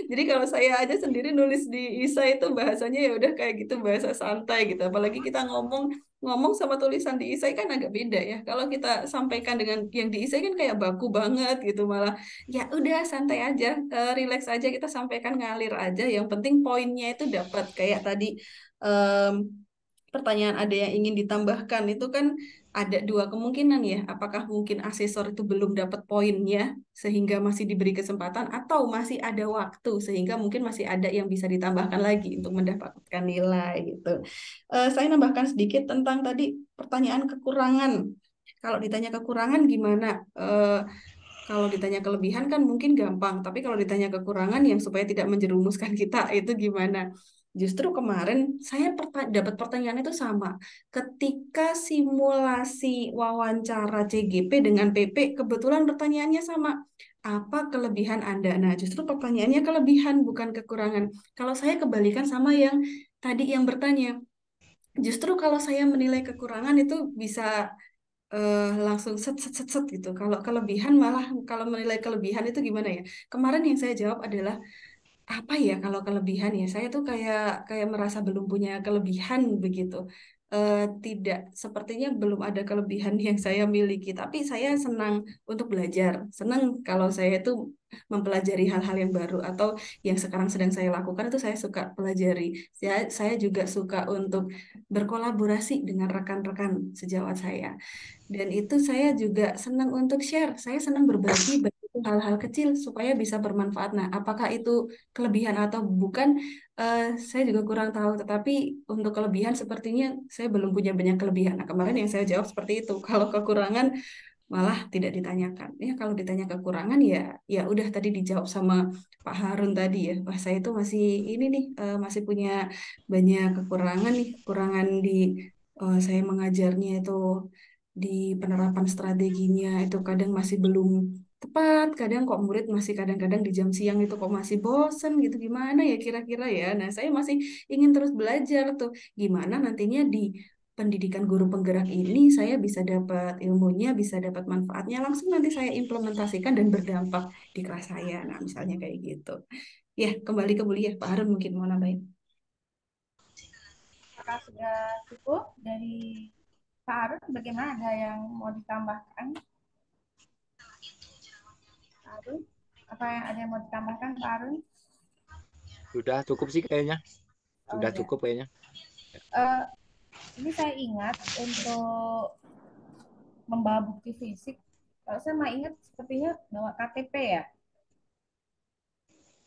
Jadi kalau saya aja sendiri nulis di ISA itu bahasanya ya udah kayak gitu bahasa santai gitu. Apalagi kita ngomong ngomong sama tulisan di ISA kan agak beda ya. Kalau kita sampaikan dengan yang di ISA kan kayak baku banget gitu malah ya udah santai aja, relax aja kita sampaikan ngalir aja. Yang penting poinnya itu dapat kayak tadi em, pertanyaan ada yang ingin ditambahkan itu kan ada dua kemungkinan ya. Apakah mungkin asesor itu belum dapat poinnya sehingga masih diberi kesempatan atau masih ada waktu sehingga mungkin masih ada yang bisa ditambahkan lagi untuk mendapatkan nilai gitu. Saya nambahkan sedikit tentang tadi pertanyaan kekurangan. Kalau ditanya kekurangan gimana? Kalau ditanya kelebihan kan mungkin gampang, tapi kalau ditanya kekurangan yang supaya tidak menjerumuskan kita itu gimana? Justru kemarin saya dapat pertanyaan itu sama. Ketika simulasi wawancara CGP dengan PP, kebetulan pertanyaannya sama. Apa kelebihan Anda? Nah, justru pertanyaannya kelebihan, bukan kekurangan. Kalau saya kebalikan sama yang tadi yang bertanya. Justru kalau saya menilai kekurangan itu bisa langsung set set set set gitu. Kalau kelebihan malah kalau menilai kelebihan itu gimana ya? Kemarin yang saya jawab adalah apa ya kalau kelebihan ya? Saya tuh kayak kayak merasa belum punya kelebihan begitu. Tidak, sepertinya belum ada kelebihan yang saya miliki, tapi saya senang untuk belajar. Senang kalau saya itu mempelajari hal-hal yang baru atau yang sekarang sedang saya lakukan itu saya suka pelajari. Saya juga suka untuk berkolaborasi dengan rekan-rekan sejawat saya. Dan itu saya juga senang untuk share. Saya senang berbagi baik itu hal-hal kecil supaya bisa bermanfaat. Nah, apakah itu kelebihan atau bukan? Saya juga kurang tahu. Tetapi untuk kelebihan sepertinya saya belum punya banyak kelebihan. Nah, kemarin yang saya jawab seperti itu. Kalau kekurangan malah tidak ditanyakan. Ya, kalau ditanya kekurangan ya ya udah tadi dijawab sama Pak Harun tadi ya. Wah, saya itu masih ini nih masih punya banyak kekurangan nih, kekurangan di saya mengajarnya itu di penerapan strateginya itu kadang masih belum tepat, kadang kok murid masih kadang-kadang di jam siang itu kok masih bosen gitu gimana ya kira-kira ya. Nah, saya masih ingin terus belajar tuh gimana nantinya di pendidikan guru penggerak ini saya bisa dapat ilmunya, bisa dapat manfaatnya langsung nanti saya implementasikan dan berdampak di kelas saya. Nah, misalnya kayak gitu. Ya, kembali ke Bulia. Pak Harun mungkin mau nambahin. Apakah sudah cukup dari Pak Harun? Bagaimana, ada yang mau ditambahkan? Pak Harun, apa yang ada yang mau ditambahkan Pak Harun? Sudah cukup sih kayaknya. Oh, Sudah ya. cukup kayaknya. Ini saya ingat untuk membawa bukti fisik. Kalau saya mah ingat sepertinya bawa KTP ya.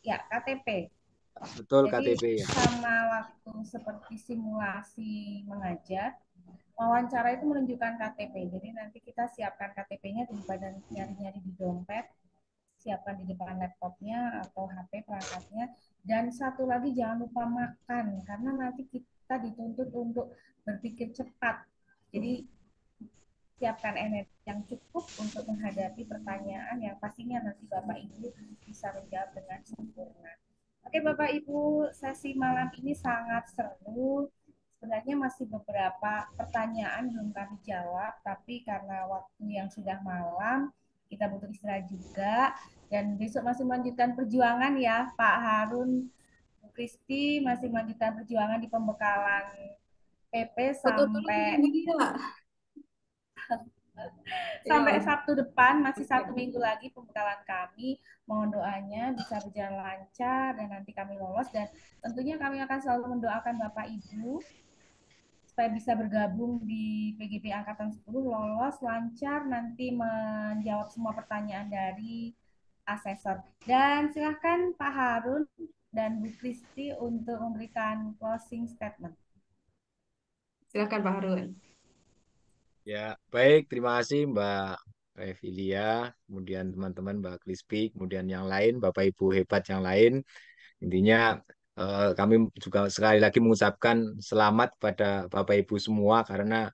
Ya, KTP. Betul Jadi KTP ya. sama waktu seperti simulasi mengajar, wawancara itu menunjukkan KTP. Jadi nanti kita siapkan KTP-nya daripada nyari-nyari di dompet, siapkan di depan laptopnya atau HP perangkatnya. Dan satu lagi jangan lupa makan, karena nanti kita dituntut untuk berpikir cepat. Jadi siapkan energi yang cukup untuk menghadapi pertanyaan yang pastinya nanti Bapak Ibu bisa menjawab dengan sempurna. Oke Bapak Ibu, sesi malam ini sangat seru. Sebenarnya masih beberapa pertanyaan belum kami jawab, tapi karena waktu yang sudah malam, kita butuh istirahat juga. Dan besok masih melanjutkan perjuangan ya, Pak Harun, Bu Kristi masih melanjutkan perjuangan di pembekalan PP Betul dulu sampai Bu Dia. sampai Ya. Sabtu depan, masih satu minggu lagi pembekalan kami. Mohon doanya bisa berjalan lancar dan nanti kami lolos. Dan tentunya kami akan selalu mendoakan Bapak Ibu supaya bisa bergabung di PGP Angkatan 10, lolos lancar, nanti menjawab semua pertanyaan dari asesor. Dan silahkan Pak Harun dan Bu Kristi untuk memberikan closing statement. Silakan Pak Harun. Ya, baik. Terima kasih Mbak Evilia, kemudian teman-teman Mbak Krispik, kemudian yang lain, Bapak Ibu hebat yang lain. Intinya kami juga sekali lagi mengucapkan selamat pada Bapak Ibu semua karena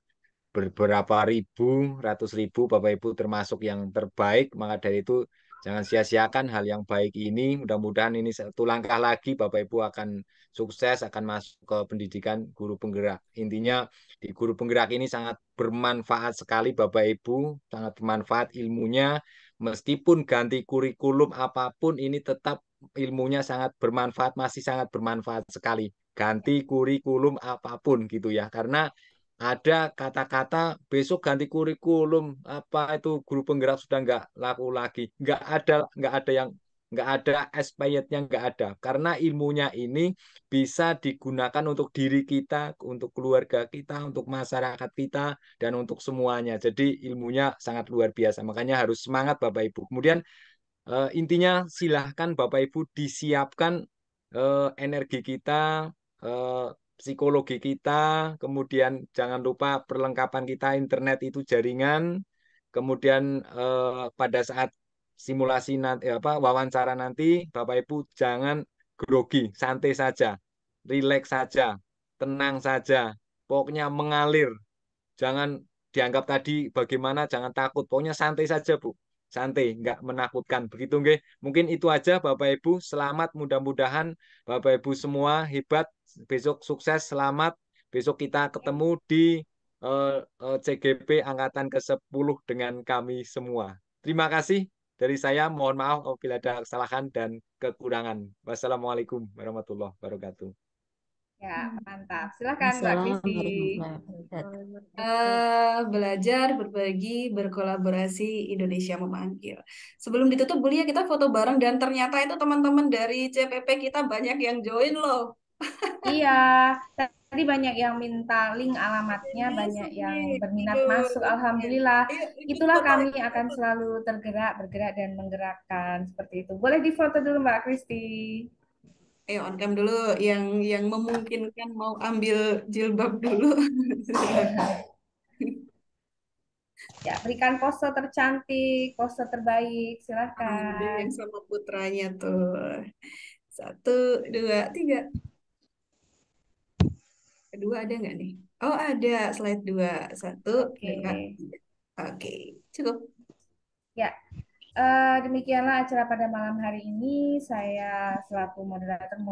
beberapa ribu, ratus ribu Bapak Ibu termasuk yang terbaik. Maka dari itu jangan sia-siakan hal yang baik ini. Mudah-mudahan ini satu langkah lagi Bapak Ibu akan sukses, akan masuk ke pendidikan guru penggerak. Intinya di guru penggerak ini sangat bermanfaat sekali Bapak Ibu, sangat bermanfaat ilmunya. Meskipun ganti kurikulum apapun ini tetap ilmunya sangat bermanfaat, masih sangat bermanfaat sekali. Ganti kurikulum apapun gitu ya. Karena ada kata-kata besok ganti kurikulum apa itu guru penggerak sudah nggak laku lagi, nggak ada yang nggak ada expirednya, nggak ada, karena ilmunya ini bisa digunakan untuk diri kita, untuk keluarga kita, untuk masyarakat kita, dan untuk semuanya. Jadi ilmunya sangat luar biasa, makanya harus semangat Bapak Ibu. Kemudian intinya silahkan Bapak Ibu disiapkan energi kita, eh, psikologi kita, kemudian jangan lupa perlengkapan kita internet itu jaringan, kemudian pada saat simulasi nanti wawancara nanti Bapak Ibu jangan grogi, santai saja, rileks saja, tenang saja, pokoknya mengalir. Jangan dianggap tadi bagaimana, jangan takut. Pokoknya santai saja, Bu. Santai, nggak menakutkan. Begitu, nggih. Mungkin itu aja, Bapak Ibu. Selamat, mudah-mudahan Bapak Ibu semua hebat. Besok sukses, selamat. Besok kita ketemu di CGP Angkatan ke-10 dengan kami semua. Terima kasih dari saya. Mohon maaf apabila ada kesalahan dan kekurangan. Wassalamualaikum warahmatullahi wabarakatuh. Ya, mantap. Silakan Mbak Assalamualaikum Kristi. warahmatullahi wabarakatuh. Belajar, berbagi, berkolaborasi, Indonesia memanggil. Sebelum ditutup kuliah kita foto bareng dan ternyata itu teman-teman dari CPP kita banyak yang join loh. Iya, tadi banyak yang minta link alamatnya, banyak yang berminat masuk. Alhamdulillah. Ikut Itulah foto, kami ikut akan foto. selalu bergerak dan menggerakkan seperti itu. Boleh difoto dulu Mbak Kristi. Ayo on cam dulu yang memungkinkan mau ambil jilbab dulu. Silakan. Ya, berikan pose tercantik, pose terbaik. Ada Silahkan. yang sama putranya tuh. 1, 2, 3. Kedua ada nggak nih? Oh ada, slide 2. 1, 2, Oke. 3. Oke, cukup. Ya, demikianlah acara pada malam hari ini. Saya selaku moderator